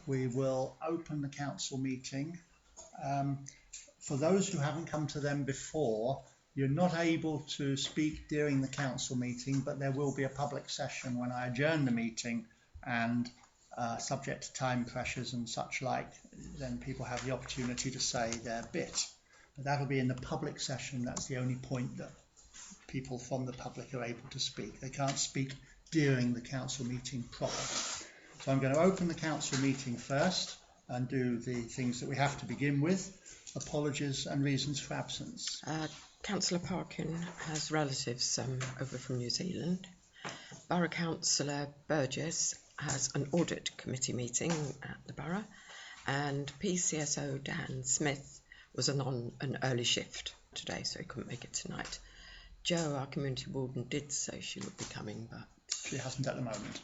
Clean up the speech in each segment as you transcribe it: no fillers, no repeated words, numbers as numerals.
we will open the council meeting. For those who haven't come to them before, you're not able to speak during the council meeting, but there will be a public session when I adjourn the meeting, and subject to time pressures and such like, then people have the opportunity to say their bit. But that'll be in the public session. That's the only point that people from the public are able to speak. They can't speak during the council meeting proper. So I'm going to open the council meeting first and do the things that we have to begin with. Apologies and reasons for absence. Councillor Parkin has relatives over from New Zealand. Borough Councillor Burgess has an audit committee meeting at the borough, and PCSO Dan Smith was on an early shift today, so he couldn't make it tonight. Jo, our community warden, did say she would be coming, but she hasn't at the moment.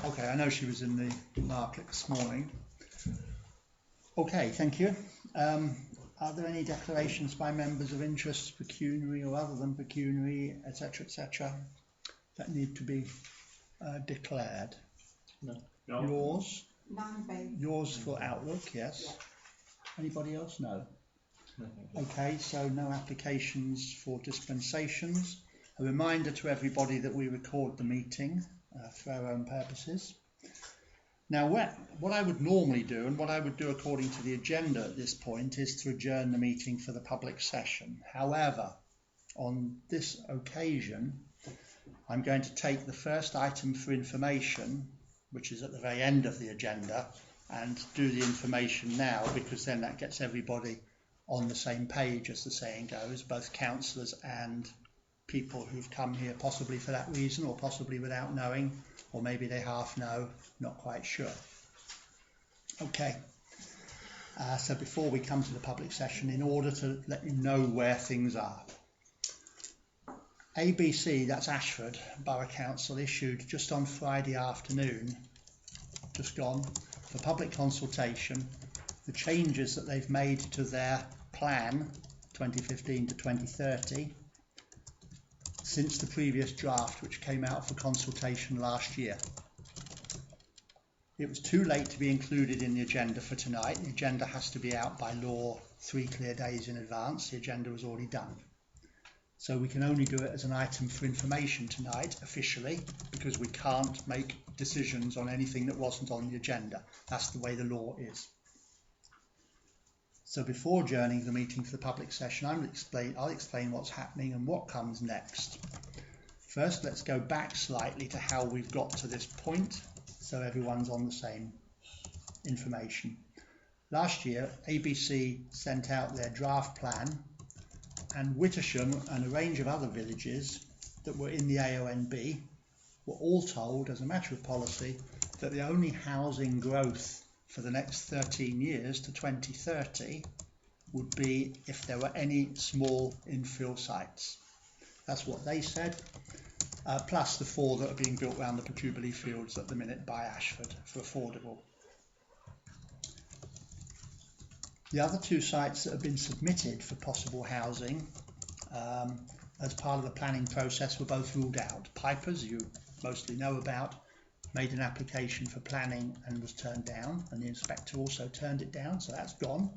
Okay, I know she was in the market this morning. Okay, thank you. Are there any declarations by members of interest, pecuniary or other than pecuniary, etc., that need to be declared? No. Yours? None. Yours for Outlook, yes. Yeah. Anybody else? No. No. Okay, so no applications for dispensations. A reminder to everybody that we record the meeting for our own purposes. Now, what I would normally do, and what I would do according to the agenda at this point, is to adjourn the meeting for the public session. However, on this occasion, I'm going to take the first item for information, which is at the very end of the agenda, and do the information now, because then that gets everybody on the same page, as the saying goes, both councillors and people who've come here possibly for that reason, or possibly without knowing, or maybe they half know, not quite sure. Okay, so before we come to the public session, in order to let you know where things are, ABC, that's Ashford Borough Council, issued just on Friday afternoon, just gone, for public consultation, the changes that they've made to their plan 2015 to 2030 since the previous draft, which came out for consultation last year. It was too late to be included in the agenda for tonight. The agenda has to be out by law 3 clear days in advance. The agenda was already done. So we can only do it as an item for information tonight, officially, because we can't make decisions on anything that wasn't on the agenda. That's the way the law is. So before adjourning the meeting for the public session, I'll explain what's happening and what comes next. First, let's go back slightly to how we've got to this point, so everyone's on the same information. Last year, ABC sent out their draft plan, and Wittersham and a range of other villages that were in the AONB were all told, as a matter of policy, that the only housing growth for the next 13 years to 2030 would be if there were any small infill sites. That's what they said, plus the 4 that are being built around the Jubilee Fields at the minute by Ashford for affordable. The other 2 sites that have been submitted for possible housing as part of the planning process were both ruled out. Pipers, you mostly know about, made an application for planning and was turned down, and the inspector also turned it down, so that's gone.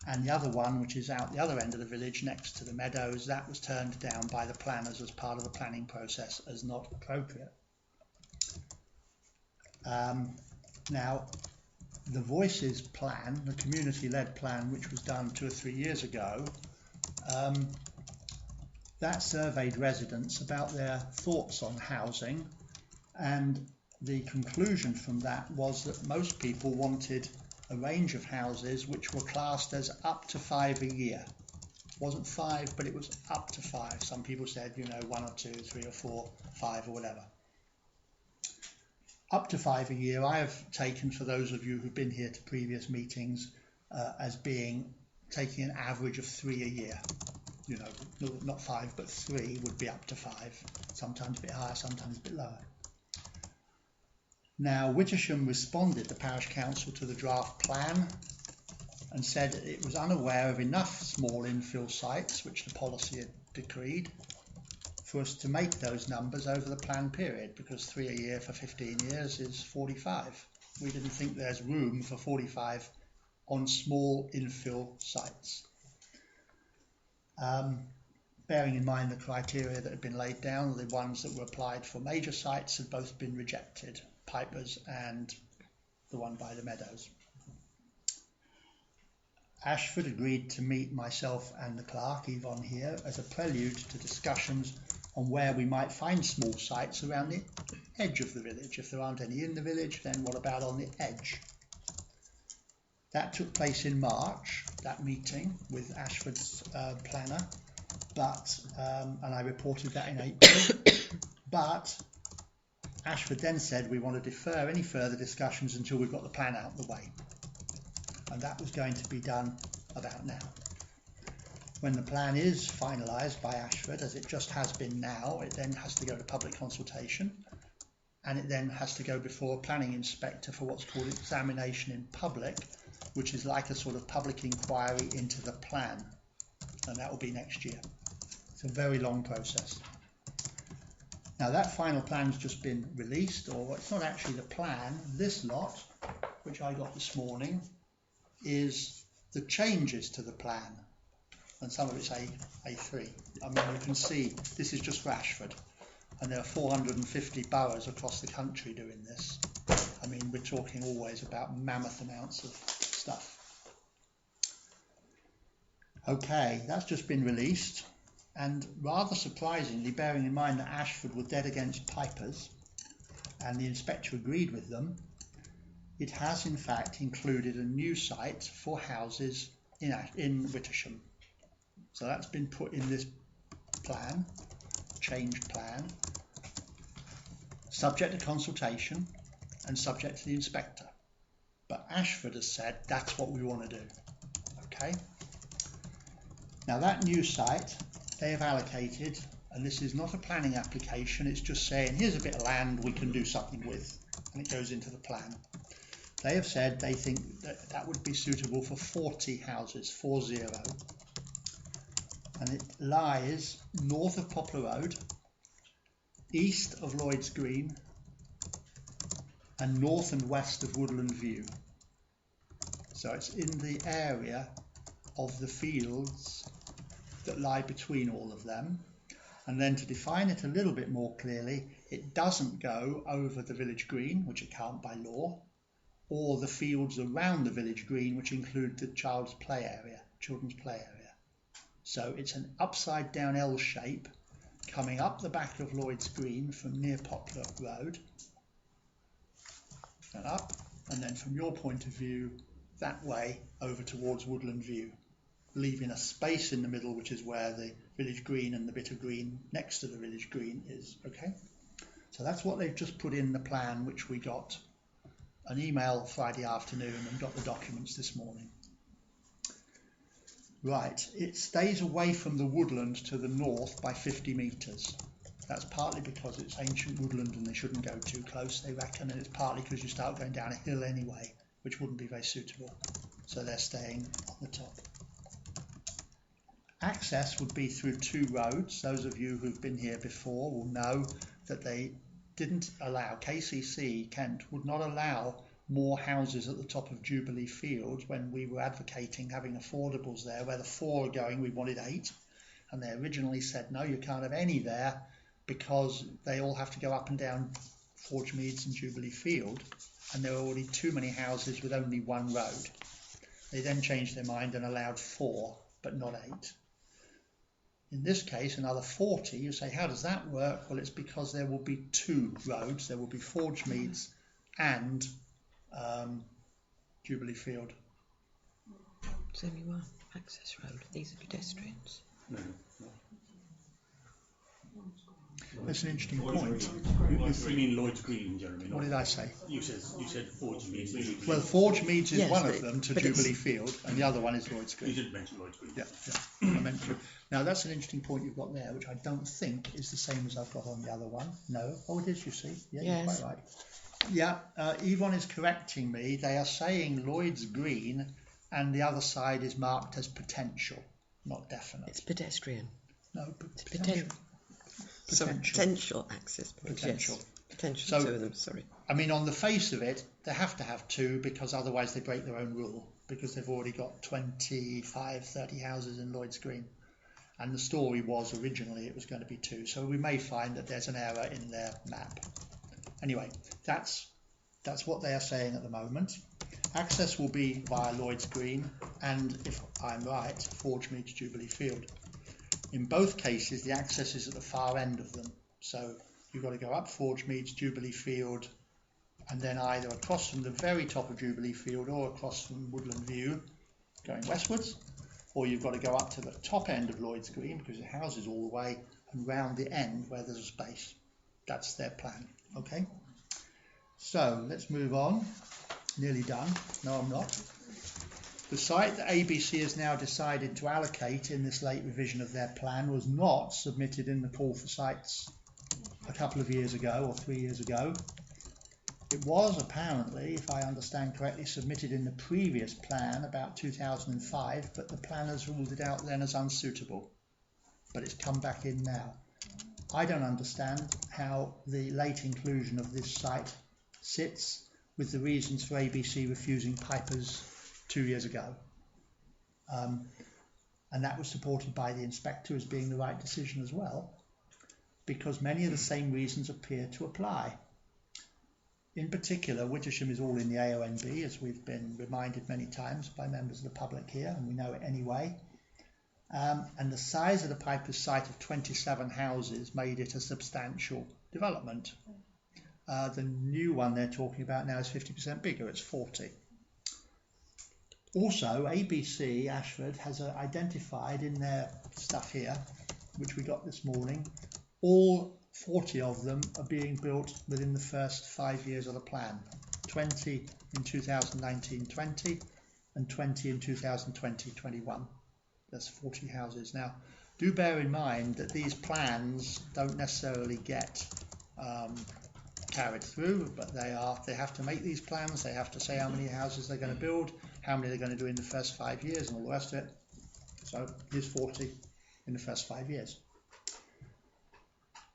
And the other one, which is out the other end of the village next to the meadows, that was turned down by the planners as part of the planning process as not appropriate. Now, the Voices plan, the community-led plan, which was done 2 or 3 years ago, that surveyed residents about their thoughts on housing, and the conclusion from that was that most people wanted a range of houses which were classed as up to 5 a year. It wasn't 5, but it was up to 5. Some people said, 1 or 2, 3 or 4, 5 or whatever. Up to 5 a year, I have taken, for those of you who've been here to previous meetings, as being taking an average of 3 a year. Not 5, but 3 would be up to 5. Sometimes a bit higher, sometimes a bit lower. Now, Wittersham responded, the parish council, to the draft plan and said it was unaware of enough small infill sites, which the policy had decreed, for us to make those numbers over the plan period, because 3 a year for 15 years is 45. We didn't think there's room for 45 on small infill sites. Bearing in mind the criteria that had been laid down, the ones that were applied for major sites had both been rejected, Pipers and the one by the Meadows. Ashford agreed to meet myself and the clerk, Yvonne here, as a prelude to discussions on where we might find small sites around the edge of the village. If there aren't any in the village, then what about on the edge? That took place in March, that meeting with Ashford's planner, and I reported that in April. But Ashford then said we want to defer any further discussions until we've got the plan out of the way. And that was going to be done about now. When the plan is finalised by Ashford, as it just has been now, it then has to go to public consultation, and it then has to go before a planning inspector for what's called examination in public, which is like a sort of public inquiry into the plan, and that will be next year. It's a very long process. Now that final plan's just been released, or it's not actually the plan. This lot, which I got this morning, is the changes to the plan, and some of it's A3. I mean, you can see this is just for Ashford, and there are 450 boroughs across the country doing this. I mean, we're talking always about mammoth amounts of stuff. Okay, that's just been released, and rather surprisingly, bearing in mind that Ashford were dead against Pipers and the inspector agreed with them, it has in fact included a new site for houses in Wittersham. So that's been put in this plan, changed plan, subject to consultation and subject to the inspector. But Ashford has said that's what we want to do. Okay. Now that new site they have allocated, and this is not a planning application, it's just saying here's a bit of land we can do something with, and it goes into the plan. They have said they think that that would be suitable for 40 houses, 40, and it lies north of Poplar Road, east of Lloyd's Green, and north and west of Woodland View. So it's in the area of the fields that lie between all of them. And then to define it a little bit more clearly, it doesn't go over the village green, which it can't by law, or the fields around the village green, which include the children's play area. So it's an upside down L shape coming up the back of Lloyd's Green from near Poplar Road and up, and then from your point of view that way over towards Woodland View, leaving a space in the middle which is where the village green and the bit of green next to the village green is. Okay, so that's what they've just put in the plan, which we got an email Friday afternoon and got the documents this morning. Right, it stays away from the woodland to the north by 50 metres. That's partly because it's ancient woodland and they shouldn't go too close, they reckon, and it's partly because you start going down a hill anyway, which wouldn't be very suitable. So they're staying on the top. Access would be through two roads. Those of you who've been here before will know that they didn't allow, KCC, Kent, would not allow more houses at the top of Jubilee Fields when we were advocating having affordables there. Where the 4 are going, we wanted 8, and they originally said no, you can't have any there because they all have to go up and down Forge Meads and Jubilee Field, and there were already too many houses with only one road. They then changed their mind and allowed 4 but not 8. In this case, another 40. You say, how does that work? Well, it's because there will be 2 roads. There will be Forge Meads and Jubilee Field. There's only one access road. These are pedestrians. No. That's an interesting point. You mean Lloyd's Green, Jeremy? What did I say? You said Forge Meads. Well, Forge Meads is yes, one of them to Jubilee Field, and the other one is Lloyd's Green. You didn't mention Lloyd's Green. Yeah. I meant to. Now that's an interesting point you've got there, which I don't think is the same as I've got on the other one. No. Oh, it is, you see. Yeah, yes. You're quite right. Yeah, Yvonne is correcting me. They are saying Lloyd's Green, and the other side is marked as potential, not definite. It's pedestrian. No, It's potential. potential access. Potential. Yes. Potentially So- two of them, sorry. I mean, on the face of it, they have to have two because otherwise they break their own rule because they've already got 25, 30 houses in Lloyd's Green. And the story was originally it was going to be two. So we may find that there's an error in their map. Anyway, that's what they are saying at the moment. Access will be via Lloyd's Green and, if I'm right, Forgemead to Jubilee Field. In both cases, the access is at the far end of them. So you've got to go up Forgemead to Jubilee Field and then either across from the very top of Jubilee Field or across from Woodland View going westwards, or you've got to go up to the top end of Lloyd's Green because the house is all the way and round the end where there's a space. That's their plan. Okay, so let's move on. Nearly done. No, I'm not. The site that ABC has now decided to allocate in this late revision of their plan was not submitted in the call for sites a couple of years ago or 3 years ago. It was apparently, if I understand correctly, submitted in the previous plan about 2005, but the planners ruled it out then as unsuitable. But it's come back in now. I don't understand how the late inclusion of this site sits with the reasons for ABC refusing Pipers 2 years ago. And that was supported by the inspector as being the right decision as well, because many of the same reasons appear to apply. In particular, Wittersham is all in the AONB, as we've been reminded many times by members of the public here, and we know it anyway. And the size of the Pipers site of 27 houses made it a substantial development. The new one they're talking about now is 50% bigger, it's 40. Also, ABC Ashford has identified in their stuff here, which we got this morning, all 40 of them are being built within the first 5 years of the plan. 20 in 2019-20 and 20 in 2020-21. That's 40 houses. Now, do bear in mind that these plans don't necessarily get carried through, but they have to make these plans. They have to say how many houses they're going to build, how many they're going to do in the first 5 years, and all the rest of it. So here's 40 in the first 5 years.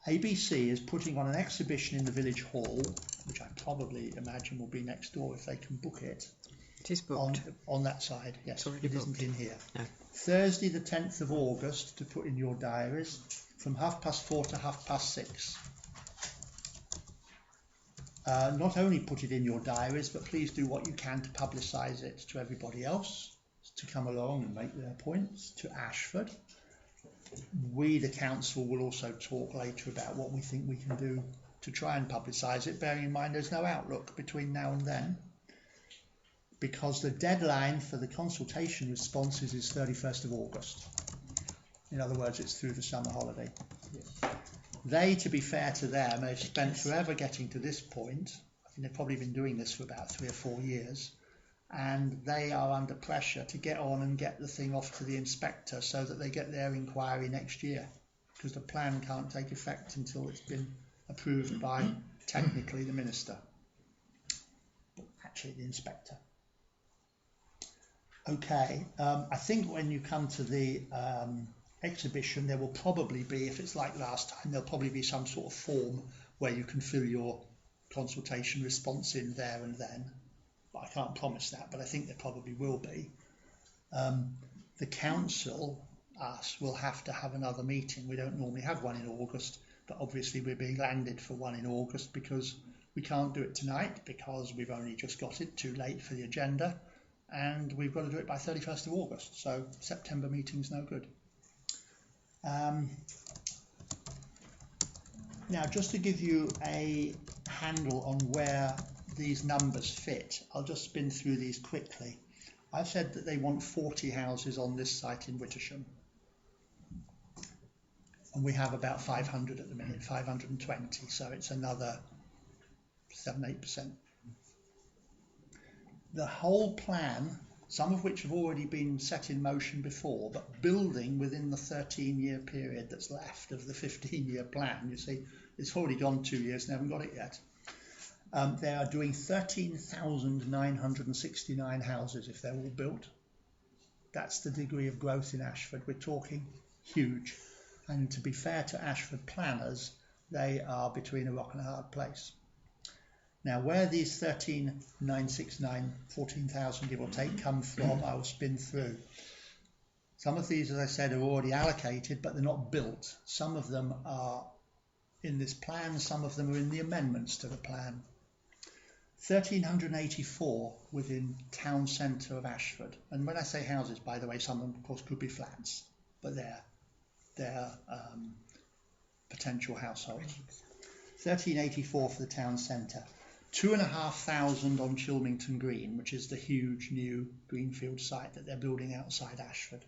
ABC is putting on an exhibition in the village hall, which I probably imagine will be next door if they can book it. It is booked. On that side, yes. It's already It isn't booked. in here. No. Thursday the 10th of August, to put in your diaries, from 4:30 to 6:30. Not only put it in your diaries, but please do what you can to publicise it to everybody else, to come along and make their points, to Ashford. We, the council, will also talk later about what we think we can do to try and publicise it, bearing in mind there's no outlook between now and then, because the deadline for the consultation responses is 31st of August. In other words, it's through the summer holiday. They, to be fair to them, have spent forever getting to this point. I think they've probably been doing this for about 3 or 4 years, and they are under pressure to get on and get the thing off to the inspector so that they get their inquiry next year, because the plan can't take effect until it's been approved by, technically, the minister, but actually the inspector. Okay, I think when you come to the exhibition, there will probably be, if it's like last time, there'll probably be some sort of form where you can fill your consultation response in there and then. I can't promise that, but I think there probably will be. The council, us, will have to have another meeting. We don't normally have one in August, but obviously we're being landed for one in August because we can't do it tonight because we've only just got it too late for the agenda, and we've got to do it by 31st of August, so September meeting's no good. Now, just to give you a handle on where these numbers fit, I'll just spin through these quickly. I've said that they want 40 houses on this site in Wittersham, and we have about 500 at the minute, 520, so it's another 7-8%. The whole plan, some of which have already been set in motion before, but building within the 13-year period that's left of the 15-year plan. You see, it's already gone 2 years and they haven't got it yet. They are doing 13,969 houses if they're all built. That's the degree of growth in Ashford. We're talking huge. And to be fair to Ashford planners, they are between a rock and a hard place. Now, where these 13,969, 14,000 give or take, come from, I will spin through. Some of these, as I said, are already allocated, but they're not built. Some of them are in this plan, some of them are in the amendments to the plan. 1,384 within town centre of Ashford. And when I say houses, by the way, some of them, of course, could be flats, but they're potential households. 1,384 for the town centre. 2,500 on Chilmington Green, which is the huge new greenfield site that they're building outside Ashford.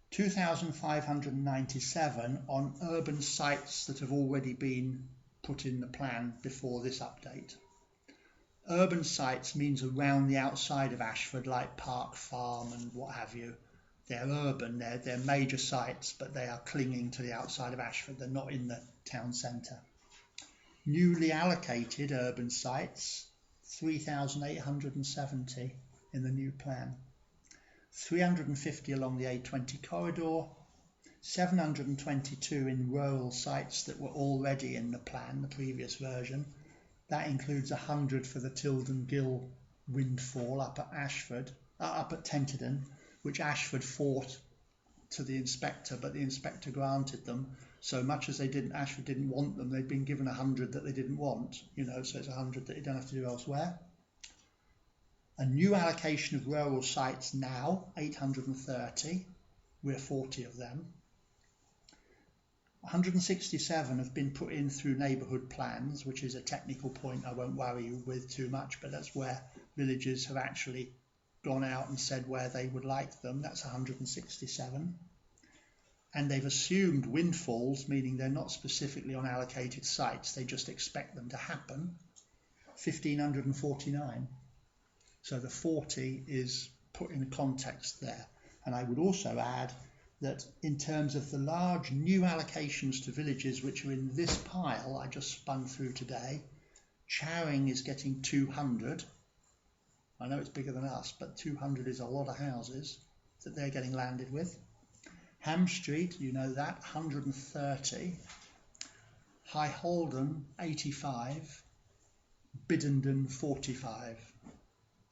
2,597 on urban sites that have already been put in the plan before this update. Urban sites means around the outside of Ashford, like Park Farm and what have you. They're urban, they're major sites, but they are clinging to the outside of Ashford. They're not in the town centre. Newly allocated urban sites, 3,870 in the new plan. 350 along the A20 corridor, 722 in rural sites that were already in the plan, the previous version. That includes 100 for the Tilden Gill windfall up at Ashford, up at Tenterden, which Ashford fought to the inspector, but the inspector granted them. So much as Ashford didn't want them, they'd been given 100 that they didn't want, so it's 100 that you don't have to do elsewhere. A new allocation of rural sites now, 830, we're 40 of them. 167 have been put in through neighbourhood plans, which is a technical point I won't worry you with too much, but that's where villages have actually gone out and said where they would like them. That's 167. And they've assumed windfalls, meaning they're not specifically on allocated sites, they just expect them to happen, 1,549. So the 40 is put in context there. And I would also add that in terms of the large new allocations to villages which are in this pile I just spun through today, Charing is getting 200. I know it's bigger than us, but 200 is a lot of houses that they're getting landed with. Ham Street, you know that, 130. High Holden, 85. Biddenden, 45.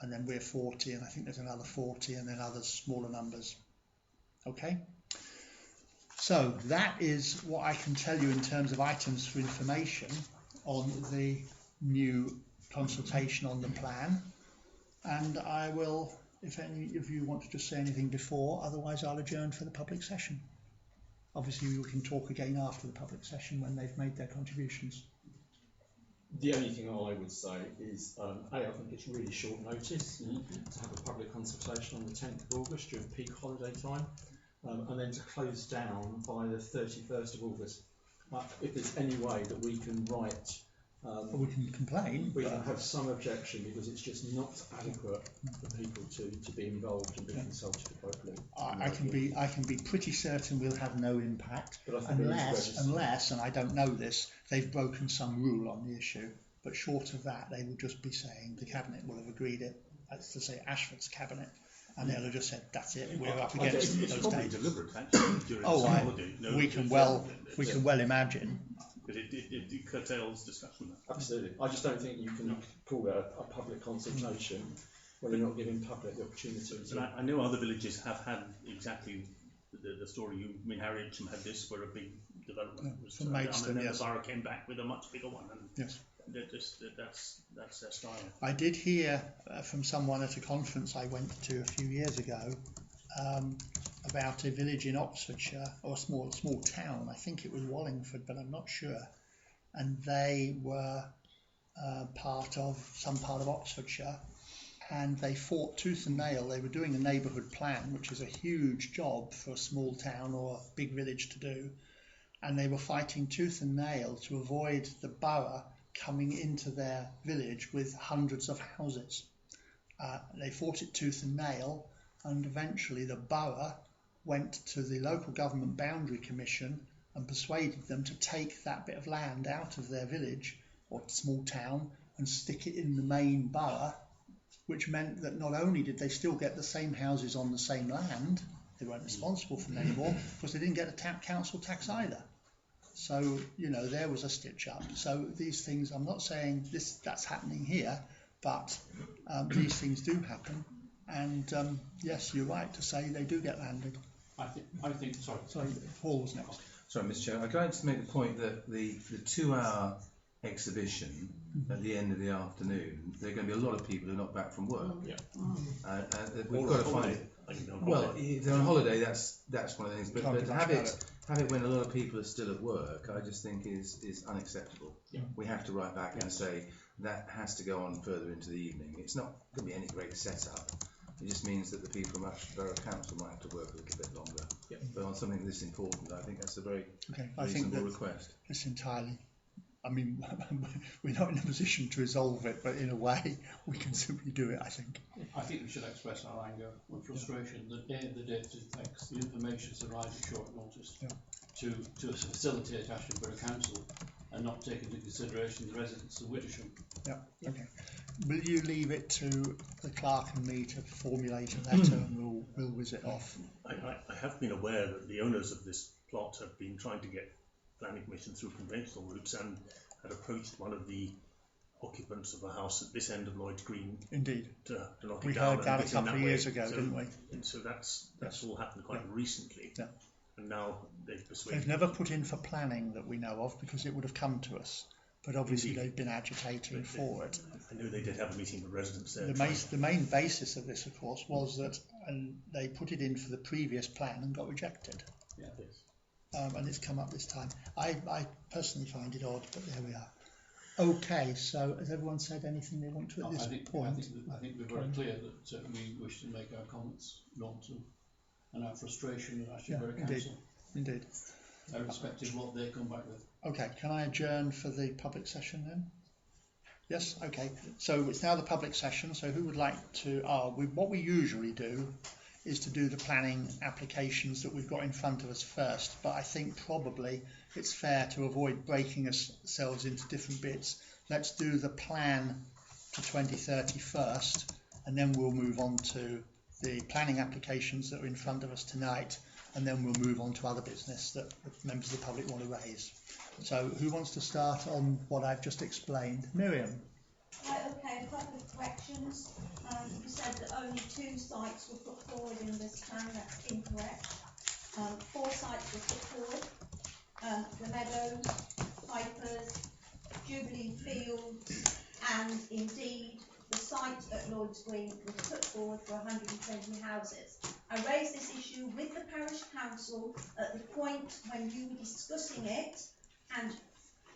And then we're 40, and I think there's another 40, and then other smaller numbers. Okay? So that is what I can tell you in terms of items for information on the new consultation on the plan. And I will, if any of you want to just say anything before, otherwise I'll adjourn for the public session. Obviously we can talk again after the public session when they've made their contributions. The only thing I would say is, I think it's really short notice to have a public consultation on the 10th of August during peak holiday time, and then to close down by the 31st of August. If there's any way that we can write... we can complain. We can have some objection because it's just not adequate for people to be involved and be consulted appropriately. I can be pretty certain we'll have no impact unless, and I don't know this, they've broken some rule on the issue. But short of that, they will just be saying the cabinet will have agreed it. That's to say Ashford's cabinet, and they'll have just said that's it. We're up against those dates. It's deliberate actually during the holiday. We can well imagine. Because it curtails discussion. Absolutely. I just don't think you can call it a public consultation when you're not giving public the opportunity. But I know other villages have had exactly the story. Harrietsham had this, where a big development was from Maidstone, and then yes. the borough came back with a much bigger one. And yes. That's their style. I did hear from someone at a conference I went to a few years ago about a village in Oxfordshire, or a small town. I think it was Wallingford, but I'm not sure. And they were some part of Oxfordshire, and they fought tooth and nail. They were doing a neighbourhood plan, which is a huge job for a small town or a big village to do, and they were fighting tooth and nail to avoid the borough coming into their village with hundreds of houses. They fought it tooth and nail, and eventually the borough went to the local government boundary commission and persuaded them to take that bit of land out of their village or small town and stick it in the main borough, which meant that not only did they still get the same houses on the same land, they weren't responsible for them anymore, because they didn't get a council tax either. So, you know, there was a stitch up. So these things, I'm not saying that's happening here, but these things do happen. And yes, you're right to say they do get landed. I think. Sorry, Paul was next. Sorry, Mr. Chair. I'm going to make the point that the 2-hour exhibition at the end of the afternoon, there are going to be a lot of people who are not back from work. Yeah. We've got to find it. Well, if they're on holiday, that's one of the things. But to have it when a lot of people are still at work, I just think is unacceptable. Yeah. We have to write back and say that has to go on further into the evening. It's not going to be any great setup. It just means that the people from Ashford Borough Council might have to work a little bit longer. Yeah. But on something this important, I think that's a very I think reasonable request. It's entirely. I mean, we're not in a position to resolve it, but in a way, we can simply do it, I think. I think we should express our anger and frustration that the date it takes the information to arrive at short notice to facilitate Ashford Borough Council and not take into consideration the residents of Wittersham. Yeah, okay. Will you leave it to the clerk and me to formulate a letter and we'll whiz it off? I have been aware that the owners of this plot have been trying to get planning permission through conventional routes and had approached one of the occupants of a house at this end of Lloyd's Green. Indeed. To knock We it down. heard that a couple of years ago, so, didn't we? And so that's all happened quite recently. Yeah. And now they've persuaded. They've never put in for planning that we know of because it would have come to us. But obviously Indeed. they've been agitating for it. I know they did have a meeting with residents there. The main basis of this, of course, was that they put it in for the previous plan and got rejected. Yeah. Yes. And it's come up this time. I personally find it odd, but there we are. Okay, so has everyone said anything they want to at this point? I think we're very clear that we wish to make our comments known to and our frustration at Ashford Borough Council. Indeed. Irrespective of what they come back with. Okay, can I adjourn for the public session then? Yes, okay. So it's now the public session, so who would like to... what we usually do is to do the planning applications that we've got in front of us first, but I think probably it's fair to avoid breaking ourselves into different bits. Let's do the plan to 2030 first, and then we'll move on to the planning applications that are in front of us tonight, and then we'll move on to other business that members of the public want to raise. So who wants to start on what I've just explained? Miriam. Right, okay, a couple of corrections. You said that only 2 sites were put forward in this plan. That's incorrect. 4 sites were put forward. The Meadows, Pipers, Jubilee Fields, and indeed the site at Lloyd's Green was put forward for 120 houses. I raised this issue with the Parish Council at the point when you were discussing it, and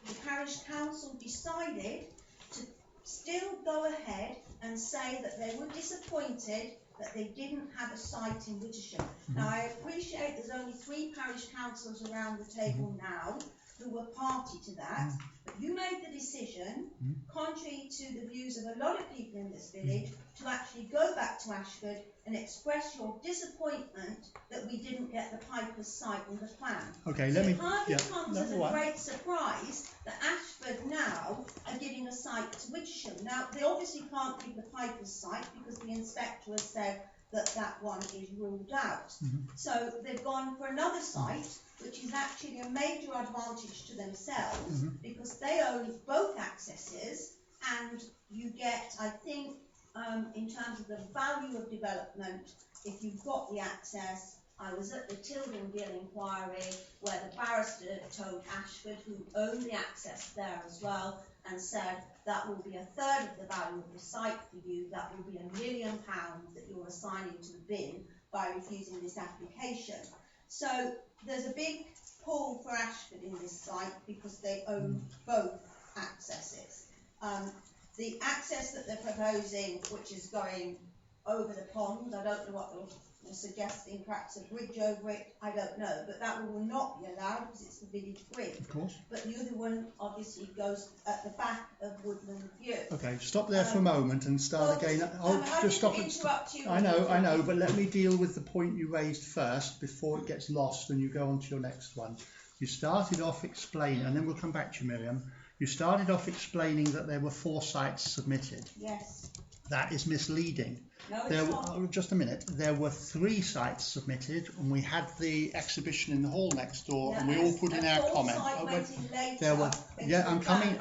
the Parish Council decided to still go ahead and say that they were disappointed that they didn't have a site in Wittersham. Now, I appreciate there's only 3 parish councillors around the table now who were party to that, but you made the decision, contrary to the views of a lot of people in this village, to actually go back to Ashford and express your disappointment that we didn't get the Piper's site in the plan. Okay, So let me... it hardly Yeah, comes as a great surprise that Ashford now are giving a site to Wittersham. Now, they obviously can't give the Piper's site because the inspector has said that that one is ruled out. So they've gone for another site, which is actually a major advantage to themselves because they own both accesses, and you get, I think, in terms of the value of development, if you've got the access. I was at the Tildengill inquiry where the barrister told Ashford, who owned the access there as well, and said that will be a third of the value of the site for you. That will be £1 million that you're assigning to the bin by refusing this application. So there's a big pull for Ashford in this site because they own both accesses. The access that they're proposing, which is going over the pond, I don't know what they're suggesting, perhaps a bridge over it, I don't know, but that will not be allowed because it's the village bridge. Of course. But the other one obviously goes at the back of Woodland View. Okay, stop there for a moment and start again. Just stop it. Interrupt you. I know, but let me deal with the point you raised first before it gets lost and you go on to your next one. You started off explaining, and then we'll come back to you, Miriam. You started off explaining that there were 4 sites submitted. Yes. That is misleading. No, it's not. Just a minute. There were 3 sites submitted, and we had the exhibition in the hall next door, and we all put in our comment. There were. Yeah, I'm coming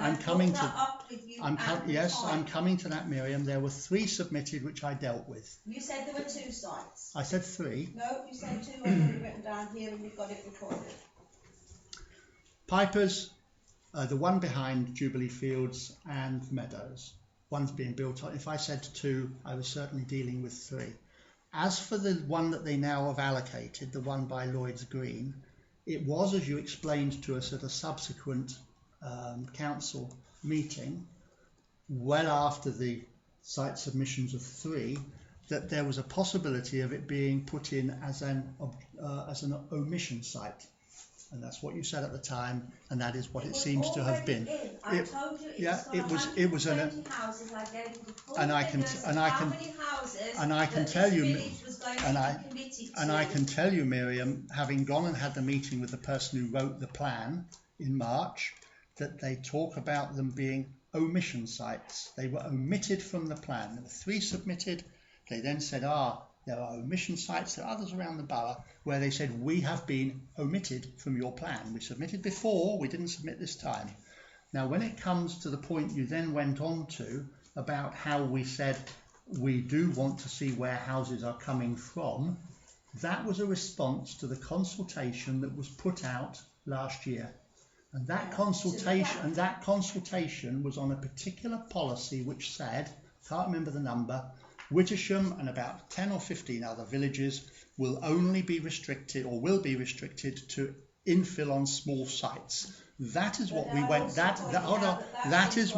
to that, Miriam. There were 3 submitted, which I dealt with. You said there were 2 sites. I said 3. No, you said 2. I've got it written down here, and we've got it recorded. Pipers, the one behind Jubilee Fields and Meadows. One's being built on. If I said 2, I was certainly dealing with 3. As for the one that they now have allocated, the one by Lloyd's Green, it was, as you explained to us at a subsequent council meeting, well after the site submissions of 3, that there was a possibility of it being put in as an omission site. And that's what you said at the time, and that is what it seems to have been. I told you it was an houses. I gave you the full and I can tell you, Miriam, having gone and had the meeting with the person who wrote the plan in March, that they talk about them being omission sites. They were omitted from the plan. There were 3 submitted. They then said, there are omission sites, there are others around the borough, where they said, we have been omitted from your plan. We submitted before, we didn't submit this time. Now, when it comes to the point you then went on to about how we said we do want to see where houses are coming from, that was a response to the consultation that was put out last year. And that consultation was on a particular policy which said, can't remember the number, Wittersham and about 10 or 15 other villages will only be restricted, or will be restricted, to infill on small sites. That is what we went. That is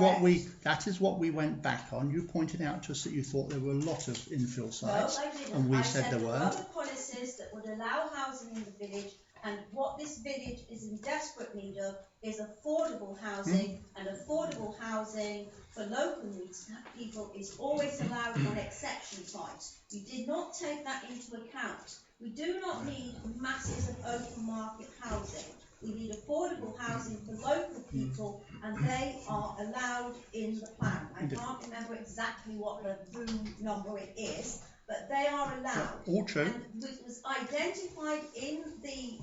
what we went back on. You pointed out to us that you thought there were a lot of infill sites, and we said there weren't. Other policies that would allow housing in the village, and what this village is in desperate need of is affordable housing, and affordable housing for local needs people is always allowed on exception sites. We did not take that into account. We do not need masses of open market housing. We need affordable housing for local people, and they are allowed in the plan. I can't remember exactly what the room number it is, but they are allowed. All true. And it was identified in the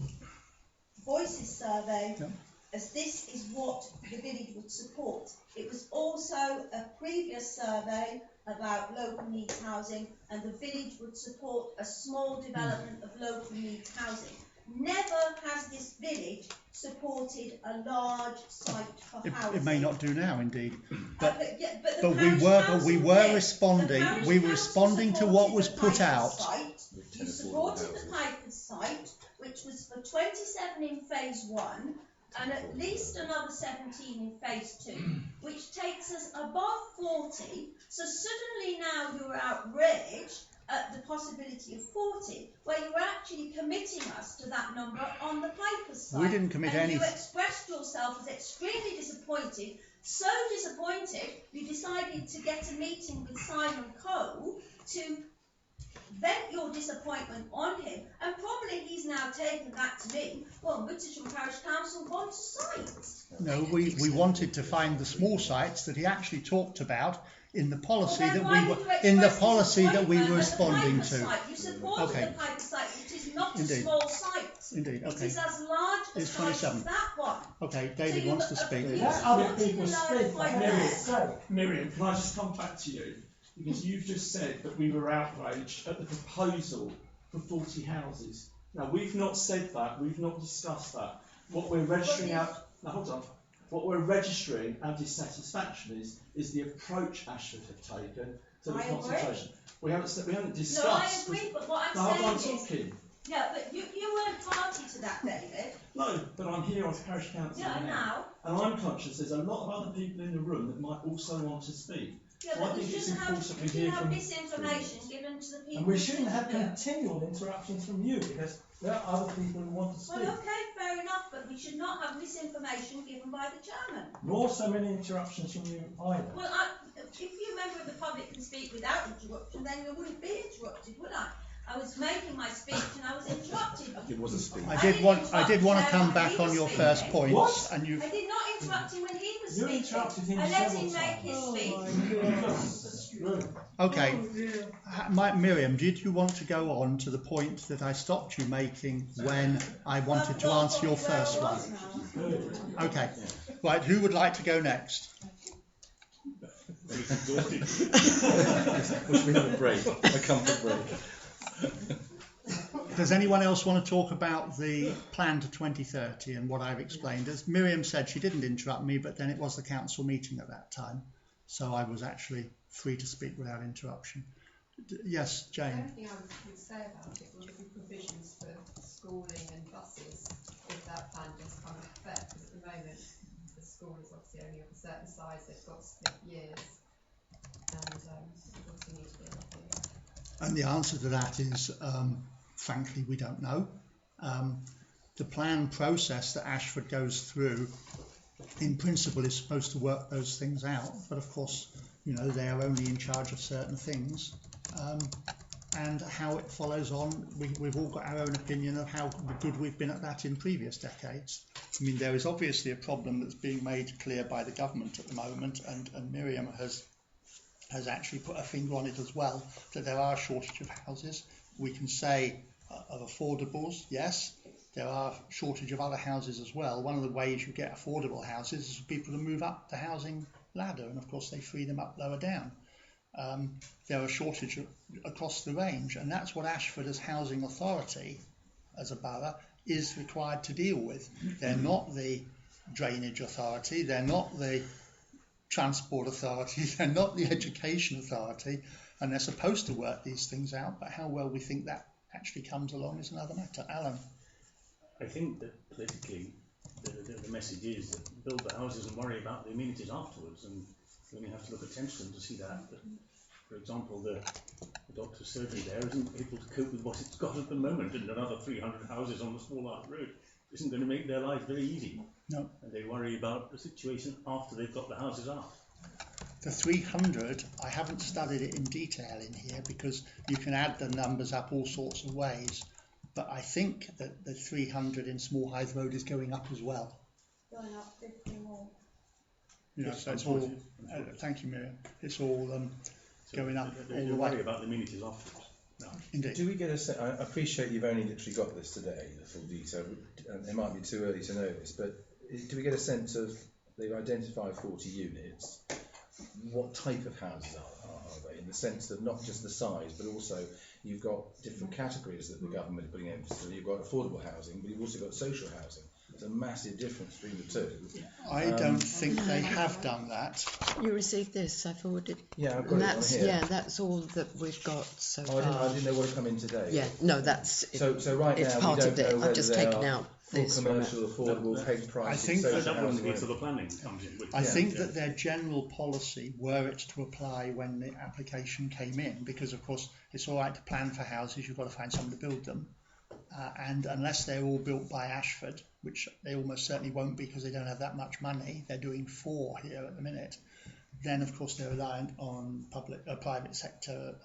Voices survey as this is what the village would support. It was also a previous survey about local needs housing, and the village would support a small development of local needs housing. Never has this village supported a large site for housing. It may not do now, indeed. But we were responding. We were responding to what was put out. You supported the Piper's site, which was for 27 in phase 1, and at least another 17 in phase 2, which takes us above 40. So suddenly now you're outraged at the possibility of 40, where you were actually committing us to that number on the Piper's side. We didn't commit any. You expressed yourself as extremely disappointed, so disappointed you decided to get a meeting with Simon Coe to vent your disappointment on him, and probably he's now taken that to mean, well, Wittersham Parish Council wants a site. No, we wanted to find the small sites that he actually talked about in the policy that we were responding to. You supported the Piper site, which is not a small site. Indeed, okay. It is as large a site as that one. Okay, David wants to speak. Let other people speak. Miriam, can I just come back to you? Because you've just said that we were outraged at the proposal for 40 houses. Now, we've not said that, we've not discussed that. What we're registering What we're registering our dissatisfaction is the approach Ashford have taken to the consultation. We haven't discussed. No, I agree, but what I'm saying is... talking. Yeah, but you weren't party to that, David. No, but I'm here as Parish Council now. And I'm conscious there's a lot of other people in the room that might also want to speak. Yeah, but we shouldn't have misinformation given to the people. And we shouldn't have continual interruptions from you, because there are other people who want to speak. Well, okay, fair enough, but we should not have misinformation given by the chairman. Nor so many interruptions from you either. Well, if you member of the public can speak without interruption, then you wouldn't be interrupted, would I? I was making my speech and I was interrupted. It was a speech. I did want to come back on your first points. What? And you. I did not interrupt him when he was speaking. You interrupted him I let several him make times. his speech. Okay. Miriam, did you want to go on to the point that I stopped you making when I wanted to answer your first one? Okay. Right, who would like to go next? We should have a break, a comfort break. Does anyone else want to talk about the plan to 2030 and what I've explained? As Miriam said, she didn't interrupt me, but then it was the council meeting at that time, so I was actually free to speak without interruption. Yes, Jane. The only thing I would say about it would be provisions for schooling and buses if that plan does come into effect, because at the moment the school is obviously only of a certain size, they've got split years, and obviously need to be a lot bigger. And the answer to that is, frankly, we don't know. The plan process that Ashford goes through, in principle, is supposed to work those things out. But of course, you know, they are only in charge of certain things. And how it follows on, we've all got our own opinion of how good we've been at that in previous decades. I mean, there is obviously a problem that's being made clear by the government at the moment, and Miriam has actually put a finger on it as well, that there are a shortage of houses. We can say of affordables, yes, there are a shortage of other houses as well. One of the ways you get affordable houses is for people to move up the housing ladder, and of course they free them up lower down. There are a shortage across the range, and that's what Ashford as housing authority, as a borough, is required to deal with. They're not the drainage authority, they're not the transport authority, they're not the education authority, and they're supposed to work these things out, but how well we think that actually comes along is another matter. Alan? I think that politically the message is that build the houses and worry about the amenities afterwards, and you only have to look at Tenchton to see that. But, for example, the doctor's surgery there isn't able to cope with what it's got at the moment, and another 300 houses on the small Art Road isn't going to make their life very easy. No. And they worry about the situation after they've got the houses up. The 300, I haven't studied it in detail in here because you can add the numbers up all sorts of ways, but I think that the 300 in Small Hythe Road is going up as well. Going up 50 more. You know, Yes, so it's all, thank you, Miriam, it's all going up all the way. Worry about the amenities afterwards. No. Indeed. Do we get I appreciate you've only literally got this today, the full detail. It might be too early to know this, but do we get a sense of, they've identified 40 units, what type of houses are they, in the sense that not just the size, but also you've got different categories that the government is putting emphasis on. You've got affordable housing, but you've also got social housing. There's a massive difference between the two. I don't think they have done that. You received this, I forwarded. Yeah, I've got it on here. Yeah, that's all that we've got so far. I didn't know what had come in today. Yeah, no, that's so right it's now part we don't of it. know whether I've just they taken are out full this commercial, affordable, paid prices. I think That wouldn't be for the planning comes in. I think that their general policy, were it to apply when the application came in, because of course it's all right to plan for houses, you've got to find someone to build them, and unless they're all built by Ashford, which they almost certainly won't be because they don't have that much money, they're doing 4 here at the minute, then of course they're reliant on private sector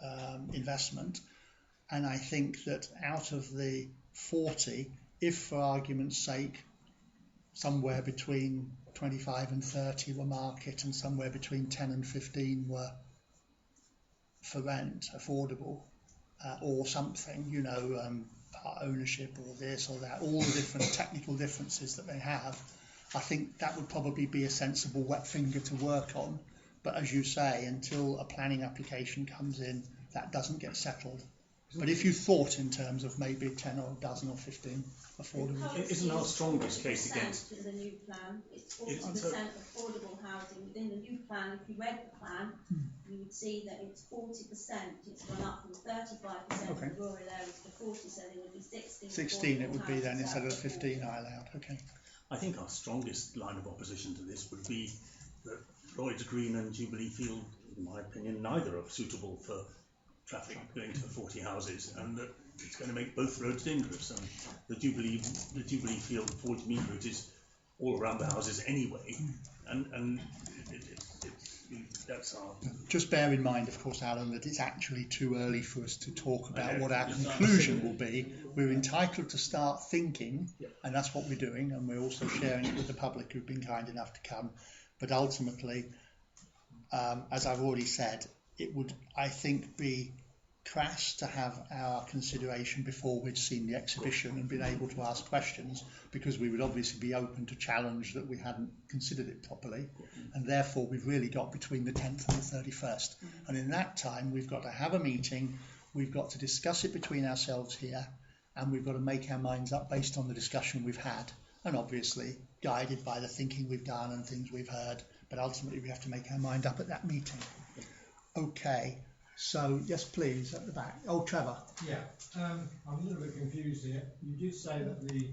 investment. And I think that out of the 40, if for argument's sake somewhere between 25 and 30 were market and somewhere between 10 and 15 were for rent, affordable, or something, you know, part ownership or this or that, all the different technical differences that they have, I think that would probably be a sensible wet finger to work on. But as you say, until a planning application comes in, that doesn't get settled. But if you thought in terms of maybe 10 or a dozen or 15 affordable. Isn't our strongest case against... In the new plan, it's 40% affordable housing. Within the new plan, if you read the plan, you would see that it's 40%. It's gone up from 35% in rural areas to 40, so there would be 16. 16 it would be then instead of 15 I allowed. Okay. I think our strongest line of opposition to this would be that Lloyd's Green and Jubilee Field, in my opinion, neither are suitable for traffic going to 40 houses, and that it's going to make both roads dangerous. And the Jubilee Field Forge Mead route is all around the houses anyway, and that's our... Just bear in mind, of course, Alan, that it's actually too early for us to talk about what our conclusion will be. We're entitled to start thinking, and that's what we're doing, and we're also sharing it with the public who've been kind enough to come. But ultimately, as I've already said, it would, I think, be crass to have our consideration before we'd seen the exhibition and been able to ask questions, because we would obviously be open to challenge that we hadn't considered it properly, and therefore we've really got between the 10th and the 31st. And in that time we've got to have a meeting, we've got to discuss it between ourselves here, and we've got to make our minds up based on the discussion we've had, and obviously guided by the thinking we've done and things we've heard, but ultimately we have to make our mind up at that meeting. Okay. So, yes, please, at the back. Oh, Trevor. Yeah, I'm a little bit confused here. You did say that the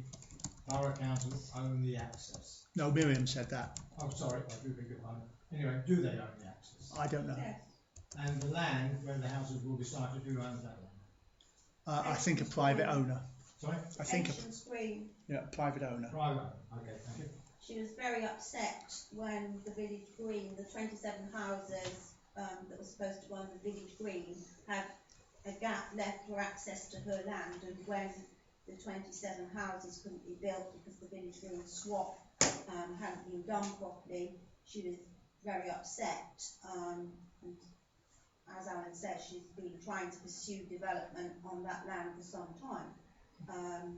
borough council own the access. No, Miriam said that. Oh, sorry, I do beg your pardon. Anyway, do they own the access? I don't know. Yes. And the land where the houses will be started, who owns that land? I think a private owner. Sorry? I think Patience Green. a private owner. Private owner. Okay, thank you. She was very upset when the village green, the 27 houses that was supposed to go on the village green, had a gap left for access to her land, and when the 27 houses couldn't be built because the village green swap hadn't been done properly, she was very upset. And as Alan said, she's been trying to pursue development on that land for some time.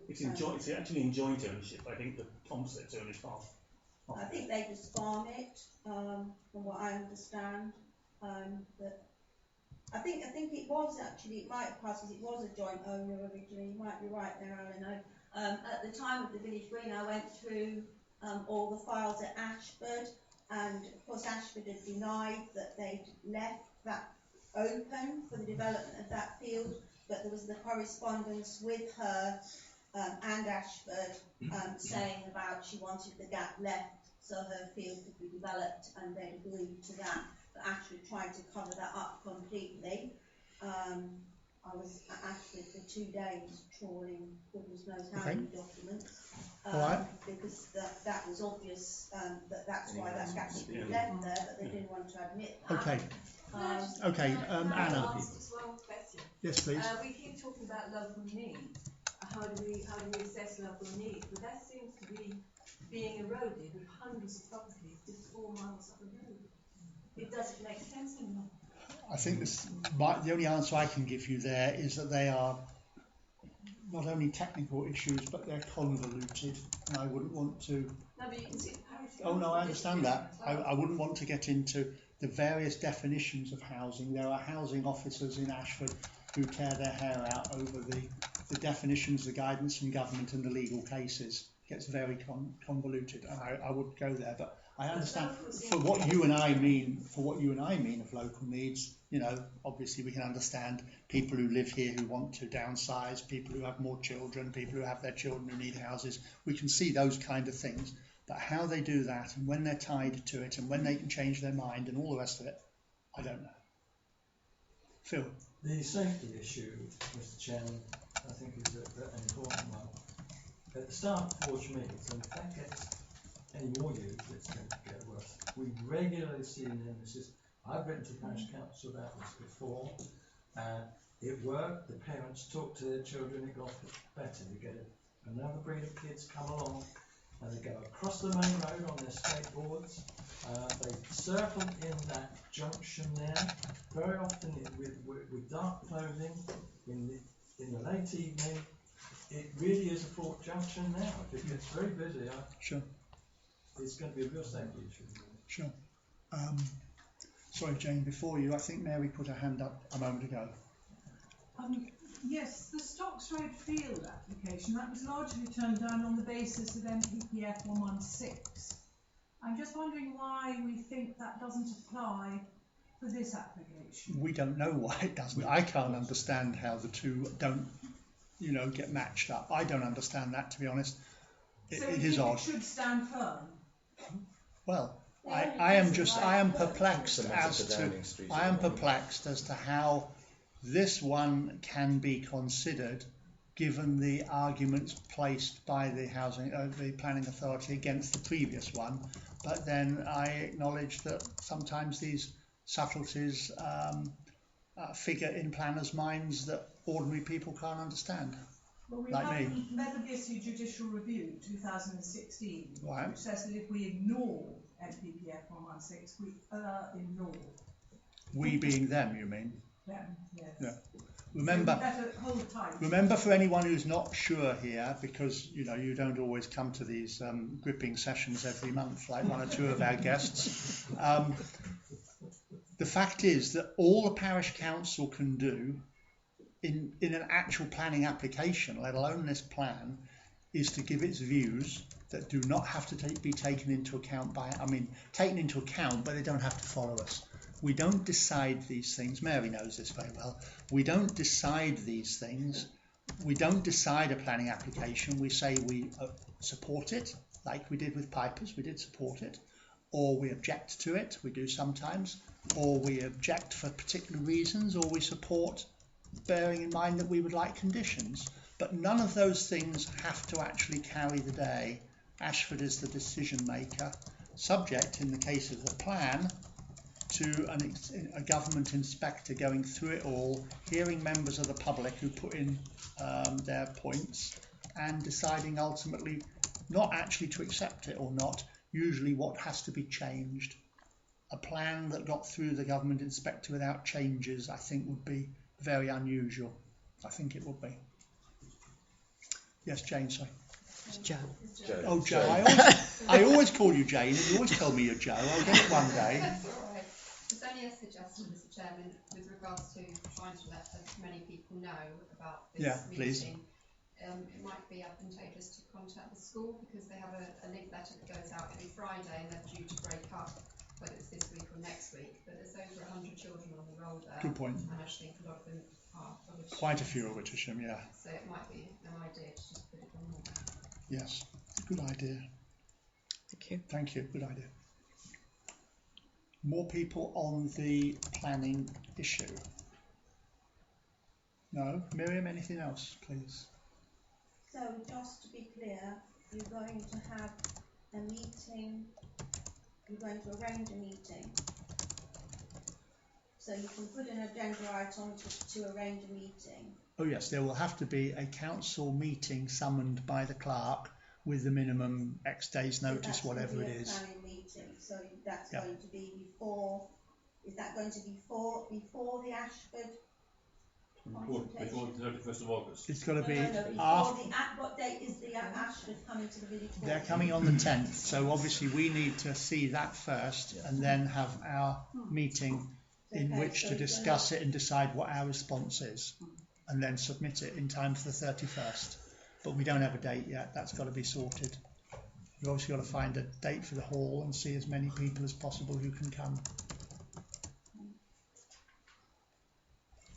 It's actually in joint ownership. I think the Tomsets own half. I think they just farm it, from what I understand. But I think it was actually, it might have passed as it was a joint owner originally. You might be right there, Alan. At the time of the village green, I went through all the files at Ashford, and of course Ashford had denied that they'd left that open for the development of that field, but there was the correspondence with her and Ashford saying about she wanted the gap left so her field could be developed, and they agreed to that. But Ashford tried to cover that up completely. I was at Ashford for 2 days trawling goodness knows how many documents, because that was obvious that's why that gap should be left there, but they didn't want to admit that. Okay. Anna. Just one question. Yes, please. We keep talking about local needs. How do we assess local needs? But that seems to be being eroded with hundreds of properties just 4 miles up the road. It doesn't make sense anymore. I think the only answer I can give you there is that they are not only technical issues, but they're convoluted, and I wouldn't want to... No, but you can see the parish... Oh no, I understand that. I wouldn't want to get into the various definitions of housing. There are housing officers in Ashford who tear their hair out over the definitions, the guidance from government and the legal cases. It gets very convoluted, and I would go there, but I understand for what you and I mean of local needs. You know, obviously we can understand people who live here who want to downsize, people who have more children, people who have their children who need houses. We can see those kind of things, but how they do that and when they're tied to it and when they can change their mind and all the rest of it, I don't know. Phil. The safety issue, Mr. Chairman, I think is an important one. At the start of Forge meetings, and if that gets any more used, it's going to get worse. We regularly see nemesis. I've written to the parish council about this before. It worked. The parents talked to their children. It got better. You get another breed of kids come along, and they go across the main road on their skateboards. They circle in that junction there. Very often with dark clothing in the late evening. It really is a fraught junction now. If it gets very busy, sure, it's going to be a real safety issue. Sure. Sorry, Jane, before you, I think Mary put her hand up a moment ago. Yes, the Stocks Road Field application, that was largely turned down on the basis of NPPF 116. I'm just wondering why we think that doesn't apply for this application. We don't know why it doesn't. I can't understand how the two don't, get matched up. I don't understand that, to be honest. So it is odd. It should stand firm. Well, I am perplexed as to how this one can be considered, given the arguments placed by the planning authority against the previous one. But then I acknowledge that sometimes these subtleties figure in planners' minds that ordinary people can't understand. Well, we like have me. Methodist Judicial Review 2016, right, which says that if we ignore NPPF 116, we in law. We being them, you mean? Them, yes. Yeah. Remember, So we better hold tight. remember for anyone who's not sure here, because you know you don't always come to these gripping sessions every month like one or two of our guests. The fact is that all the parish council can do in an actual planning application, let alone this plan, is to give its views that do not have to be taken into account taken into account, but they don't have to follow us. We don't decide these things. Mary knows this very well. We don't decide these things. We don't decide a planning application. We say we support it, like we did with Pipers. We did support it. Or we object to it. We do sometimes. Or we object for particular reasons. Or we support, bearing in mind that we would like conditions. But none of those things have to actually carry the day. Ashford is the decision maker, subject, in the case of the plan, to a government inspector going through it all, hearing members of the public who put in their points, and deciding ultimately not actually to accept it or not, usually what has to be changed. A plan that got through the government inspector without changes, I think, would be very unusual. I think it would be. Yes, Jane, sorry. It's Joe. Oh, Joe. I always call you Jane, and you always tell me you're Joe. I'll get it one day. That's all right. It's only a suggestion, Mr. Chairman, with regards to trying to let as many people know about this meeting. Please. It might be advantageous to contact the school because they have a link letter that goes out every Friday and they're due to break up, whether it's this week or next week. But there's over 100 children on the roll there. Good point. And I actually think a lot of them are Wittersham. Quite a few at Wittersham, yeah. So it might be an idea to just put it on there. Yes, good idea. Thank you. Thank you, good idea. More people on the planning issue? No? Miriam, anything else, please? So just to be clear, you're going to have a meeting, you're going to arrange a meeting. So you can put an agenda item to arrange a meeting. Oh yes, there will have to be a council meeting summoned by the clerk with the minimum X days notice, So whatever it is. planning meeting. So that's going to be before, is that going to be before the Ashford Before the 31st of August. It's got to be before after. what date is the Ashford coming to the village board? They're coming on the 10th, so obviously we need to see that first and then have our meeting in which to discuss it and decide what our response is and then submit it in time for the 31st. But we don't have a date yet, that's got to be sorted. We've obviously got to find a date for the hall and see as many people as possible who can come.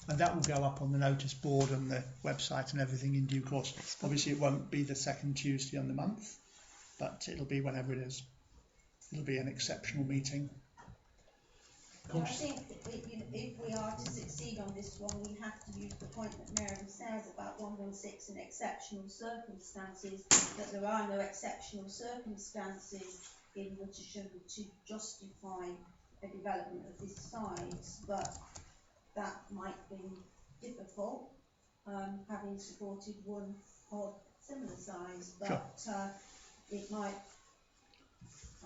And that will go up on the notice board and the website and everything in due course. Obviously it won't be the second Tuesday on the month, but it'll be whenever it is. It'll be an exceptional meeting. I think if we are to succeed on this one, we have to use the point that Miriam says about 116 and exceptional circumstances, that there are no exceptional circumstances in Wittersham to justify a development of this size, but that might be difficult, having supported one of similar size, but it might,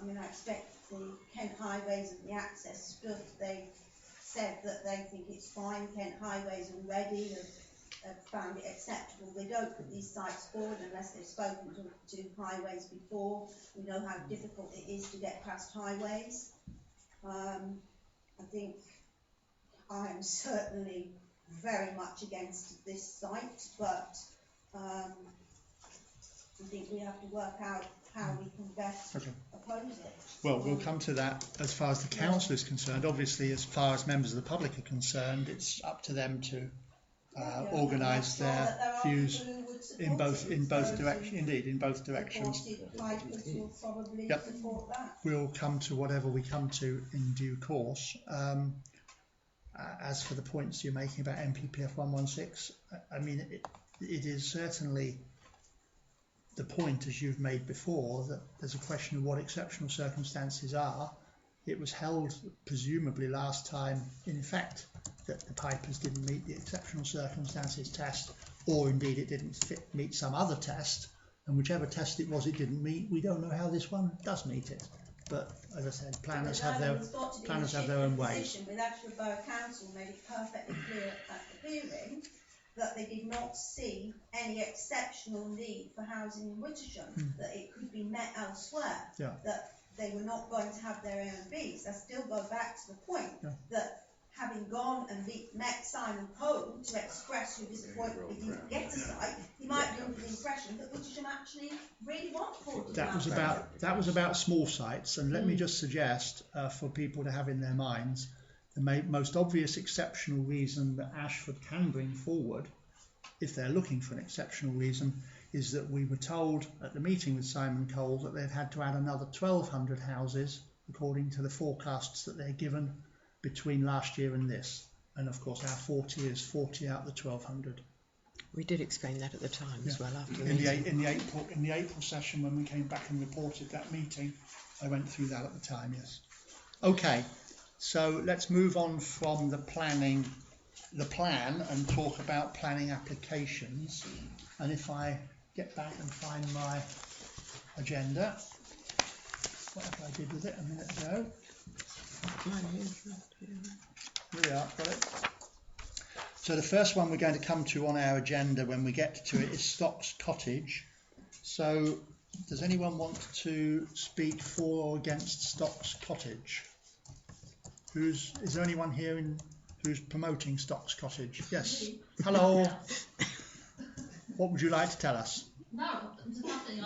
I expect the Kent Highways and the access stuff, they've said that they think it's fine. Kent Highways already have found it acceptable. They don't put these sites forward unless they've spoken to highways before. We know how difficult it is to get past highways. I think I am certainly very much against this site, but I think we have to work out how we can best oppose it. Well, we'll come to that as far as the council is concerned. Obviously, as far as members of the public are concerned, it's up to them to organise their views in both directions. Indeed, in both directions. Yep. We'll come to whatever we come to in due course. As for the points you're making about MPPF 116, it is certainly the point, as you've made before, that there's a question of what exceptional circumstances are. It was held, presumably last time, in effect, that the Pipers didn't meet the exceptional circumstances test, or indeed it didn't meet some other test, and whichever test it was it didn't meet, we don't know how this one does meet it. but as I said, planners But have no their one's got to be planners in a have their own different ways. position. With Ashford Borough Council made it perfectly clear at the hearing that they did not see any exceptional need for housing in Wittersham, that it could be met elsewhere, that they were not going to have their Airbnbs. I still go back to the point that having gone and met Simon Cole to express your disappointment he didn't get a site, he might be under the impression that Wittersham actually really want 40 That was about small sites, and let me just suggest for people to have in their minds, the most obvious exceptional reason that Ashford can bring forward, if they're looking for an exceptional reason, is that we were told at the meeting with Simon Cole that they've had to add another 1,200 houses according to the forecasts that they're given between last year and this. And of course our 40 is 40 out of the 1,200. We did explain that at the time as well after in the April session when we came back and reported that meeting. I went through that at the time, yes. Okay, so let's move on from the plan and talk about planning applications. And if I get back and find my agenda, whatever I did with it a minute ago. Here we are, got it. So the first one we're going to come to on our agenda when we get to it is Stocks Cottage. So does anyone want to speak for or against Stocks Cottage? Is there anyone here who's promoting Stocks Cottage? Yes. Hello. What would you like to tell us? No, there's nothing.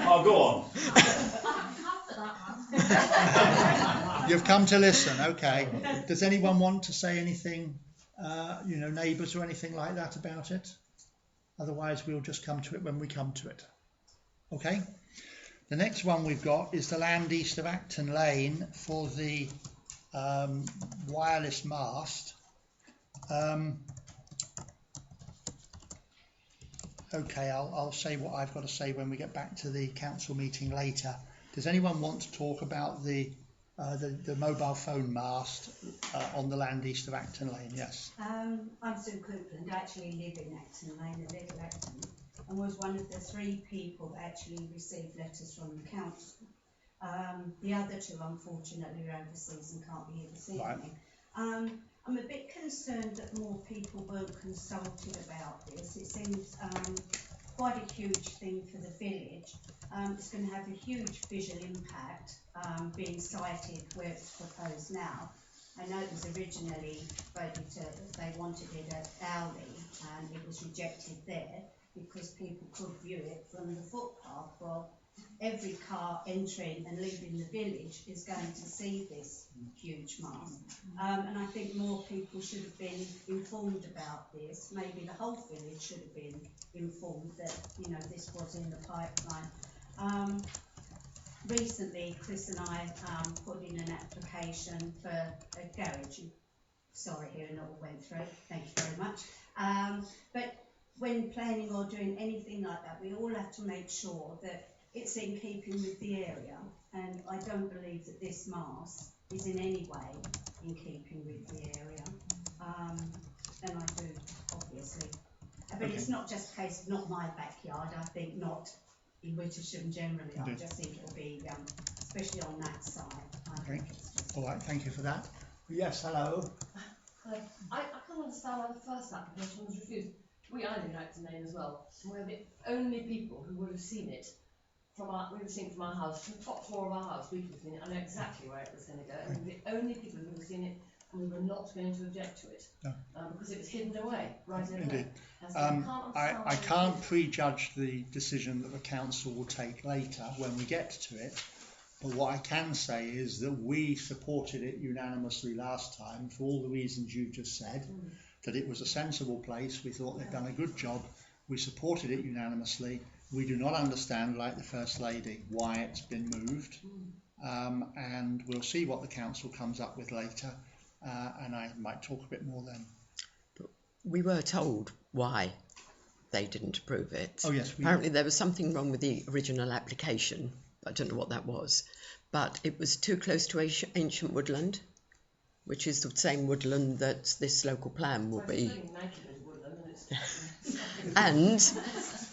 Oh, go on. You've come to listen, okay. Does anyone want to say anything, neighbours or anything like that about it? Otherwise, we'll just come to it when we come to it. Okay. The next one we've got is the land east of Acton Lane for the wireless mast. Okay, I'll say what I've got to say when we get back to the council meeting later. Does anyone want to talk about the mobile phone mast on the land east of Acton Lane? Yes. I'm Sue Copeland. I actually live in Acton Lane, I live in Acton, and was one of the 3 people that actually received letters from the council. The other 2, unfortunately, are overseas and can't be here this evening. Right. I'm a bit concerned that more people weren't consulted about this. It seems quite a huge thing for the village. It's going to have a huge visual impact being sited where it's proposed now. I know it was originally they wanted it at Owley and it was rejected there because people could view it from the footpath. Well, every car entering and leaving the village is going to see this huge mast. And I think more people should have been informed about this. Maybe the whole village should have been informed that, this was in the pipeline. Recently, Chris and I put in an application for a garage. Sorry, here and all went through. Thank you very much. But when planning or doing anything like that, we all have to make sure that it's in keeping with the area, and I don't believe that this mast is in any way in keeping with the area. And I do, obviously. But it's not just a case of not my backyard, I think not in Wittersham generally. I just think it'll be, especially on that side. Okay. All right, thank you for that. Yes, hello. Hi. I can't understand why the first application was refused. I live in Acton Lane as well, and we're the only people who would have seen it from our house, from the top floor of our house. We could have seen it. I know exactly where it was going to go, and we're the only people who would have seen it, and we were not going to object to it because it was hidden away right over Indeed. there. I can't prejudge the decision that the council will take later when we get to it, but what I can say is that we supported it unanimously last time for all the reasons you've just said. That it was a sensible place. We thought they'd done a good job. We supported it unanimously. We do not understand, like the First Lady, why it's been moved, and we'll see what the council comes up with later, and I might talk a bit more then. But we were told why they didn't approve it. Oh yes. Apparently there was something wrong with the original application. I don't know what that was, but it was too close to ancient woodland, which is the same woodland that this local plan will be. And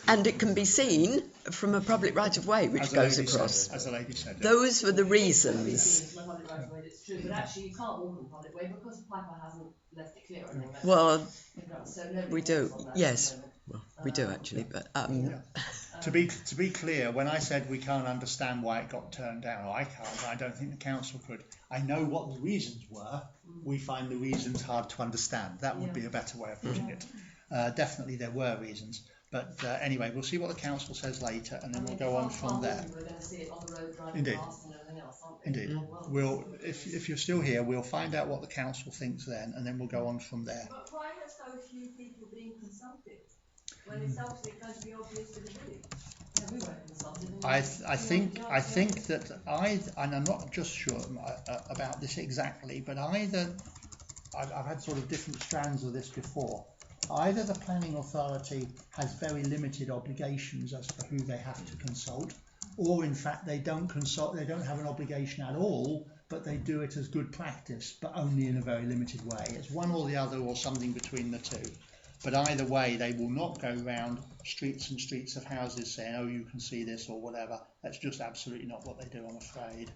And it can be seen from a public right of way which As the goes lady across. said, as the lady said. Those were the reasons. It's my public right of way, it's true, but actually you can't walk on the public way because Piper hasn't left it clear or anything like that. Well, So nobody we do. walks on that Yes. at the moment. Well, we do actually, but To be clear, when I said we can't understand why it got turned down, or I can't, I don't think the council could. I know what the reasons were. We find the reasons hard to understand. That would be a better way of putting it. Definitely there were reasons. But anyway, we'll see what the council says later, and then we'll go on from there. We're going to see it on the road driving Indeed. past and everything else, aren't we? Indeed. We'll, if you're still here, we'll find out what the council thinks then, and then we'll go on from there. But why are so few people being consulted when it's obviously going to be obvious to the village? Yeah, we weren't consulted. I think that and I'm not just sure about this exactly, but either I've had sort of different strands of this before. Either the planning authority has very limited obligations as to who they have to consult, or in fact they don't consult, they don't have an obligation at all, but they do it as good practice, but only in a very limited way. It's one or the other, or something between the two. But either way, they will not go round streets and streets of houses saying, oh, you can see this or whatever. That's just absolutely not what they do, I'm afraid.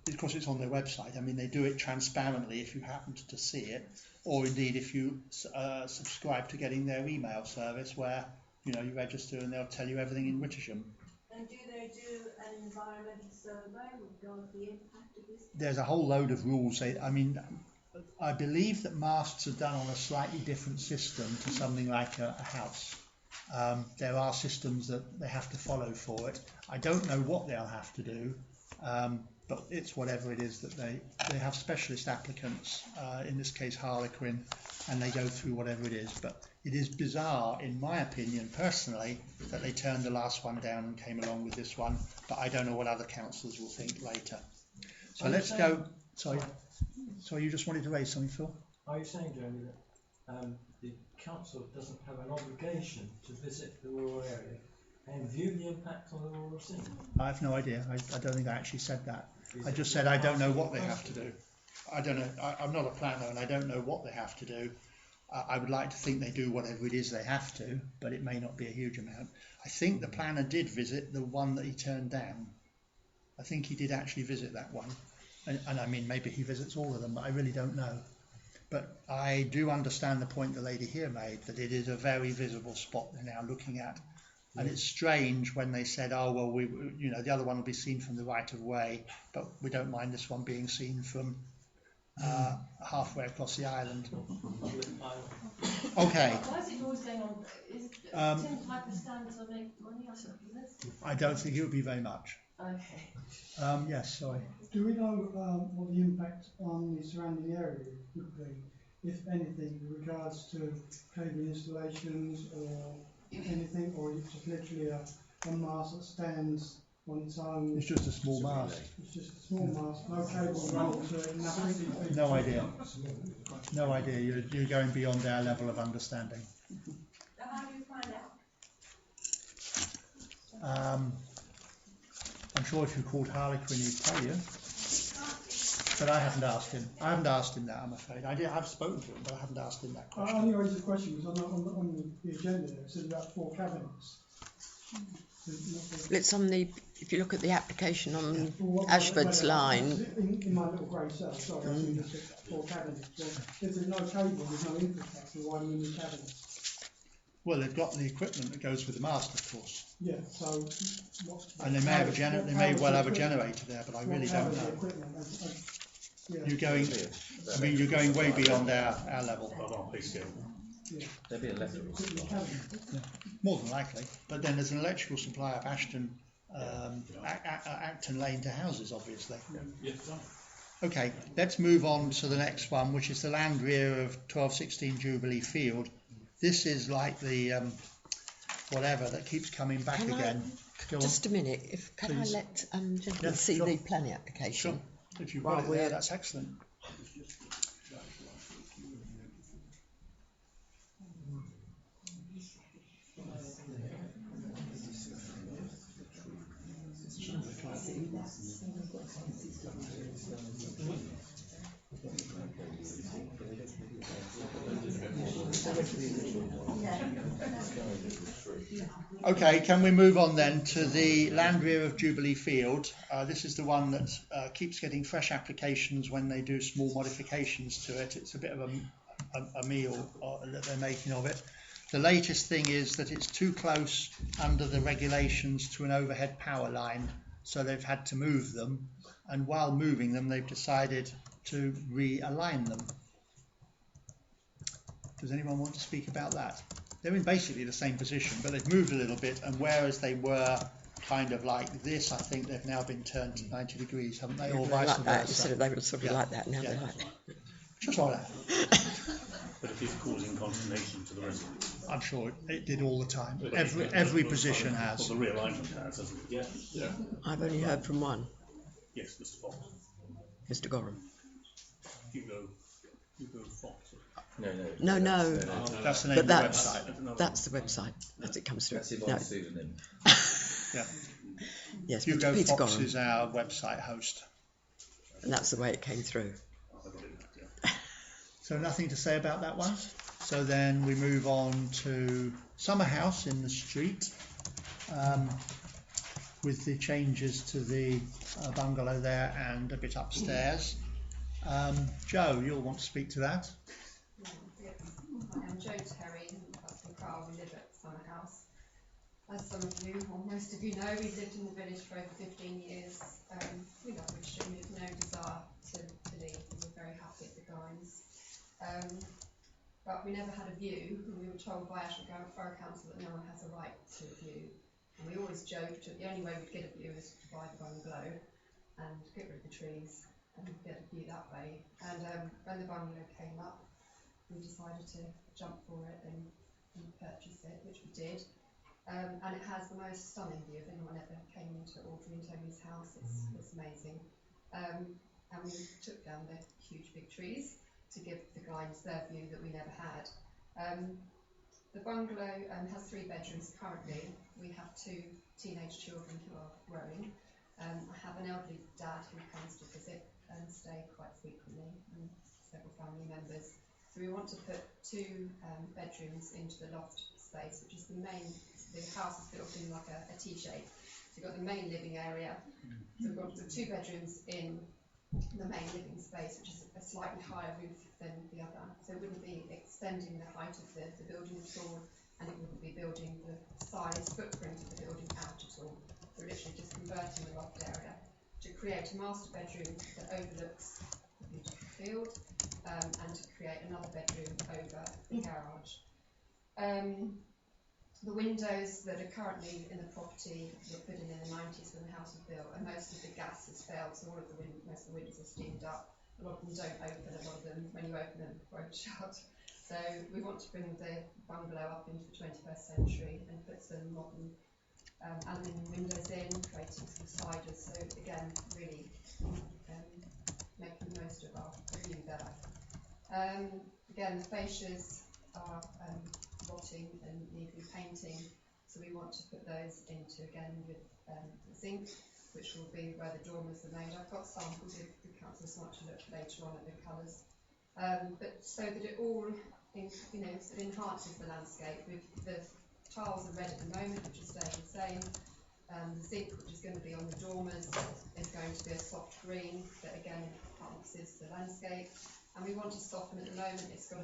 Of course, it's on their website. I mean, they do it transparently if you happen to see it, or indeed if you subscribe to getting their email service where, you register and they'll tell you everything in Wittersham. And do they do an environmental survey regarding the impact of this? There's a whole load of rules. I believe that masts are done on a slightly different system to something like a house. There are systems that they have to follow for it. I don't know what they'll have to do, but it's whatever it is that they have specialist applicants, in this case Harlequin, and they go through whatever it is. But it is bizarre, in my opinion, personally, that they turned the last one down and came along with this one, but I don't know what other councillors will think later. So let's go. Sorry, you just wanted to raise something, Phil? Are you saying, Jeremy, that the council doesn't have an obligation to visit the rural area and view the impact on the rural scene? I have no idea. I don't think I actually said that. I just said I don't know what they have to do. I don't know. I'm not a planner and I don't know what they have to do. I would like to think they do whatever it is they have to, but it may not be a huge amount. I think the planner did visit the one that he turned down. I think he did actually visit that one. And I mean, maybe he visits all of them, but I really don't know. But I do understand the point the lady here made, that it is a very visible spot they're now looking at. And it's strange when they said, oh, well, the other one will be seen from the right of way, but we don't mind this one being seen from halfway across the island. Okay. Why is it always going on? Is Tim Piper stand to make money out of this? I don't think it would be very much. Okay. Yes, sorry. Do we know what the impact on the surrounding area would be, if anything, with regards to cable installations or anything, or is it just literally a mast that stands on its own? It's just a small mast. It's just a small mast, no cable running to it, nothing. No idea. No idea. You're going beyond our level of understanding. So how do you find out? I'm sure if you called Harlequin, he'd tell you. But I haven't asked him. I haven't asked him that, I'm afraid. I've spoken to him, but I haven't asked him that question. I only raised the question because on the agenda there, it says about 4 cabinets. It's on the, if you look at the application on Ashford's line. In my little grey cell, sorry, I see just 4 cabinets. So if there's no cable, there's no infrastructure, why do we need cabinets? Well, they've got the equipment that goes with the mast, of course. Yeah, so... And they may have they may well have a generator there, but I really don't know. You're going way beyond our level. There'd be electrical supply. Yeah. More than likely. But then there's an electrical supply of Acton Lane to houses, obviously. Okay, let's move on to the next one, which is the land rear of 1216 Jubilee Field. This is like the whatever that keeps coming back again. Just a minute, can I let gentlemen see the planning application? Sure. If you've got it there, that's excellent. Okay, can we move on then to the land rear of Jubilee Field? This is the one that keeps getting fresh applications when they do small modifications to it. It's a bit of a meal that they're making of it. The latest thing is that it's too close under the regulations to an overhead power line, so they've had to move them, and while moving them they've decided to realign them. Does anyone want to speak about that? They're in basically the same position, but they've moved a little bit, and whereas they were kind of like this, I think they've now been turned to 90 degrees, haven't they? Or vice versa. They were sort of like that, now they're like that. Just like that. But it is causing consternation to the residents. I'm sure it did all the time. Every position has. Well, the realignment has, hasn't it? Yeah. I've only heard from one. Yes, Mr. Fox. Mr. Gorham. Hugo Fox. No. That's the name of the website. That's the website as it comes through. That's Yvonne's pseudonym. Yeah. Yes, Hugo Peter Fox Gorham. is our website host. And that's the way it came through. So nothing to say about that one. So then we move on to Summer House in the street, with the changes to the bungalow there and a bit upstairs. Joe, you'll want to speak to that. I am Joe Terry, husband Carl. We live at Summer House. As some of you, or most of you know, we've lived in the village for over 15 years. We love Wittersham, we have no desire to leave. We're very happy at the Gines. But we never had a view, and we were told by Ashford Borough Council that no one has a right to a view. And we always joked that the only way we'd get a view is to buy the bungalow and get rid of the trees and get a view that way. And when the bungalow came up, we decided to jump for it and purchase it, which we did. And it has the most stunning view. If anyone ever came into Audrey and Tony's house, it's amazing. And we took down the huge big trees to give the Gines their view that we never had. The bungalow has 3 bedrooms currently. We have 2 teenage children who are growing. I have an elderly dad who comes to visit and stay quite frequently, and several family members. So we want to put 2 bedrooms into the loft space, which is the house is built in like a T shape. So you've got the main living area. So we've got the 2 bedrooms in the main living space, which is a slightly higher roof than the other. So it wouldn't be extending the height of the building at all, and it wouldn't be building the size footprint of the building out at all. We're literally just converting the loft area to create a master bedroom that overlooks the beautiful field, and to create another bedroom over the garage. The windows that are currently in the property were put in the 90s when the house was built, and most of the gas has failed, so most of the windows are steamed up. A lot of them don't open, a lot of them, when you open them, won't shut. So we want to bring the bungalow up into the 21st century and put some modern aluminium windows in, creating some sliders, so again, really making the most of our view there. Again, the fascias are rotting and need repainting, so we want to put those into, again, with zinc, which will be where the dormers are made. I've got samples if the councillors want to look later on at the colours, but so that it all, it enhances the landscape. With the tiles are red at the moment, which is staying the same. The zinc, which is going to be on the dormers, is going to be a soft green that again enhances the landscape. And we want to soften at the moment. It's got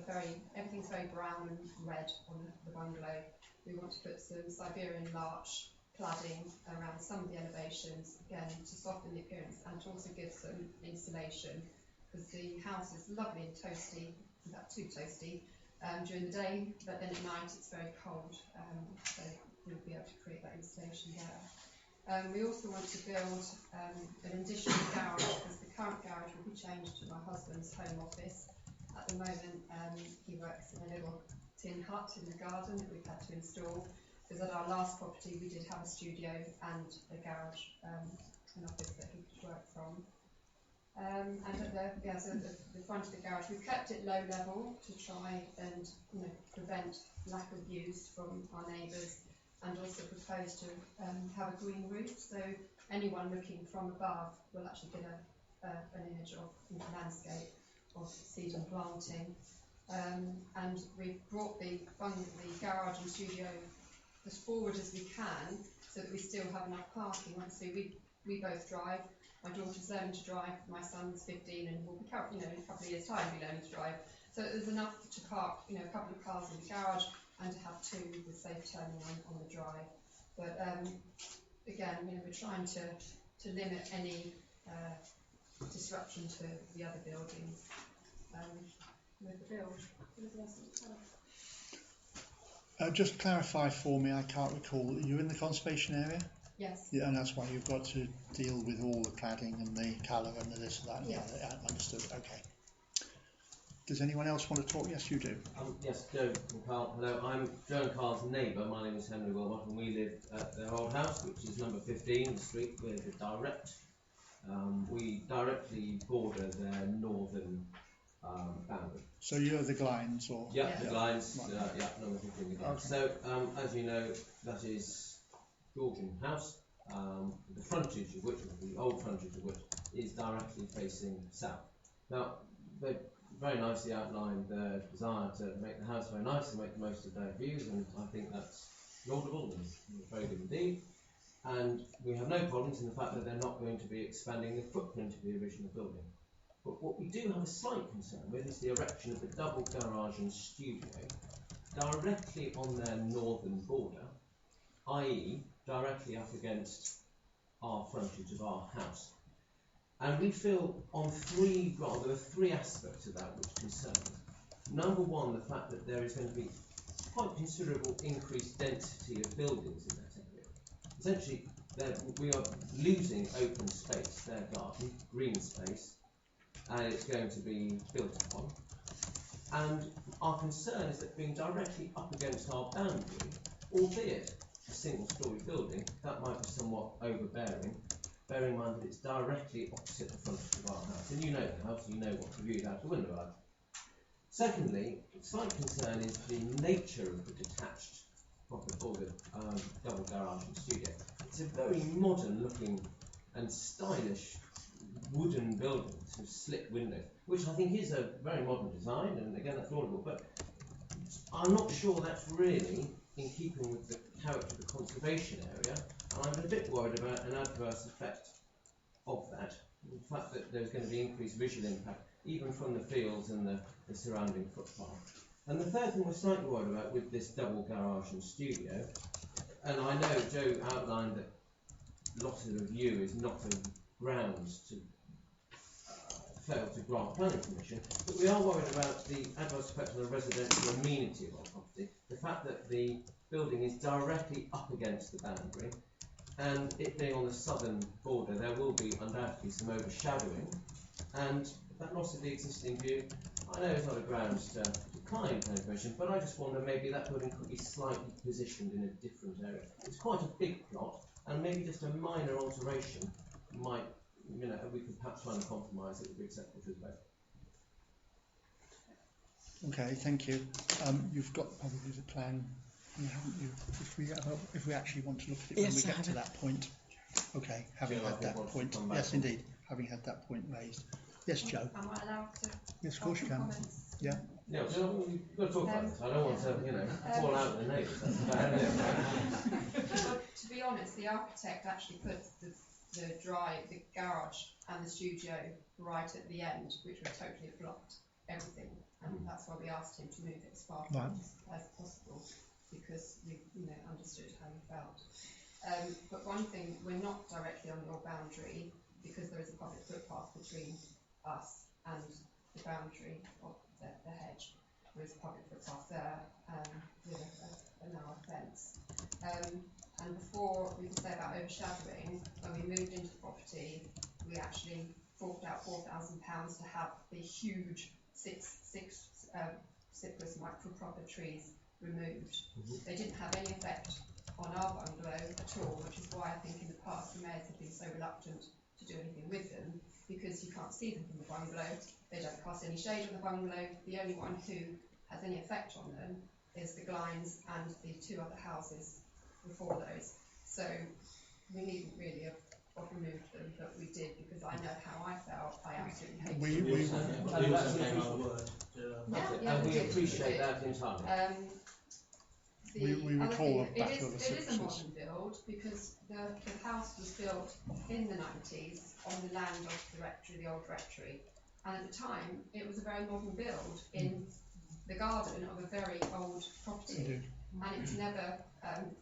everything's very brown and red on the bungalow. We want to put some Siberian larch cladding around some of the elevations, again, to soften the appearance and to also give some insulation, because the house is lovely and toasty, in fact too toasty, during the day, but then at night it's very cold, so we'll be able to create that insulation there. We also want to build an additional garage, because the current garage will be changed to my husband's home office. At the moment, he works in a little tin hut in the garden that we've had to install, because at our last property we did have a studio and a garage, an office that he could work from. And at the front of the garage, we've kept it low level to try and prevent lack of views from our neighbours, and also propose to have a green roof, so anyone looking from above will actually get an image of the landscape of seed and planting. And and we've brought the garage and studio as forward as we can, so that we still have enough parking. Obviously, we both drive. My daughter's learning to drive. My son's 15 and will be, in a couple of years' time, be learning to drive. So there's enough to park, a couple of cars in the garage and to have two with safe turning on the drive. But again, we're trying to limit any disruption to the other buildings with the build. Just clarify for me, I can't recall, you're in the conservation area? Yes. Yeah, and that's why you've got to deal with all the cladding and the colour and the this and that. Yes. Yeah, understood, okay. Does anyone else want to talk? Yes, you do. Yes, Joe and Carl. Hello, I'm Joe and Carl's neighbour. My name is Henry Wilmot, and we live at their old house, which is number 15, the street where the direct. We directly border their northern boundary. So you're the Glines, or? Yeah, the Glines. Right. Yeah, number 15. The Glines. Okay. So, as you know, that is Georgian house. The frontage of which, the old frontage of which, is directly facing south. Now, they very nicely outlined their desire to make the house very nice and make the most of their views, and I think that's laudable and very good indeed. And we have no problems in the fact that they're not going to be expanding the footprint of the original building. But what we do have a slight concern with is the erection of the double garage and studio directly on their northern border, i.e. directly up against our frontage of our house. And we feel there are three aspects of that which concern us. Number one, the fact that there is going to be quite considerable increased density of buildings in that area. Essentially, we are losing open space, their garden, green space, and it's going to be built upon. And our concern is that being directly up against our boundary, albeit a single-storey building, that might be somewhat overbearing, bearing in mind that it's directly opposite the front of our house. And you know the house, you know what the view is out the window like. Secondly, slight concern is the nature of the detached property, or the double garage and studio. It's a very modern looking and stylish wooden building with slit windows, which I think is a very modern design, and again that's laudable, but I'm not sure that's really in keeping with the character of the conservation area, and I'm a bit worried about an adverse effect of that, the fact that there's going to be increased visual impact, even from the fields and the surrounding footpath. And the third thing we're slightly worried about with this double garage and studio, and I know Joe outlined that loss of view is not a grounds to fail to grant planning permission, but we are worried about the adverse effect on the residential amenity of our property, the fact that the building is directly up against the boundary, and it being on the southern border, there will be undoubtedly some overshadowing, and that loss of the existing view, I know it's not a grounds to decline planning permission, but I just wonder maybe that building could be slightly positioned in a different area. It's quite a big plot, and maybe just a minor alteration might, we could perhaps find a compromise that would be acceptable to us both. Okay, thank you. You've got probably the plan, haven't you? If we actually want to look at it when we get to that point. Okay, having had that point. Yes, indeed, having had that point raised. Yes, Joe. Am I allowed to? Yes, of course you can. Comments? Yeah. Yeah, we've got to talk about this. I don't want to, fall out with the neighbours. That's bad, isn't it? Well, to be honest, the architect actually put the garage and the studio right at the end, which would totally have blocked everything, and that's why we asked him to move it as far as possible, because we understood how you felt. But one thing, we're not directly on your boundary, because there is a public footpath between us and the boundary of the hedge. There is a public footpath there with a narrow fence. And before we can say about overshadowing, when we moved into the property, we actually forked out £4,000 to have the huge six cypress microproper trees removed. They didn't have any effect on our bungalow at all, which is why I think in the past the mayors have been so reluctant to do anything with them, because you can't see them from the bungalow. They don't cast any shade on the bungalow. The only one who has any effect on them is the Glines and the two other houses before those. So we needn't really have removed them, but we did because I know how I felt. I absolutely hated We and we appreciate that entirely. We recall a battle of the it is a sexes. modern build because the house was built in the 90s on the land of the rectory, the old rectory, and at the time it was a very modern build in the garden of a very old property, and it was never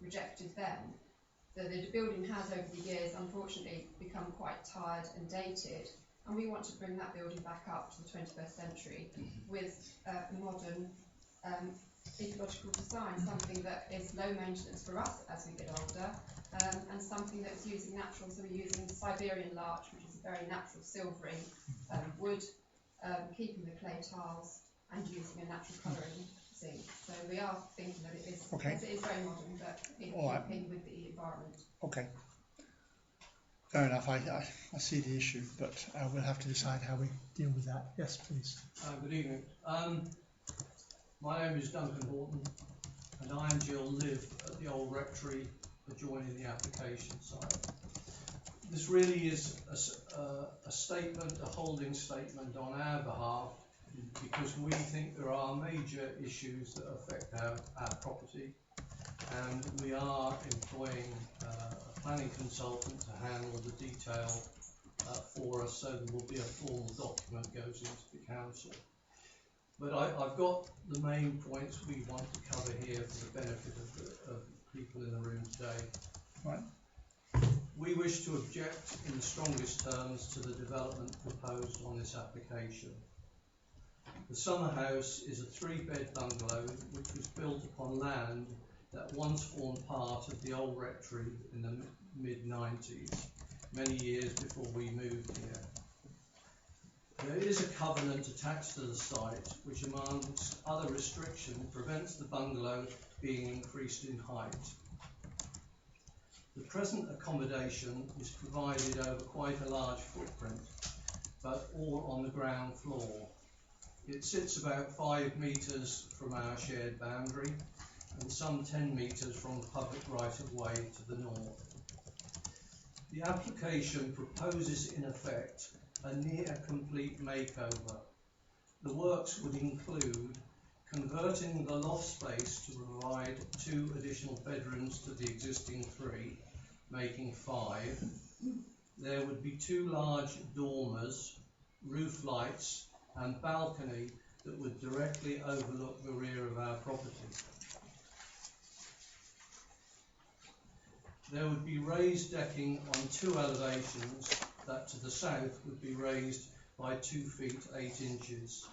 rejected then. The building has over the years unfortunately become quite tired and dated, and we want to bring that building back up to the 21st century with modern ecological design, something that is low maintenance for us as we get older, and something that's using natural, so we're using Siberian larch, which is a very natural silvering wood, keeping the clay tiles and using a natural colouring zinc. So we are thinking that it is, yes, it is very modern, but in keeping with the environment. Okay. Fair enough, I see the issue, but we'll have to decide how we deal with that. Yes, please. Good evening. My name is Duncan Horton, and I and Jill live at the old rectory adjoining the application site. This really is a statement, a holding statement on our behalf, because we think there are major issues that affect our property, and we are employing a planning consultant to handle the detail for us, so there will be a formal document goes into the council. But I've got the main points we want to cover here for the benefit of people in the room today. Right. We wish to object in the strongest terms to the development proposed on this application. The summer house is a 3-bed bungalow which was built upon land that once formed part of the old rectory in the mid-90s, many years before we moved here. There is a covenant attached to the site which, amongst other restrictions, prevents the bungalow being increased in height. The present accommodation is provided over quite a large footprint, but all on the ground floor. It sits about 5 metres from our shared boundary and some 10 metres from the public right-of-way to the north. The application proposes in effect a near complete makeover. The works would include converting the loft space to provide 2 additional bedrooms to the existing 3, making 5. There would be 2 large dormers, roof lights and balcony that would directly overlook the rear of our property. There would be raised decking on 2 elevations that to the south would be raised by 2 feet 8 inches,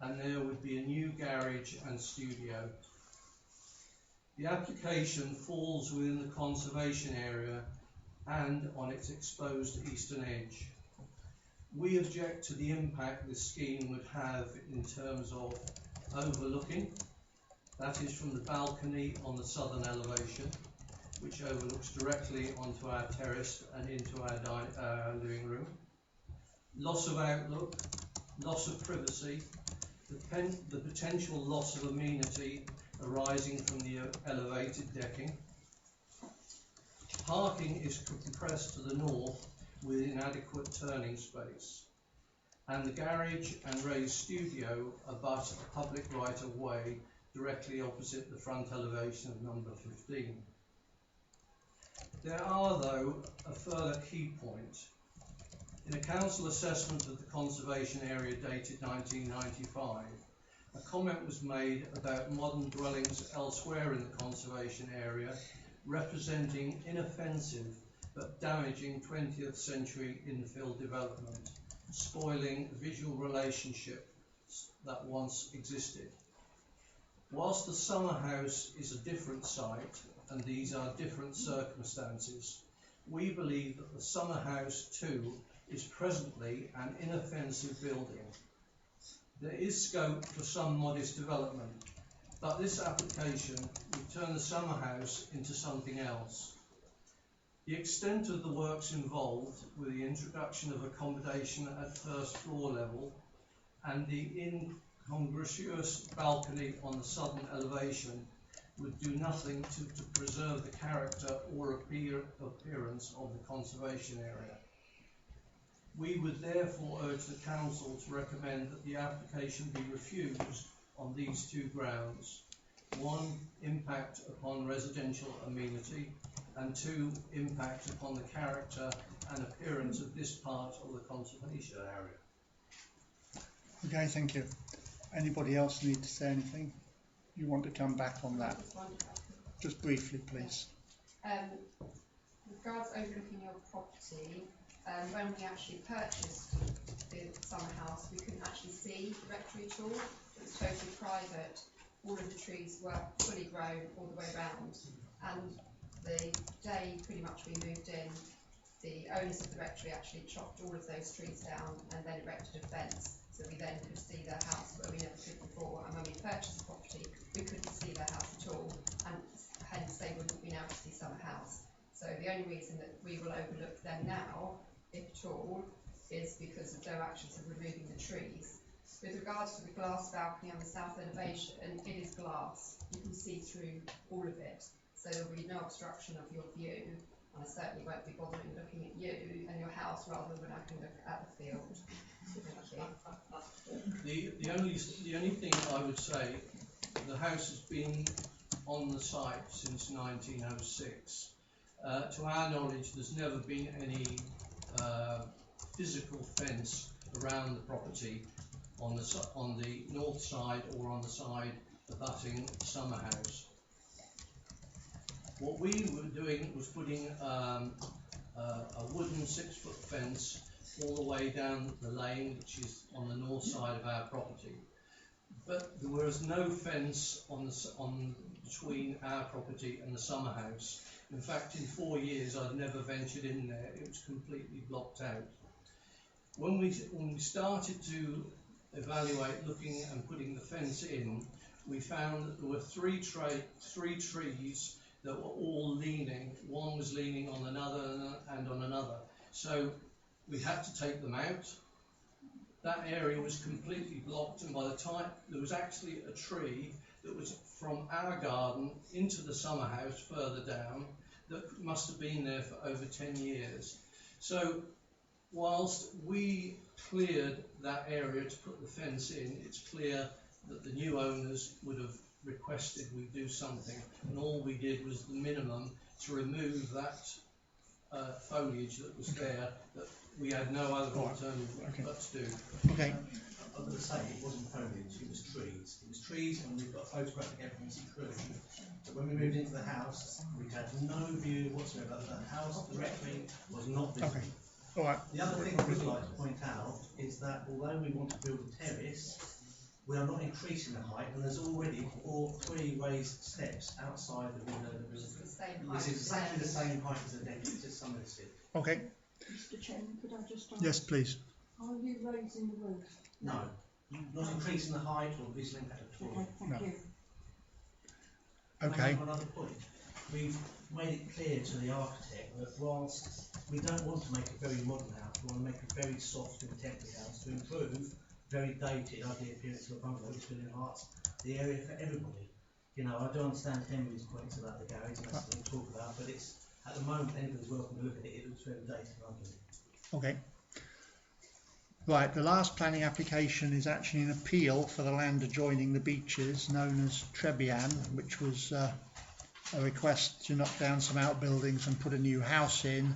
and there would be a new garage and studio. The application falls within the conservation area and on its exposed eastern edge. We object to the impact this scheme would have in terms of overlooking, that is from the balcony on the southern elevation, which overlooks directly onto our terrace and into our living room. Loss of outlook, loss of privacy, the potential loss of amenity arising from the elevated decking. Parking is compressed to the north with inadequate turning space, and the garage and raised studio abut a public right-of-way directly opposite the front elevation of number 15. There are, though, a further key point. In a council assessment of the conservation area dated 1995, a comment was made about modern dwellings elsewhere in the conservation area representing inoffensive but damaging 20th century infill development, spoiling visual relationships that once existed. Whilst the summer house is a different site, and these are different circumstances, we believe that the summer house too is presently an inoffensive building. There is scope for some modest development, but this application would turn the summer house into something else. The extent of the works involved, with the introduction of accommodation at first floor level and the incongruous balcony on the southern elevation, would do nothing to preserve the character or appearance of the conservation area. We would therefore urge the council to recommend that the application be refused on these two grounds. 1, impact upon residential amenity, and 2, impact upon the character and appearance of this part of the conservation area. Okay, thank you. Anybody else need to say anything? You want to come back on that? Just briefly, please. With regards to overlooking your property, when we actually purchased the summer house, we couldn't actually see the rectory at all. It was totally private. All of the trees were fully grown all the way around. And the day pretty much we moved in, the owners of the rectory actually chopped all of those trees down and then erected a fence, so we then could see their house where we never could before. And when we purchased the property, we couldn't see their house at all, and hence they wouldn't have been able to see summer house. So the only reason that we will overlook them now, if at all, is because of their actions of removing the trees. With regards to the glass balcony on the south elevation, it is glass. You can see through all of it, so there will be no obstruction of your view. And I certainly won't be bothering looking at you and your house rather than I can look at the field. The only thing I would say, the house has been on the site since 1906. To our knowledge, there's never been any physical fence around the property on the north side or on the side abutting summer house. What we were doing was putting a wooden 6-foot fence all the way down the lane, which is on the north side of our property. But there was no fence on between our property and the summer house. In fact, in 4 years, I'd never ventured in there. It was completely blocked out. When we started to evaluate looking and putting the fence in, we found that there were three trees that were all leaning. One was leaning on another and on another. So we had to take them out. That area was completely blocked, and by the time there was actually a tree that was from our garden into the summer house further down that must have been there for over 10 years. So whilst we cleared that area to put the fence in, it's clear that the new owners would have requested we do something, and all we did was the minimum to remove that foliage that was there, that we had no other alternative but to do. Okay. I'm going to say it wasn't foliage, it was trees. It was trees, and we've got photographic evidence of trees. But when we moved into the house, we had no view whatsoever. The house directly was not visible. Okay. All right. The other thing I would like to point out is that although we want to build a terrace, we are not increasing the height, and there's already 3 raised steps outside the window of the building. This is exactly the same height as the deck, it's just some of this. Okay. Mr. Chairman, could I just ask? Yes, please. Are you raising the roof? No, not increasing the height or visual impact at all. Okay, thank you. Okay. One other point. We've made it clear to the architect that whilst we don't want to make a very modern house, we want to make a very soft contemporary house to improve very dated, ugly appearance of a bungalow, which will enhance the area for everybody. You know, I do understand Henry's points about the garage, and that's what we talk about, but it's, at the moment, anybody's welcome to look at it, it looks very dated and ugly. Okay. Right, the last planning application is actually an appeal for the land adjoining the beaches, known as Trebian, which was a request to knock down some outbuildings and put a new house in.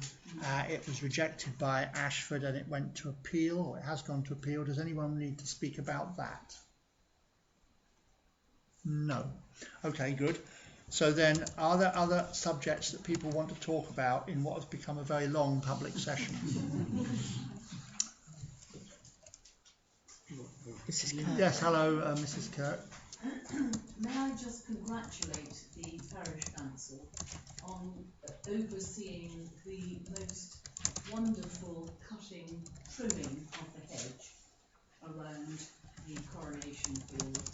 It was rejected by Ashford and it went to appeal, or it has gone to appeal. Does anyone need to speak about that? No. Okay, good. So then, are there other subjects that people want to talk about in what has become a very long public session? Yes, hello, Mrs. Kirk. May I just congratulate the Parish Council on overseeing the most wonderful cutting, trimming of the hedge around the Coronation Field.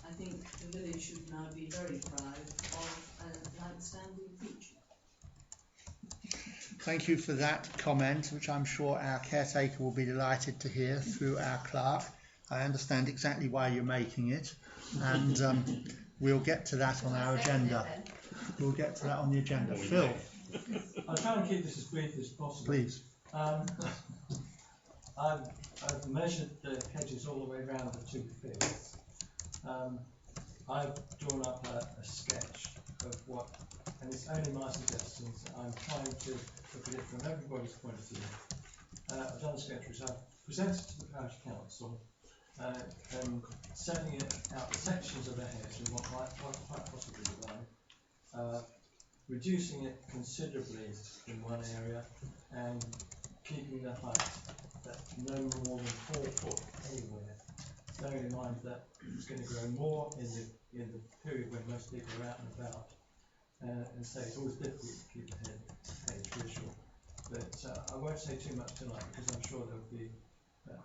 I think the village should now be very proud of an outstanding feature. Thank you for that comment, which I'm sure our caretaker will be delighted to hear through our clerk. I understand exactly why you're making it, and We'll get to that on our agenda. We'll get to that on the agenda. Phil. I'll try and keep this as brief as possible. Please. I've measured the hedges all the way around the 2 fields. I've drawn up a sketch of what, and it's only my suggestions. I'm trying to look at it from everybody's point of view. I've done a sketch which I've presented to the Parish Council, and setting it out the sections of the hedge and what might possibly be done, reducing it considerably in one area and keeping the height at no more than 4 foot anywhere, bearing in mind that it's going to grow more in the period when most people are out and about, and so it's always difficult to keep the hedge really short. But I won't say too much tonight because I'm sure there'll be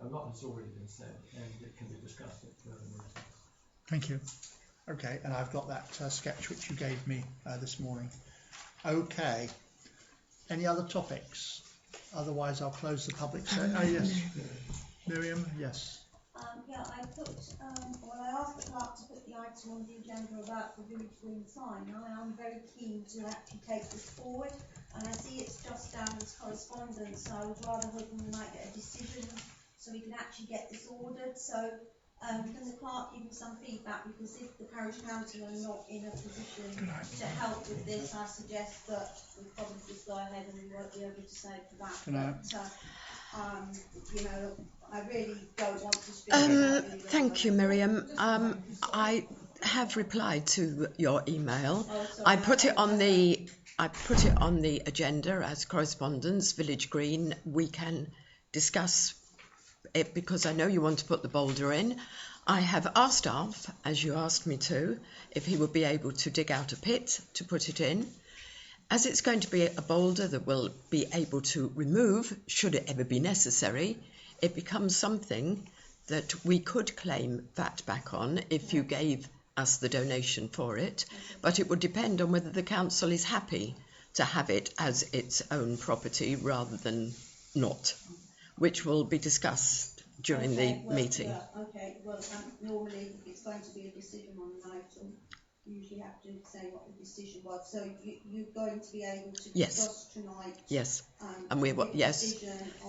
a lot has already been said and it can be discussed at further meetings. Thank you. Okay, and I've got that sketch which you gave me this morning. Okay. Any other topics? Otherwise, I'll close the public session. Yes. Miriam, yes. Yeah, I asked the clerk to put the item on the agenda about the village green sign. I am very keen to actually take this forward, and I see it's just down as correspondence, so I would rather hope we might get a decision so we can actually get this ordered. So can the clerk give me some feedback, because if the parish council are not in a position to help with this, I suggest that we probably just go ahead and we won't be able to say for that. But, you know, I really don't want to thank you, Miriam. I have replied to your email. I put it on the agenda as correspondence, Village Green. We can discuss it because I know you want to put the boulder in. I have asked Alf, as you asked me to, if he would be able to dig out a pit to put it in. As it's going to be a boulder that will be able to remove, should it ever be necessary, it becomes something that we could claim VAT back on if you gave us the donation for it, but it would depend on whether the council is happy to have it as its own property rather than not, which will be discussed during the meeting. Yeah, okay, well, normally if it's going to be a decision on an item, you usually have to say what the decision was. So you're going to be able to discuss tonight. Yes. And we were, yes.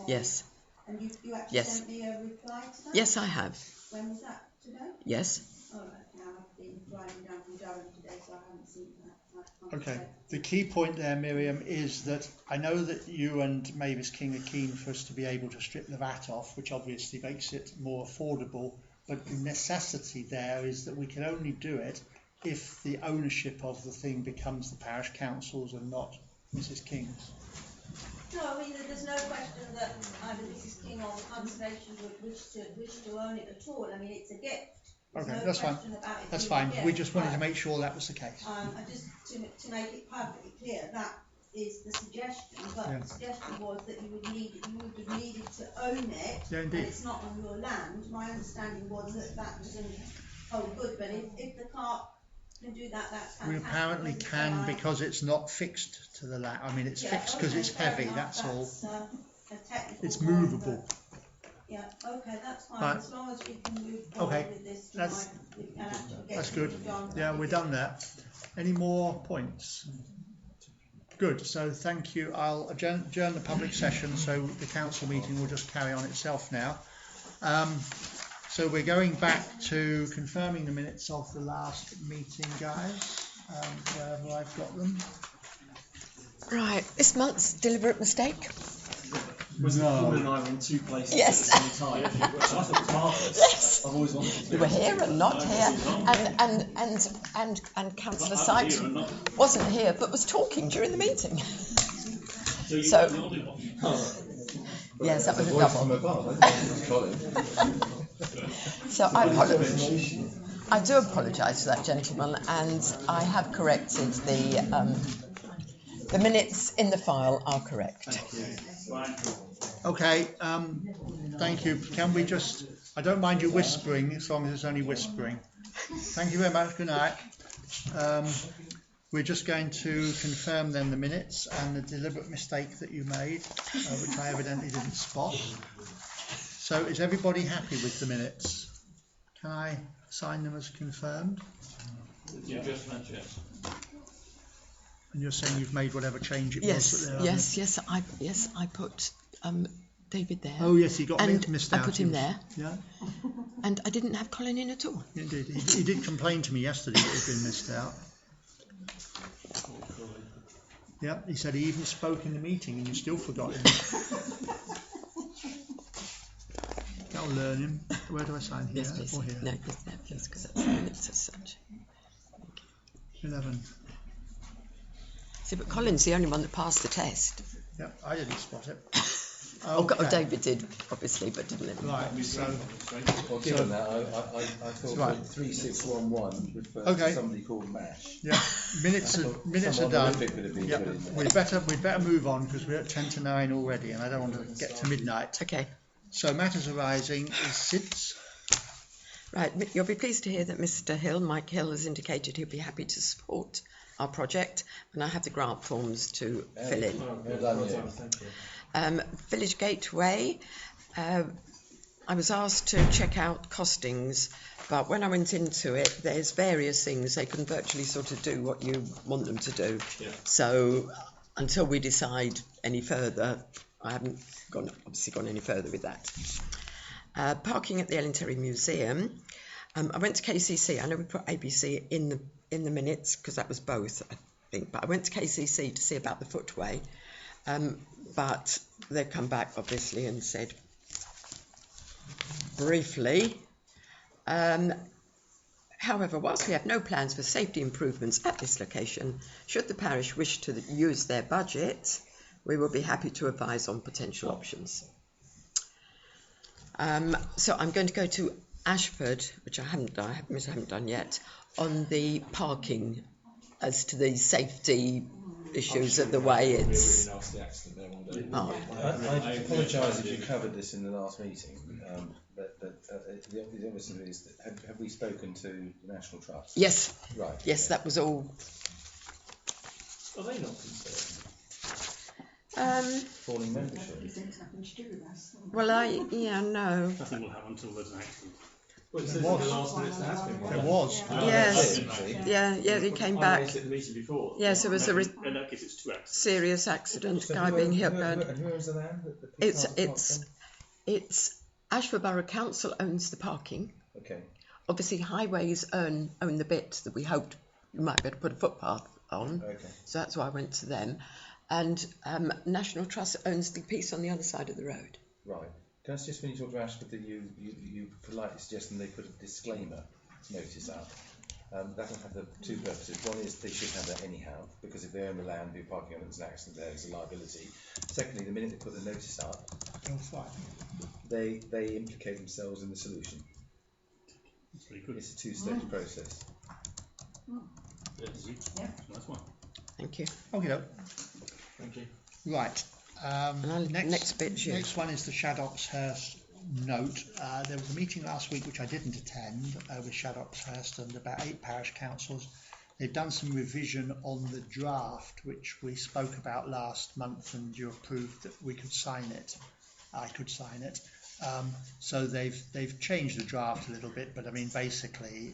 Yes. And you actually sent me a reply to that? Yes, I have. When was that? Today? Yes. All right. Now I've been driving down from Durham today, so I haven't seen that. Okay. The key point there, Miriam, is that I know that you and Mavis King are keen for us to be able to strip the VAT off, which obviously makes it more affordable. But the necessity there is that we can only do it if the ownership of the thing becomes the parish council's and not Mrs. King's. No, I mean, there's no question that either Mrs. King or Conservation would wish to own it at all. I mean, it's a gift. There's okay, no that's fine. That's fine. We just wanted to make sure that was the case. I just to make it perfectly clear, that is the suggestion. But the suggestion was that you would have needed to own it. Yeah, indeed. And it's not on your land. My understanding was that doesn't hold good. But if the clerk can do that, that's fantastic. We apparently can because it's not fixed to the land. I mean, it's fixed because it's heavy. That's all. It's movable. Yeah, okay, that's fine. Right. As long as we can move forward with this tonight, we can actually get that's good. Done. Yeah, we're done there. Any more points? Good. So thank you. I'll adjourn the public session, so the council meeting will just carry on itself now. So we're going back to confirming the minutes of the last meeting, guys, wherever I've got them. Right, this month's deliberate mistake. Was the woman and I were in two places at the same time? Which I thought was marvellous. Yes. I've always wanted to do You were here and not here, and Councillor Sykes wasn't here but was talking during the meeting. So yes, that was a double. So I do apologise to that gentleman, and I have corrected the minutes in the file are correct. Okay, thank you. Can we just, I don't mind you whispering as long as it's only whispering. Thank you very much. Good night. We're just going to confirm then the minutes and the deliberate mistake that you made, which I evidently didn't spot. So is everybody happy with the minutes? Can I sign them as confirmed? You just meant yes. And you're saying you've made whatever change it Yes, was that yes, I put David there. Oh yes, he got and missed out. I put him there. Yeah. And I didn't have Colin in at all. Indeed, he did complain to me yesterday that he'd been missed out. Yeah, he said he even spoke in the meeting and you still forgot him. I'll learn him. Where do I sign? Here Yes, please. or here? No, please, because that's minutes as such. 11. See, but Colin's the only one that passed the test. Yeah, I didn't spot it. Oh, David did, obviously, but didn't let him. Right, so... Well, given that, I thought right. 3611 refers Okay. to somebody called Mash. Yeah, minutes are done. Yeah, we'd better move on because we're at 10 to 9 already and I don't want to get to midnight. Okay. So matters arising is SIDS. Right, you'll be pleased to hear that Mr. Hill, Mike Hill, has indicated he'll be happy to support our project, and I have the grant forms to fill in. Thank you. Village Gateway, I was asked to check out costings, but when I went into it, there's various things. They can virtually sort of do what you want them to do. Yeah. So until we decide any further, I haven't gone any further with that. Parking at the Ellen Terry Museum. I went to KCC. I know we put ABC in the minutes because that was both, I think. But I went to KCC to see about the footway. But they've come back, obviously, and said briefly. However, whilst we have no plans for safety improvements at this location, should the parish wish to use their budget, we will be happy to advise on potential options. So I'm going to go to Ashford, which I haven't done yet, on the parking as to the safety issues of the way it's. I apologise if you covered this in the last meeting, but the obvious thing is that have we spoken to the National Trust? Yes. Right. Yes, that was all. Are they not concerned? Falling membership. Well, no. Nothing will happen until there's an accident. Well, it says in the last minutes there has been one. There was. Yes. Yeah, he came back. I the meeting before. Yes, there was a In that case, it's 2 accidents. serious accident, So guy being hit. who owns the land? It's Ashford Borough Council owns the parking. Okay. Obviously, highways own the bit that we hoped we might be able to put a footpath on. Okay. So that's why I went to them. And National Trust owns the piece on the other side of the road. Right. Can I suggest when you talk to Ashford that you politely suggest they put a disclaimer notice up? That'll have the two purposes. One is they should have that anyhow, because if they own the land, be parking on it, there's an accident there, there's a liability. Secondly, the minute they put the notice up, they implicate themselves in the solution. That's very good. It's a two-stage process. Yes. Yeah. Nice one. Thank you. Okay. Thank you. Right. Next bit, you. Next one is the Shaddockshurst note. There was a meeting last week which I didn't attend with Shaddockshurst and about 8 parish councils. They've done some revision on the draft which we spoke about last month and you approved that we could sign it. I could sign it. So they've changed the draft a little bit, but I mean basically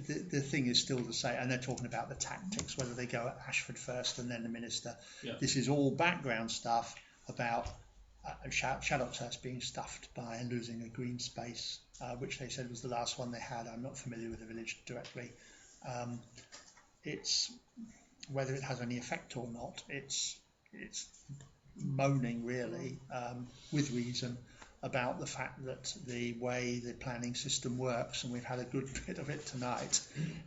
the thing is still the same, and they're talking about the tactics, whether they go at Ashford first and then the minister. Yeah. This is all background stuff about Shaddockshurst being stuffed by losing a green space, which they said was the last one they had. I'm not familiar with the village directly. It's whether it has any effect or not. It's moaning really, with reason, about the fact that the way the planning system works, and we've had a good bit of it tonight,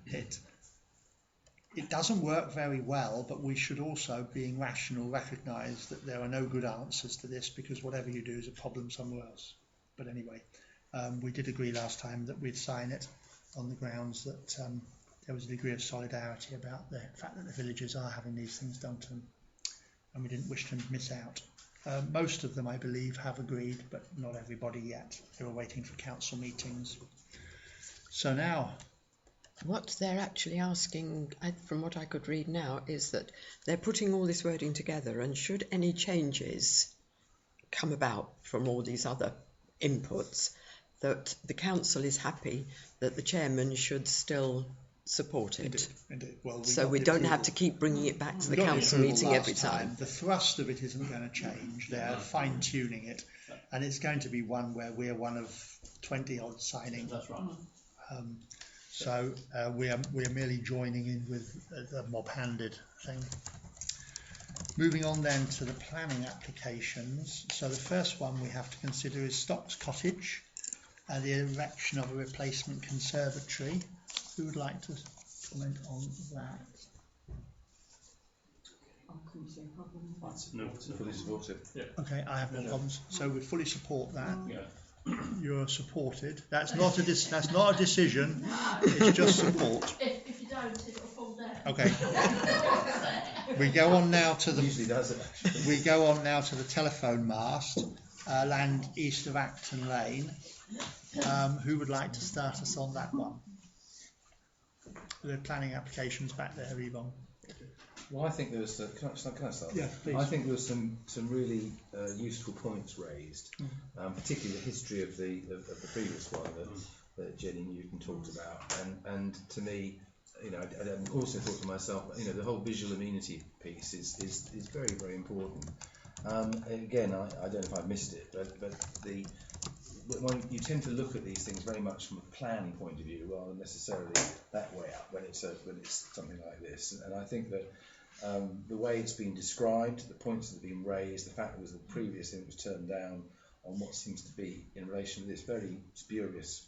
it doesn't work very well, but we should also, being rational, recognise that there are no good answers to this, because whatever you do is a problem somewhere else. But anyway, we did agree last time that we'd sign it on the grounds that there was a degree of solidarity about the fact that the villagers are having these things done to them, and we didn't wish to miss out. Most of them, I believe, have agreed, but not everybody yet. They were waiting for council meetings. So now... What they're actually asking, from what I could read now, is that they're putting all this wording together, and should any changes come about from all these other inputs, that the council is happy that the chairman should still support it. Indeed. Well, So we don't have to keep bringing it back to the council meeting every time. The thrust of it isn't going to change. They're fine-tuning it, and it's going to be one where we're one of 20 odd signing. That's right. So we are merely joining in with the mob-handed thing. Moving on then to the planning applications. So the first one we have to consider is Stocks Cottage, the erection of a replacement conservatory. Who would like to comment on that? No, fully support it. Yeah. Okay, I have no problems. So we fully support that. Yeah. You're supported. That's not a decision. It's just support. If you don't, it'll fall down. Okay. We go on now to the. Usually does it. We go on now to the telephone mast, land east of Acton Lane. Who would like to start us on that one? The planning applications back there, Yvonne. Well, I think there was. Can I start? Yeah, please. I think there was some really useful points raised, particularly the history of the previous one that Jenny Newton talked about, and to me, you know, I also thought to myself, you know, the whole visual amenity piece is very, very important. Again, I don't know if I missed it, but when you tend to look at these things very much from a planning point of view, rather than necessarily that way up when it's something like this. And I think that the way it's been described, the points that have been raised, the fact that it was the previous thing that was turned down on what seems to be in relation to this very spurious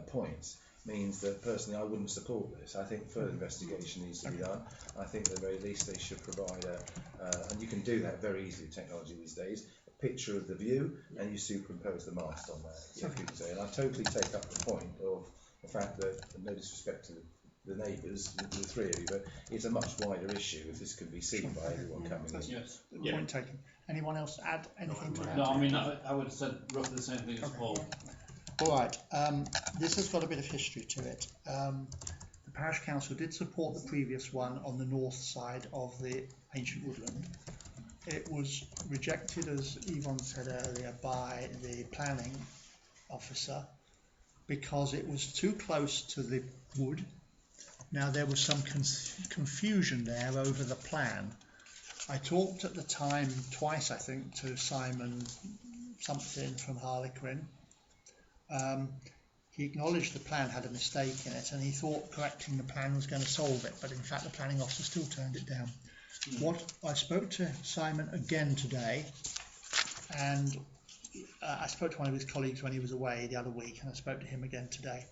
points, means that personally I wouldn't support this. I think further investigation needs to be done. I think at the very least they should provide and you can do that very easily with technology these days, a picture of the view and you superimpose the mast on that. If you can say. And I totally take up the point of the fact that, no disrespect to the neighbours, the three of you, but it's a much wider issue if this can be seen by everyone coming in. Yes. Point taken. Anyone else add anything to that? No, I mean, I would have said roughly the same thing as Paul. All right, this has got a bit of history to it. The Parish Council did support the previous one on the north side of the ancient woodland. It was rejected, as Yvonne said earlier, by the planning officer because it was too close to the wood. Now there was some confusion there over the plan. I talked at the time twice, I think, to Simon something from Harlequin. He acknowledged the plan had a mistake in it and he thought correcting the plan was going to solve it, but in fact the planning officer still turned it down. What I spoke to Simon again today, and I spoke to one of his colleagues when he was away the other week, and I spoke to him again today.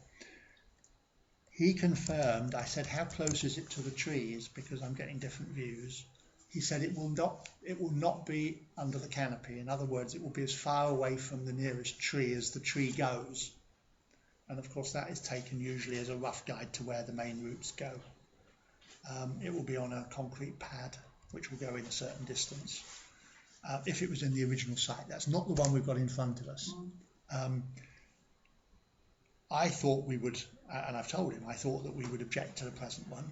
He confirmed, I said, how close is it to the trees, because I'm getting different views. He said it will not be under the canopy. In other words, it will be as far away from the nearest tree as the tree goes. And of course that is taken usually as a rough guide to where the main roots go. It will be on a concrete pad which will go in a certain distance. If it was in the original site, that's not the one we've got in front of us. I thought we would, and I've told him, I thought that we would object to the present one.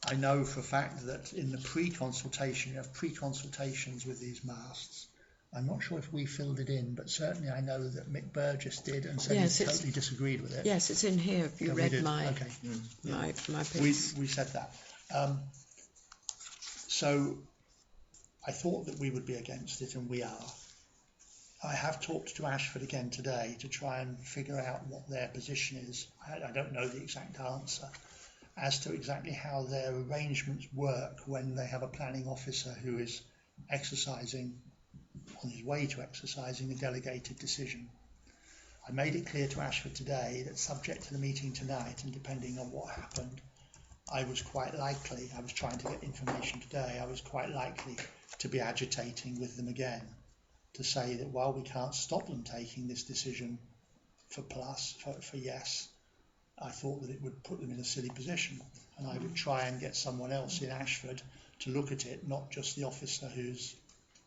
I know for a fact that in the pre-consultation, you have pre-consultations with these masts. I'm not sure if we filled it in, but certainly I know that Mick Burgess did and said he totally disagreed with it. Yes, it's in here. Have you read my piece? We said that. So I thought that we would be against it, and we are. I have talked to Ashford again today to try and figure out what their position is. I don't know the exact answer as to exactly how their arrangements work when they have a planning officer who is exercising, on his way to exercising, a delegated decision. I made it clear to Ashford today that subject to the meeting tonight and depending on what happened, I was quite likely, I was trying to get information today, I was quite likely to be agitating with them again to say that while we can't stop them taking this decision for yes, I thought that it would put them in a silly position, and I would try and get someone else in Ashford to look at it, not just the officer who's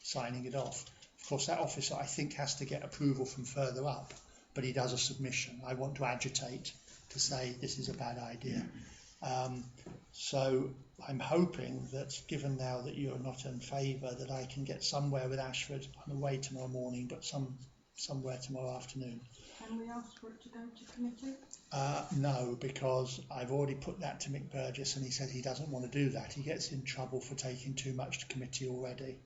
signing it off. Of course, that officer, I think, has to get approval from further up, but he does a submission. I want to agitate to say this is a bad idea. So I'm hoping that, given now that you're not in favour, that I can get somewhere with Ashford. I'm away tomorrow morning, but somewhere tomorrow afternoon. Can we ask for it to go to committee? No, because I've already put that to Mick Burgess and he said he doesn't want to do that. He gets in trouble for taking too much to committee already.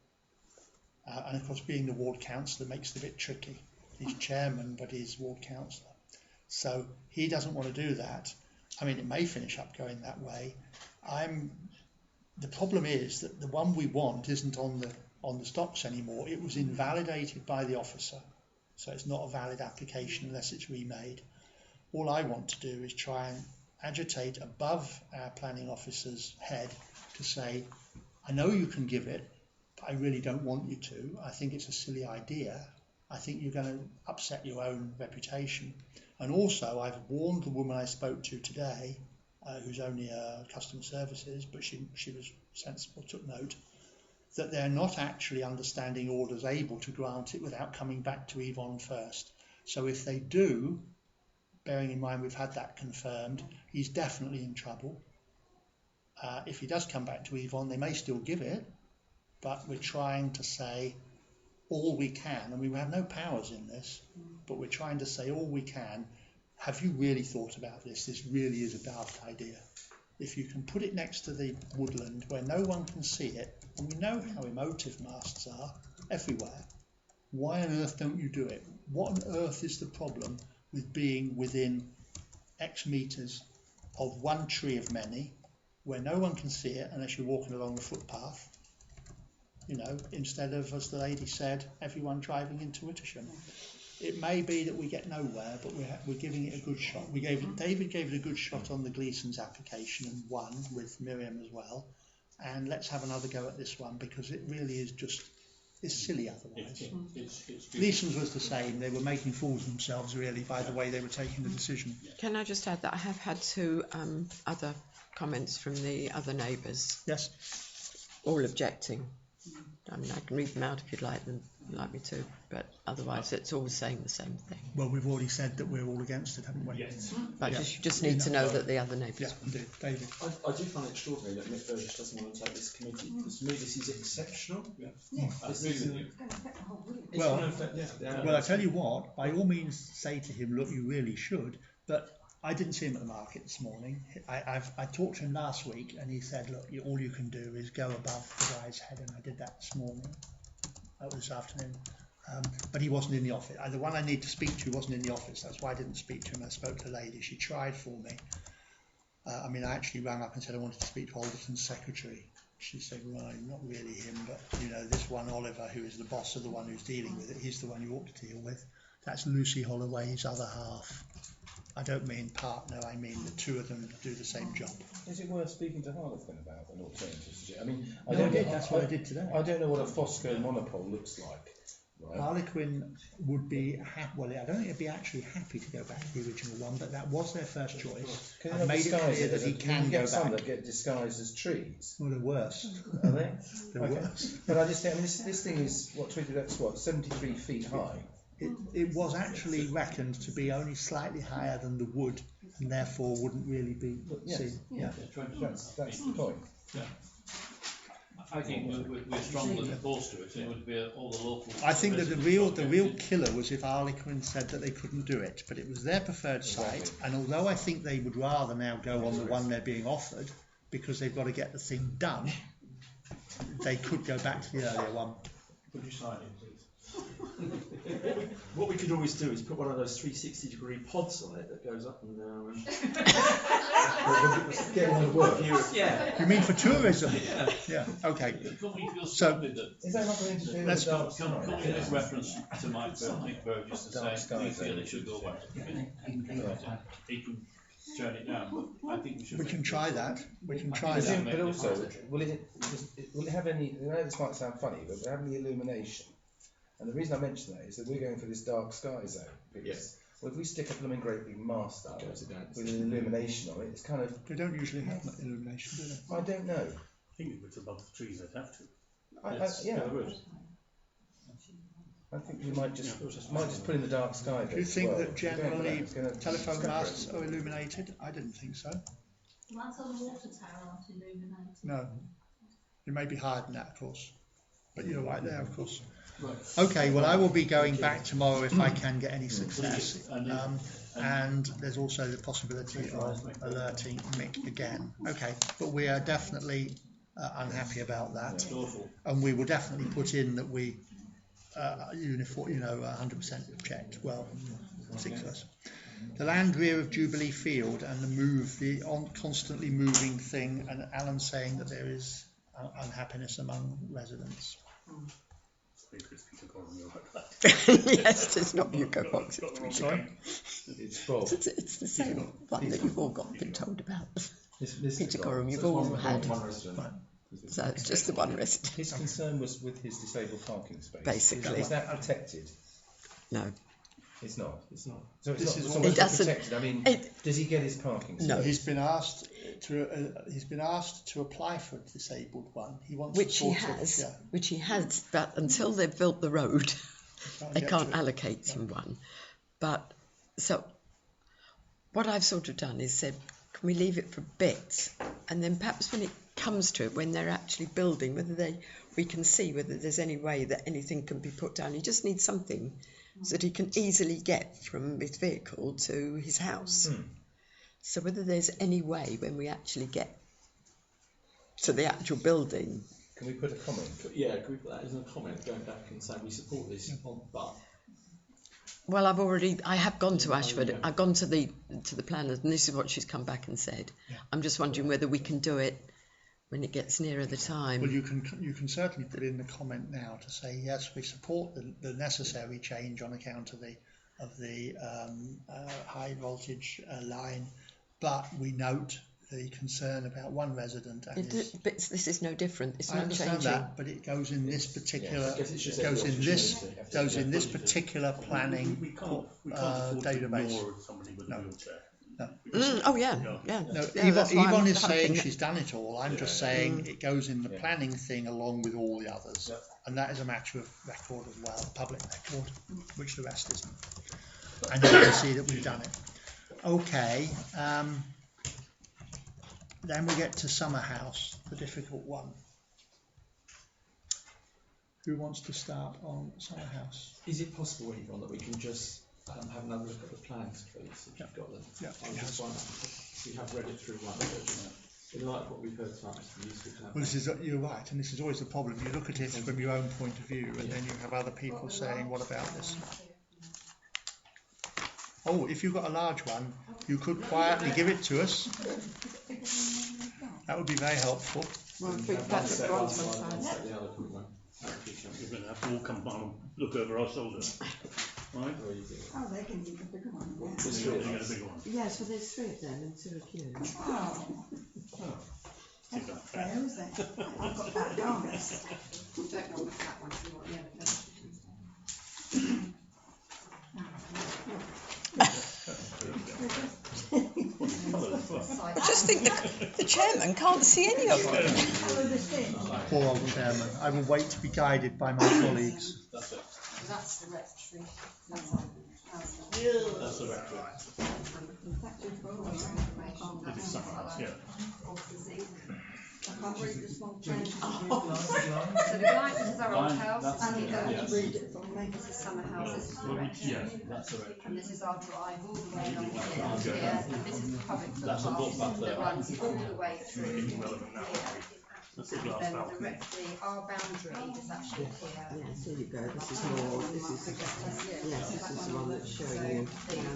And of course, being the ward councillor makes it a bit tricky. He's chairman, but he's ward councillor. So he doesn't want to do that. I mean, it may finish up going that way. The problem is that the one we want isn't on the stocks anymore. It was invalidated by the officer. So it's not a valid application unless it's remade. All I want to do is try and agitate above our planning officer's head to say, I know you can give it, but I really don't want you to. I think it's a silly idea. I think you're going to upset your own reputation. And also, I've warned the woman I spoke to today, who's only customer services, but she was sensible, took note, that they're not actually understanding orders able to grant it without coming back to Yvonne first. So if they do, bearing in mind we've had that confirmed, he's definitely in trouble. If he does come back to Yvonne, they may still give it, but we're trying to say all we can, and we have no powers in this, but we're trying to say all we can. Have you really thought about this? This really is a daft idea. If you can put it next to the woodland where no one can see it, and we know how emotive masts are everywhere, why on earth don't you do it? What on earth is the problem with being within X meters of one tree of many, where no one can see it unless you're walking along the footpath, you know, instead of, as the lady said, everyone driving into Wittersham? It may be that we get nowhere, but we're giving it a good shot. David gave it a good shot on the Gleeson's application and won with Miriam as well. And let's have another go at this one, because it really is just, it's silly otherwise. Gleeson's was the same. They were making fools of themselves really by the way they were taking the decision. Can I just add that I have had two other comments from the other neighbours. Yes. All objecting. I mean, I can read them out if you'd like me to, but otherwise it's all saying the same thing. Well, we've already said that we're all against it, haven't we? Yes. But you just need to know that the other neighbours. Yeah, indeed. David. I do find it extraordinary that Mick Burgess doesn't want to take this committee, because to me this is exceptional. Well, I tell you what, by all means say to him, look, you really should, but I didn't see him at the market this morning. I talked to him last week and he said, look, all you can do is go above the guy's head, and I did that this morning, this afternoon. But he wasn't in the office. The one I need to speak to wasn't in the office. That's why I didn't speak to him. I spoke to the lady. She tried for me. I actually rang up and said I wanted to speak to Alderton's secretary. She said, right, not really him, but, you know, this one, Oliver, who is the boss of the one who's dealing with it, he's the one you ought to deal with. That's Lucy Holloway's other half. I don't mean partner, I mean the two of them do the same job. Is it worth speaking to Harlequin about an alternative? I mean, that's what I did today. I don't know what a Fosco monopole looks like. Right. Harlequin would be well, I don't think they'd be actually happy to go back to the original one, but that was their first choice. I've made it clear that he can go back. Some that get disguised as trees. Well, they're worse. Are they? They're worse. But I just think, this thing is 73 feet high. It was actually reckoned to be only slightly higher than the wood, and therefore wouldn't really be seen. That's the point. Yeah. I think we're strongly opposed to it. It would be all the local. I think that the real killer was if Harlequin said that they couldn't do it, but it was their preferred site. And although I think they would rather now go on the one they're being offered because they've got to get the thing done, they could go back to the earlier one. Would you sign it, please? What we could always do is put one of those 360-degree pods on it that goes up and down. Get on the work. Yeah. You mean for tourism? Yeah. Okay. So is that not going to do let's with Can we make reference to Mick Burgess and say we feel it should go back to the committee? He can turn it down, but I think we should. We can try that. We can try that. But also, will it have any? I know this might sound funny, but will it have any illumination? And the reason I mention that is that we're going for this dark sky zone. Because well, if we stick a blooming great big mast up with an illumination on it, it's kind of. They don't usually have illumination, do they? I don't know. I think if it's above the trees, they'd have to. I think we might just put in the dark sky. Do you think that generally telephone masts are illuminated? I didn't think so. Ones on the water tower aren't illuminated. No. It may be higher than that, of course. But you're right there, of course. Right. Okay, well, I will be going back tomorrow if I can get any success. And there's also the possibility of alerting Mick again. Okay, but we are definitely unhappy about that. And we will definitely put in that we uniform, 100% checked. Well, 6 of us. The land rear of Jubilee Field and the constantly moving thing, and Alan saying that there is unhappiness among residents. Yes, it's not Buco Box. Sorry? It's Bob. It's the same one that you've all been told about. Peter Gorham, you've all had. So it's just the one resident. His concern was with his disabled parking space. Basically. Is that protected? No. It's not. It's not. So This it's is not what- protected. I mean, does he get his parking space? No. He's been asked to apply for a disabled one. He wants Which to he sort of, has, yeah. which he has, but until they've built the road, they get can't to it. allocate him one. But so what I've sort of done is said, can we leave it for bits, and then perhaps when it comes to it, when they're actually building, we can see whether there's any way that anything can be put down. He just needs something so that he can easily get from his vehicle to his house. So whether there's any way when we actually get to the actual building. Can we put a comment? Yeah, can we put that as a comment going back and saying we support this, but. Well, I have gone to Ashford. I've gone to the planners, and this is what she's come back and said. Yeah. I'm just wondering whether we can do it when it gets nearer the time. Well, you can certainly put in the comment now to say yes, we support the necessary change on account of the high voltage line, but we note the concern about one resident. And But this is no different. It's I not understand changing. that, but it goes in this particular Yes, goes in this particular planning We can't afford to database. ignore somebody with a wheelchair. No. Oh yeah, yeah. No, Yeah, that's why Yvonne I'm is saying hoping she's done it all. I'm just saying it goes in the planning thing along with all the others, and that is a matter of record as well, public record, which the rest isn't. And you can see that we've done it. Okay. Then we get to Summer House, the difficult one. Who wants to start on Summer House? Is it possible, Yvonne, that we can just have another look at the plans, please, if you've got them? Yeah. I'm just wondering, we have read it through one version. In light of what we've heard tonight, Mr. Useful. Well, you're right, and this is always the problem. You look at it from your own point of view, and then you have other people saying, what about this? Oh, if you've got a large one, you could quietly give it to us. That would be very helpful. Well, I think that's the one side. We're going to have to all come down and look over our shoulder, right? Oh, they can use a bigger one. There's three of us. A bigger one. Yes, well, there's 3 of them and 2 of you. Oh, Keep that fair. where is it? I've got that darkness. Don't want that one, you want the other I just think the chairman can't see any of them. Poor old chairman. I will wait to be guided by my colleagues. That's the rectory. That's the rectory. This is Summer House, yeah. I can't read the small print. So the guy, this is our old house. I need to read it from me. This is Summer House, this is the rectory. Yeah, that's the rectory. And this is our drive all the way along here, and this is the public That's a lot back footpath there. that runs all the way through It's relevant now. here. That's the And glass then the balcony. rectory, our boundary is actually here. Yes, there you go. This is more. This is the one that's showing you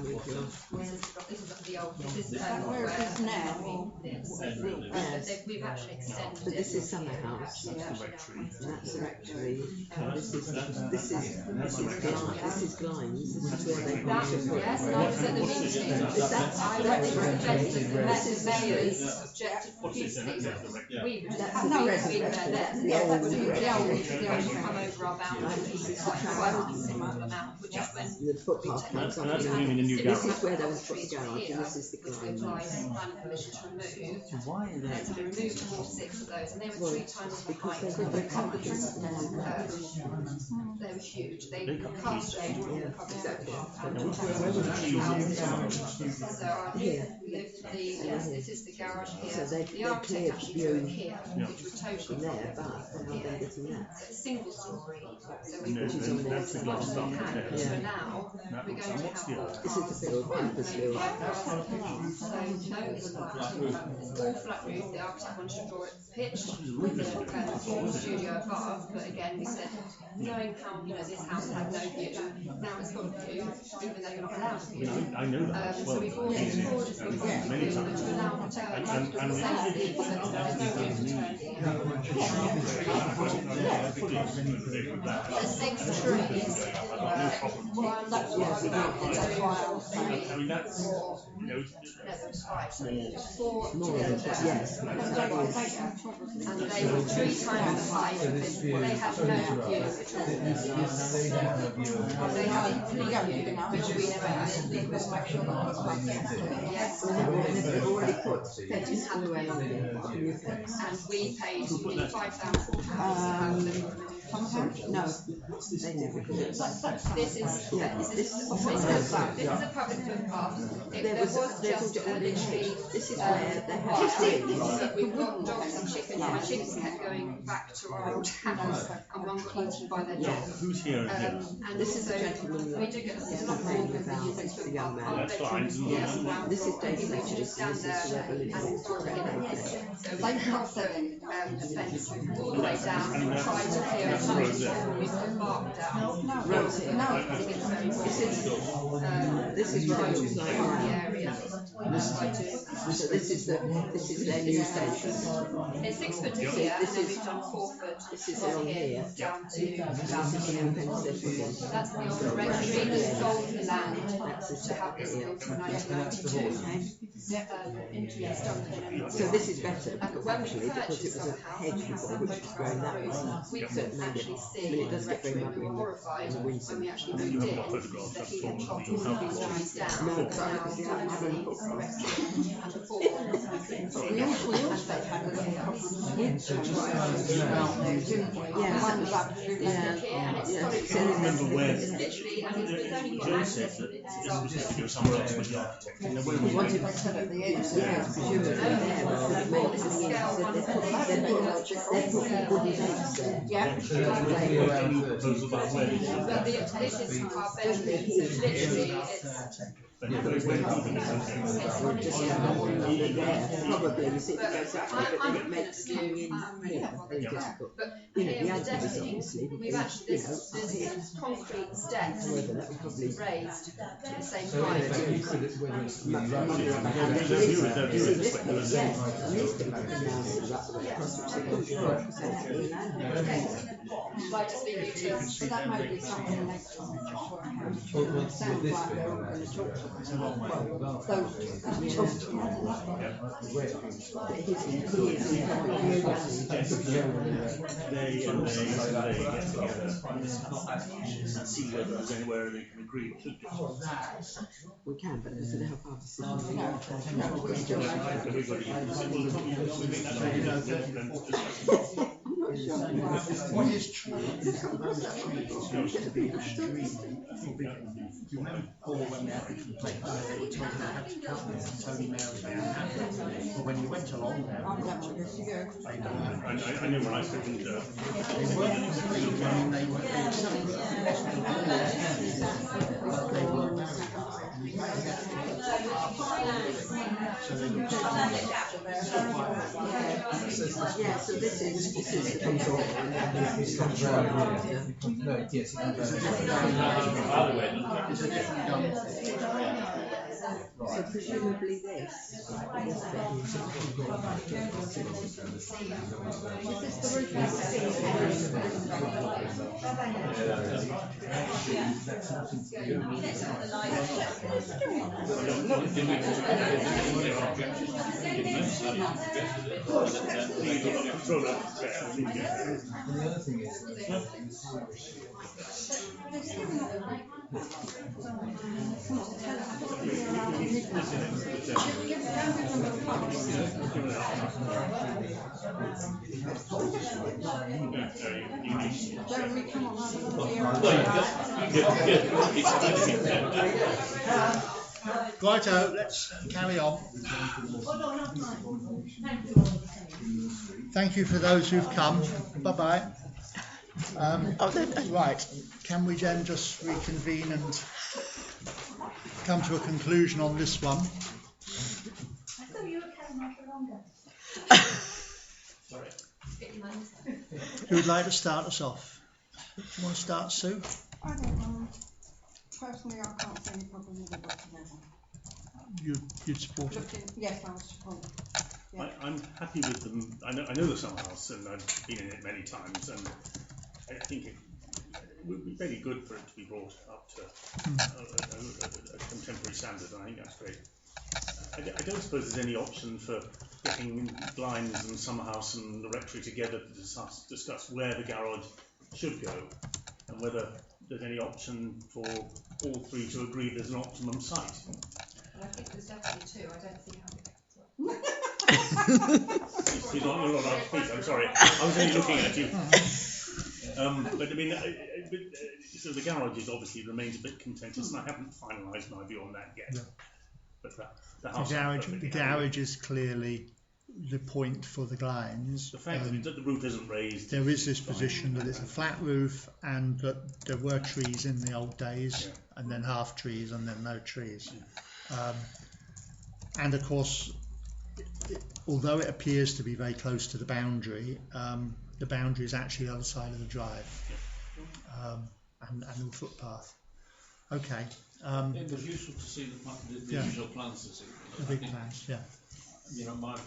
with your. This is the old. This is Where it is now. Yes. We've actually extended. But this is Summer House. That's the rectory. And that's the rectory. This is Glimes. This is where they want to put. Yes, and I was at the meeting. I represented the mayor's objective for use of these. We would have No, been resident. there. The old They always come over our boundary. Quite a considerable amount, which is when The footpath comes up. And that's the new This garage. is where they was put the garage, and this is the applied Glimes. planning permission to remove. Why are So we removed 46 of those, and they were 3 times the height because of they the covered coverage. this. They were huge. They cast shade all over the public footpath. So our new This is the garage here. So they The architect actually drew it here, Yeah. which would totally from there, fit but how here. they're getting that. So it's single story, so we No, put that's as the much as glass we stuff, can. yeah. So now, That we're looks going to somewhat have still. This is the build, purpose build. so no, it's flat. All flat roof, the architect wanted to draw it pitched with the studio above, but again, we said, knowing how, this house had no view, now it's got a view, even though you're not allowed a view. I know that as well. So we've always Easy. just got Many to times. allow the turn, And so there's no way to turn here. There's 6 trees. I mean, that's, there's 5, so 4 More together. than that, yes. And they were 3 times the height, but they had no view at all. They had no view, which we never had. Yes. They've already put fences all the way along there. And we paid the £5,000 No, they never did. This is a public footpath. There was just literally this is where they had trees. We've got dogs and chickens. My chickens kept going back to our old house, and one got eaten by their dog. Who's here again? And This is so a gentleman we do get a lot more than the young man. That's fine. This is David people Richards, just stand this there is Rebel and start getting it. So we cut the fence all the way down and try to clear as much as possible. We put bark down. Rose here. I think it's very This is what it was like the now. area. So this is their new fence. It's 6 foot here, and then we've done 4 foot. This is along here. Down to This is the new fence they're putting. that's the old rectory that sold the land That's the to have this second built in here. 1992. Yes, Duncan. So this is better But when we actually because it purchased was our a house, hedge before which was growing that way. we So it could made actually it, see it the does get very rectory. We muggy were in horrified the winter. when we actually You moved haven't in. got photographs, That that's he all had that chopped you all have. these trees down. No, And because I now was the having a rectory book. is the rectory. And before, We also had a couple of winter I remember when Joe said that this was going to go somewhere else with the architect. And then when we went, presumably there, but it made it something else. So they put wooden legs there. any proposal about where they should but this is our bedroom, so literally it's but when people Just have the one there. Probably you see it goes that way, but then it makes coming in very difficult. But You know, here the with advert is Destiny, obviously we've because, actually, you know, there's concrete steps however, that would probably raised to the same So height. whether it's really right. Like to speak to So that might be something next time we just work out. Sounds like they're all going to talk to us. Well, those two are going to talk they get together and see whether there's anywhere they can agree to do. we can, but does it help our decision? What is true is that those trees used to be extremely forbidden. You remember Paul when we had the complaint where they were told they had to cut them and Tony Mayor was very unhappy. But when you went along there, they done it. I know when I spoke to They weren't extreme, I mean they were Yeah, so this is the control. No, yes, it So presumably this. the other thing is Jeremy, come on, have a look at Righto, let's carry on. Oh, no, not mine. Thank you. Thank you for those who've come. Bye-bye. Right, can we then just reconvene and come to a conclusion on this one? I thought you were carrying on for longer. Sorry. Get your money. Who would like to start us off? Do you want to start, Sue? I don't know. Personally, I can't see any problem with it whatsoever. You'd support it? Yes, I would support it. Yeah. I'm happy with them. I know the summer house, and I've been in it many times, and I think it would be very good for it to be brought up to a contemporary standard, and I think that's great. I don't suppose there's any option for getting blinds and summer house and the rectory together to discuss where the garage should go, and whether there's any option for all three to agree there's an optimum site. And I think there's definitely two. I don't see how it gets You're not allowed to speak, I'm sorry. I was only looking at you. But I mean, so the garage obviously remains a bit contentious, and I haven't finalised my view on that yet. No. But the house. The garage is clearly the point for the blinds. The fact that the roof isn't raised. There is this position that it's a flat roof, and that there were trees in the old days, and then half trees, and then no trees. And of course, although it appears to be very close to the boundary is actually the other side of the drive, and the footpath. Okay. It was useful to see the original plans this evening. The big plans, yeah. You know, my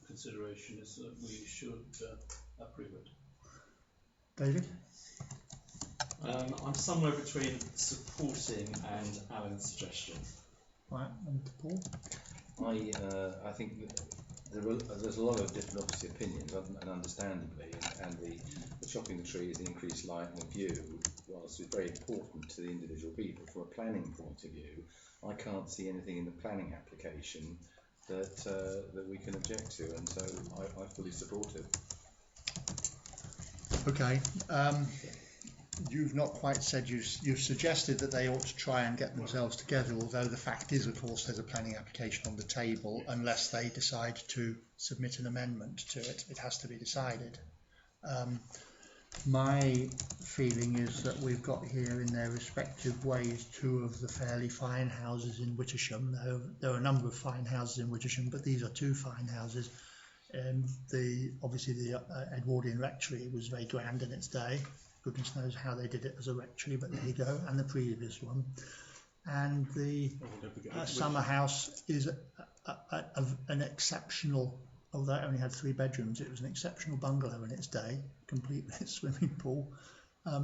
consideration is that we should approve it. David? I'm somewhere between supporting and Alan's suggestion. Right, and Paul? I think there's a lot of different obviously opinions, and understandably, and the chopping the trees, the increased lighting of view, whilst it's very important to the individual people, from a planning point of view, I can't see anything in the planning application that we can object to, and so I fully support it. Okay. You've not quite said, you've suggested that they ought to try and get themselves together, although the fact is, of course, there's a planning application on the table. Unless they decide to submit an amendment to it, it has to be decided. My feeling is that we've got here in their respective ways two of the fairly fine houses in Wittersham. There are a number of fine houses in Wittersham, but these are two fine houses. Obviously the Edwardian rectory was very grand in its day. Goodness knows how they did it as a rectory, but there you go, and the previous one. And the summer house is an exceptional, although it only had 3 bedrooms, it was an exceptional bungalow in its day, complete with its swimming pool.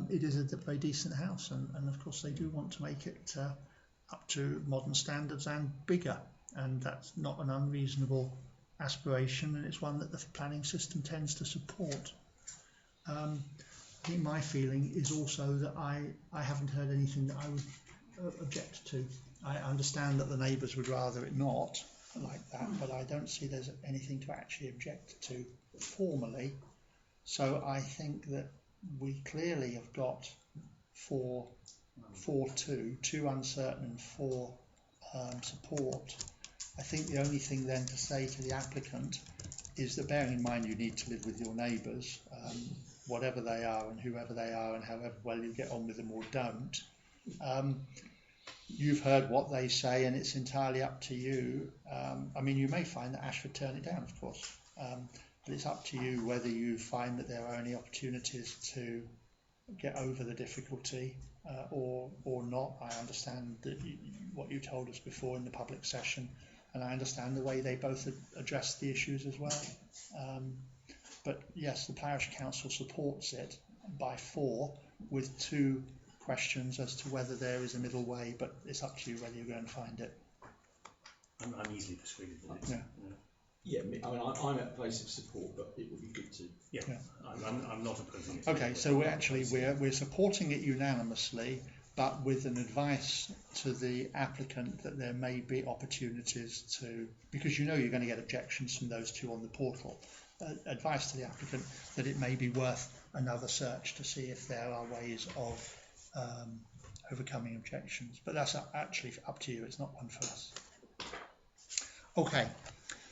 It is a very decent house, and of course they do want to make it up to modern standards and bigger, and that's not an unreasonable aspiration, and it's one that the planning system tends to support. I think my feeling is also that I haven't heard anything that I would object to. I understand that the neighbours would rather it not like that, but I don't see there's anything to actually object to formally. So I think that we clearly have got 4-2, 2 uncertain and 4 support. I think the only thing then to say to the applicant is that, bearing in mind you need to live with your neighbours, whatever they are and whoever they are and however well you get on with them or don't, you've heard what they say, and it's entirely up to you. I mean, you may find that Ashford turn it down, of course, but it's up to you whether you find that there are any opportunities to get over the difficulty or not. I understand that what you told us before in the public session, and I understand the way they both addressed the issues as well. But yes, the parish council supports it by 4, with 2 questions as to whether there is a middle way, but it's up to you whether you're going to find it. I'm easily persuaded with it. Yeah, I mean, I'm at a place of support, but it would be good to. Yeah. I'm not opposing it. Okay, so we're supporting it unanimously, but with an advice to the applicant that there may be opportunities to, because you know you're going to get objections from those 2 on the portal. Advice to the applicant that it may be worth another search to see if there are ways of overcoming objections. But that's actually up to you. It's not one for us. Okay.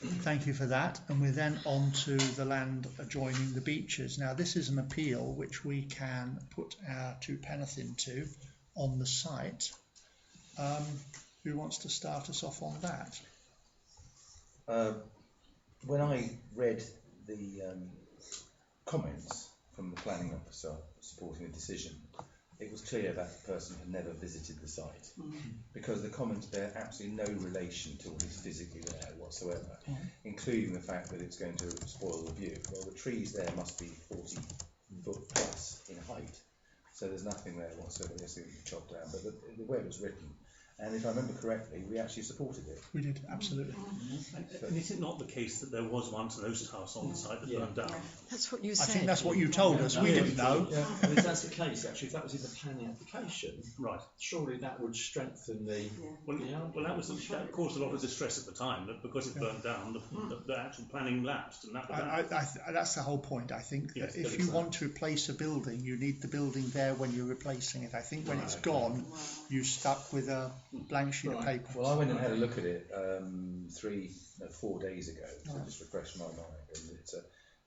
Thank you for that. And we're then on to the land adjoining the beaches. Now, this is an appeal which we can put our two penneth into on the site. Who wants to start us off on that? When I read the comments from the planning officer supporting the decision, it was clear that person had never visited the site, because the comments bear absolutely no relation to what is physically there whatsoever, including the fact that it's going to spoil the view. Well, the trees there must be 40 foot plus in height, so there's nothing there whatsoever. Yes, it was chopped down, but the way it was written, and if I remember correctly, we actually supported it. We did, absolutely. And is it not the case that there was once an oast house on the site that burned down? That's what you said. I think that's what you told us. We didn't know. Yeah, and if that's the case, actually, if that was in the planning application, right, surely that would strengthen the. Well, that caused a lot of distress at the time, that because it burned down, the actual planning lapsed, and that's the whole point. I think that if you want to replace a building, you need the building there when you're replacing it. I think when it's gone, you're stuck with a blank sheet of paper. Well, I went and had a look at it 4 days ago to just refresh my mind, and it's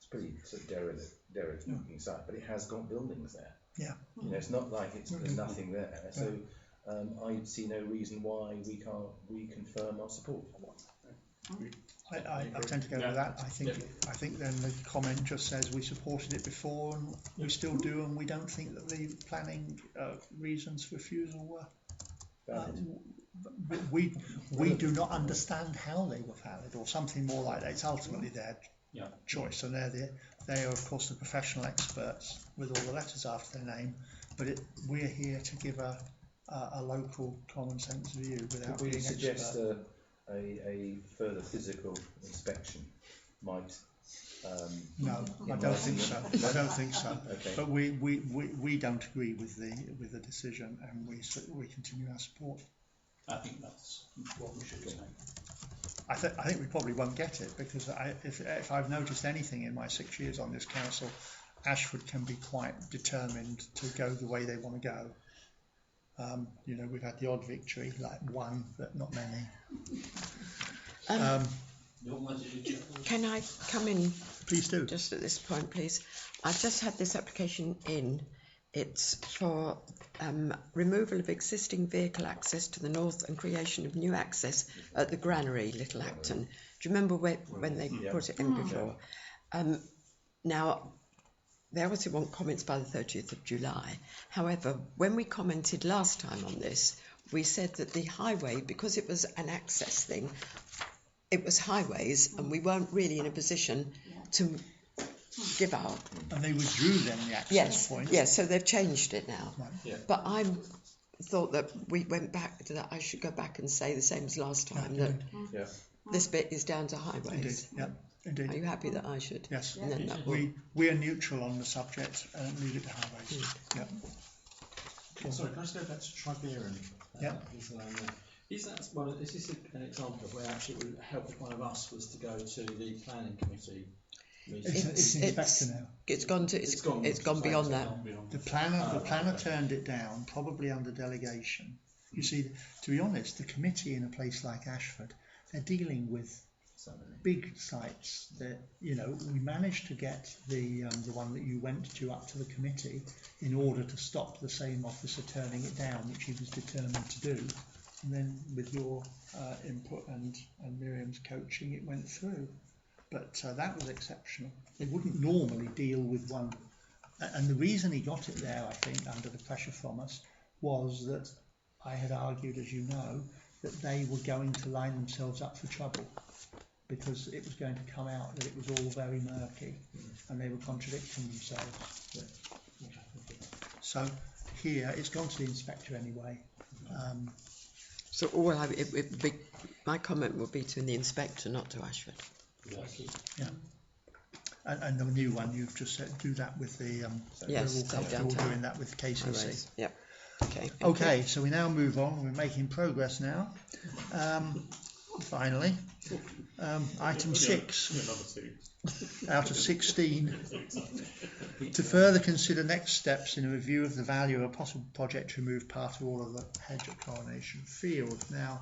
pretty sort of derelict looking site, but it has got buildings there. Yeah. You know, it's not like there's nothing there. So I see no reason why we can't reconfirm our support. I tend to go with that. I think then the comment just says we supported it before and we still do, and we don't think that the planning reasons for refusal were. We do not understand how they were valid, or something more like that. It's ultimately their choice, and they are of course the professional experts with all the letters after their name. But we're here to give a local common sense view without being expert. We suggest a further physical inspection might. No, I don't think so. I don't think so. Okay. But we don't agree with the decision, and we continue our support. I think that's what we should say. I think we probably won't get it, because if I've noticed anything in my 6 years on this council, Ashford can be quite determined to go the way they want to go. You know, we've had the odd victory, like one, but not many. Can I come in? Please do. Just at this point, please. I've just had this application in. It's for removal of existing vehicle access to the north and creation of new access at the granary, Little Acton. Do you remember when they put it in before? Now, they obviously want comments by the 30th of July. However, when we commented last time on this, we said that the highway, because it was an access thing, it was highways, and we weren't really in a position to give out. And they withdrew then the access point. Yes, so they've changed it now. Right. Yeah. But I thought that we went back to that. I should go back and say the same as last time, that this bit is down to highways. Indeed. Indeed. Are you happy that I should? Yes. And then that will... we are neutral on the subject and leave it to highways. Sorry, can I just go back to Triberian? Is this an example of where actually it would help if one of us was to go to the planning committee? It's inspector now. It's gone beyond that. The planner turned it down, probably under delegation. You see, to be honest, the committee in a place like Ashford, they're dealing with big sites. That, you know, we managed to get the one that you went to up to the committee in order to stop the same officer turning it down, which he was determined to do. And then with your input and Miriam's coaching, it went through. But that was exceptional. They wouldn't normally deal with one. And the reason he got it there, I think, under the pressure from us, was that I had argued, as you know, that they were going to line themselves up for trouble, because it was going to come out that it was all very murky and they were contradicting themselves. So here, it's gone to the inspector anyway. So my comment will be to the inspector, not to Ashford. Yeah. And the new one, you've just said do that with the yes, we're all comfortable doing that with KCC. Yep. Okay. Okay, so we now move on. We're making progress now. finally, item 6 out of 16, to further consider next steps in a review of the value of a possible project to remove part or all of the hedge at Coronation Field. Now,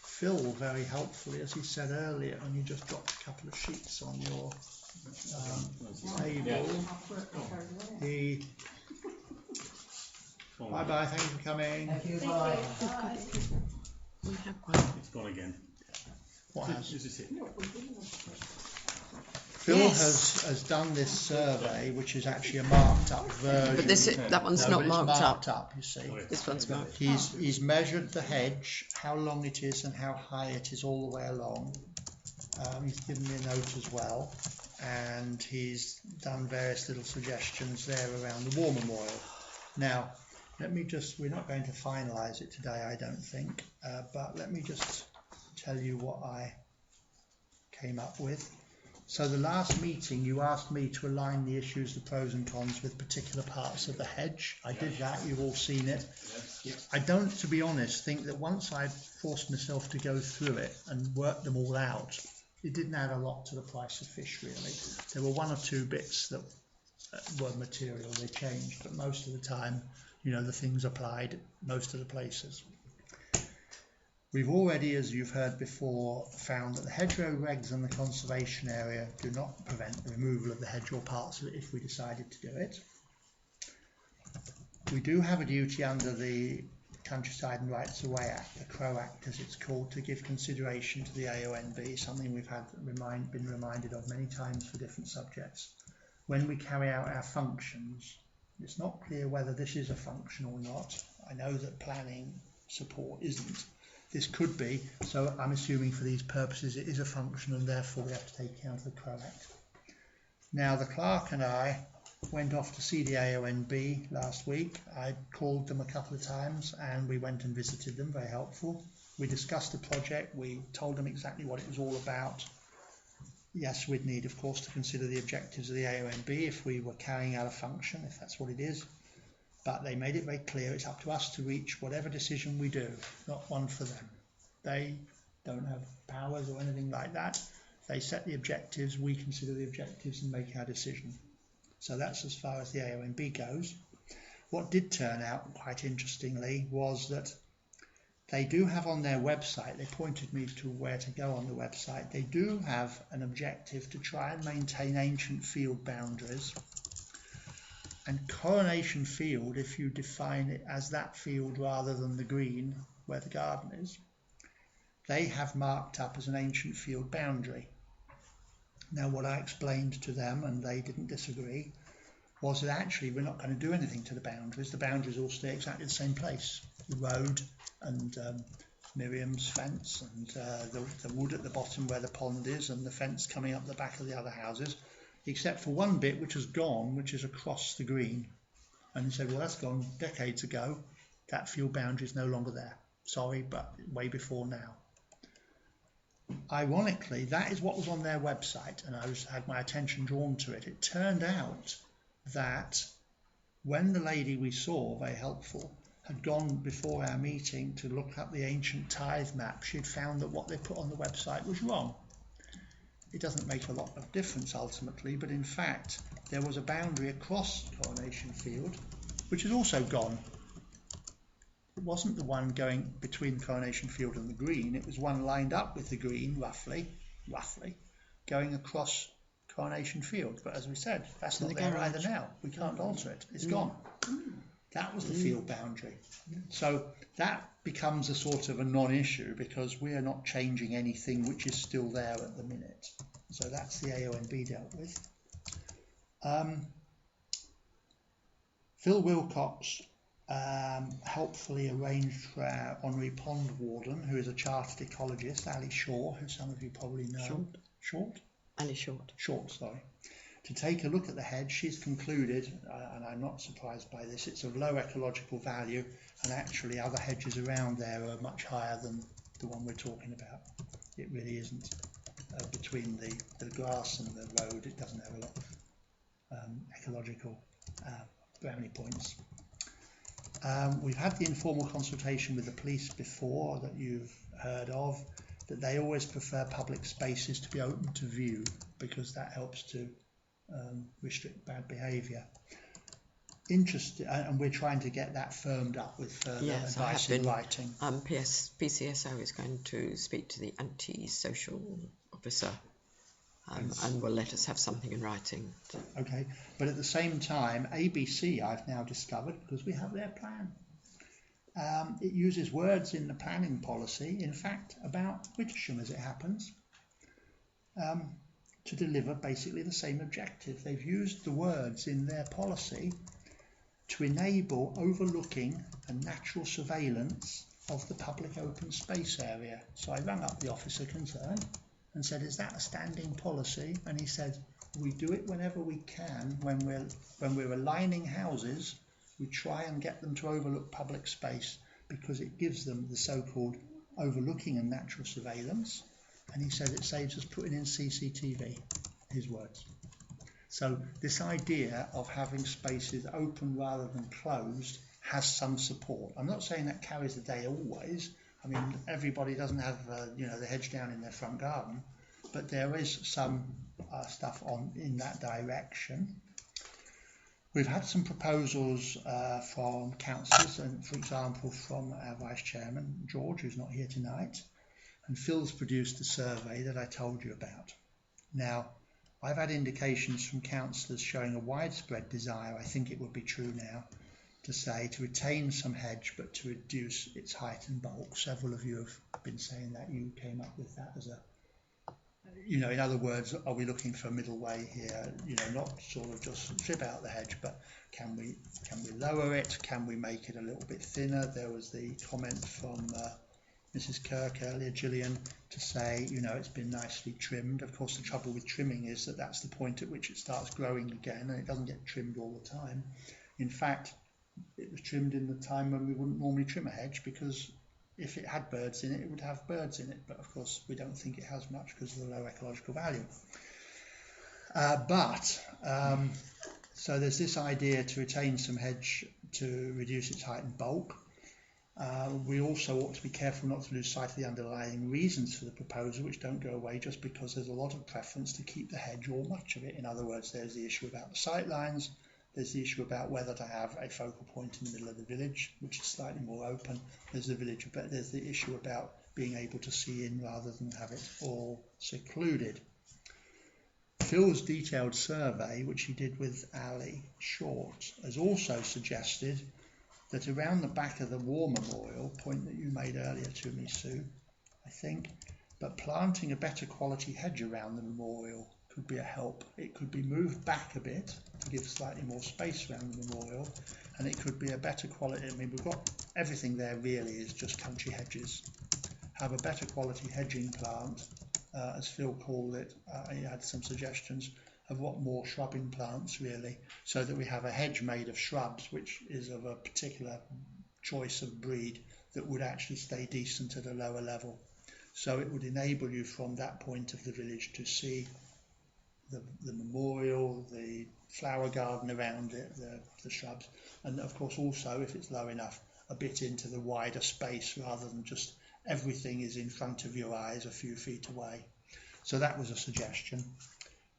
Phil very helpfully, as he said earlier, and you just dropped a couple of sheets on your table. Bye, thank you for coming. Thank you, bye. We have one. It's gone again. What has? Is this it? Phil has done this survey, which is actually a marked up version. But that one's not marked up. You see, this one's marked. He's measured the hedge, how long it is, and how high it is all the way along. He's given me a note as well, and he's done various little suggestions there around the war memorial. Now, let me just, we're not going to finalise it today, I don't think, but let me just tell you what I came up with. So the last meeting you asked me to align the issues, the pros and cons with particular parts of the hedge. I did that, you've all seen it. I don't, to be honest, think that once I forced myself to go through it and work them all out, it didn't add a lot to the price of fish really. There were one or two bits that were material, they changed, but most of the time, you know, the things applied most of the places. We've already, as you've heard before, found that the hedgerow regs and the conservation area do not prevent the removal of the hedge or parts of it if we decided to do it. We do have a duty under the Countryside and Rights of Way Act, the CRO Act as it's called, to give consideration to the AONB, something we've had been reminded of many times for different subjects. When we carry out our functions, it's not clear whether this is a function or not. I know that planning support isn't. This could be, so I'm assuming for these purposes it is a function and therefore we have to take account of the CRO Act. Now the clerk and I went off to see the AONB last week. I called them a couple of times and we went and visited them, very helpful. We discussed the project, we told them exactly what it was all about. Yes, we'd need of course to consider the objectives of the AONB if we were carrying out a function, if that's what it is. But they made it very clear it's up to us to reach whatever decision we do, not one for them. They don't have powers or anything like that. They set the objectives, we consider the objectives and make our decision. So that's as far as the AONB goes. What did turn out, quite interestingly, was that they do have on their website, they pointed me to where to go on the website, they do have an objective to try and maintain ancient field boundaries. And Coronation Field, if you define it as that field rather than the green where the garden is, they have marked up as an ancient field boundary. Now what I explained to them, and they didn't disagree, was that actually we're not going to do anything to the boundaries all stay exactly the same place. The road and Miriam's fence and the wood at the bottom where the pond is and the fence coming up the back of the other houses, except for one bit which has gone, which is across the green. And he said, well, that's gone decades ago. That field boundary is no longer there. Sorry, but way before now. Ironically, that is what was on their website, and I had my attention drawn to it. It turned out that when the lady we saw, very helpful, had gone before our meeting to look up the ancient tithe map, she had found that what they put on the website was wrong. It doesn't make a lot of difference ultimately, but in fact there was a boundary across Coronation Field which is also gone. It wasn't the one going between Coronation Field and the green, it was one lined up with the green roughly going across Coronation Field, but as we said, that's not there either now. We can't alter it, it's gone. That was the field boundary. So that becomes a sort of a non-issue because we are not changing anything which is still there at the minute. So that's the AONB dealt with. Phil Wilcox helpfully arranged for our honorary pond warden, who is a chartered ecologist, Ali Shaw, who some of you probably know. Ali Short, sorry. To take a look at the hedge. She's concluded, and I'm not surprised by this, it's of low ecological value, and actually other hedges around there are much higher than the one we're talking about. It really isn't. Between the grass and the road, it doesn't have a lot of ecological brownie points. We've had the informal consultation with the police before that you've heard of. that they always prefer public spaces to be open to view because that helps to restrict bad behaviour. Interested, and we're trying to get that firmed up with further advice in writing. PCSO is going to speak to the anti-social officer and will let us have something in writing. Okay, but at the same time, ABC I've now discovered, because we have their plan, it uses words in the planning policy, in fact, about Wittersham as it happens, to deliver basically the same objective. They've used the words in their policy to enable overlooking and natural surveillance of the public open space area. So I rang up the officer concerned and said, is that a standing policy? And he said, we do it whenever we can. When we're aligning houses, we try and get them to overlook public space because it gives them the so-called overlooking and natural surveillance. And he said it saves us putting in CCTV, his words. So this idea of having spaces open rather than closed has some support. I'm not saying that carries the day always. I mean, everybody doesn't have the hedge down in their front garden, but there is some stuff in that direction. We've had some proposals from councillors, and for example from our Vice Chairman, George, who's not here tonight, and Phil's produced the survey that I told you about. Now, I've had indications from councillors showing a widespread desire, I think it would be true now, to retain some hedge but to reduce its height and bulk. Several of you have been saying that. You came up with that as a, in other words, are we looking for a middle way here? Not sort of just strip out the hedge, but can we lower it? Can we make it a little bit thinner? There was the comment from Mrs. Kirk earlier, Gillian, to say, it's been nicely trimmed. Of course, the trouble with trimming is that that's the point at which it starts growing again, and it doesn't get trimmed all the time. In fact, it was trimmed in the time when we wouldn't normally trim a hedge, because if it had birds in it, it would have birds in it. But of course, we don't think it has much because of the low ecological value. So there's this idea to retain some hedge to reduce its height and bulk. We also ought to be careful not to lose sight of the underlying reasons for the proposal, which don't go away just because there's a lot of preference to keep the hedge or much of it. In other words, there's the issue about the sight lines, there's the issue about whether to have a focal point in the middle of the village, which is slightly more open. There's the issue about being able to see in rather than have it all secluded. Phil's detailed survey, which he did with Ali Short, has also suggested that around the back of the war memorial, point that you made earlier to me, Sue, I think, but planting a better quality hedge around the memorial could be a help. It could be moved back a bit to give slightly more space around the memorial, and it could be a better quality. I mean, we've got everything there really is just country hedges. Have a better quality hedging plant, as Phil called it. He had some suggestions of what more shrubbing plants really, so that we have a hedge made of shrubs which is of a particular choice of breed that would actually stay decent at a lower level. So it would enable you from that point of the village to see the memorial, the flower garden around it, the shrubs, and of course also, if it's low enough, a bit into the wider space rather than just everything is in front of your eyes a few feet away. So that was a suggestion.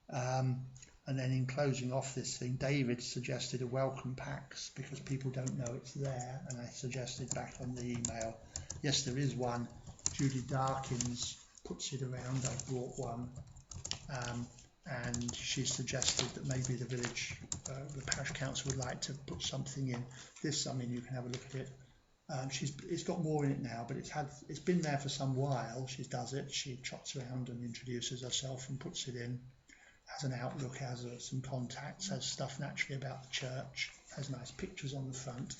And then in closing off this thing, David suggested a welcome packs because people don't know it's there, and I suggested back on the email, yes, there is one. Judy Darkins puts it around. I brought one, and she suggested that maybe the village, the parish council would like to put something in. This, I mean, you can have a look at it. It's got more in it now, but it's been there for some while. She does it. She trots around and introduces herself and puts it in. Has an outlook, has some contacts, has stuff naturally about the church, has nice pictures on the front.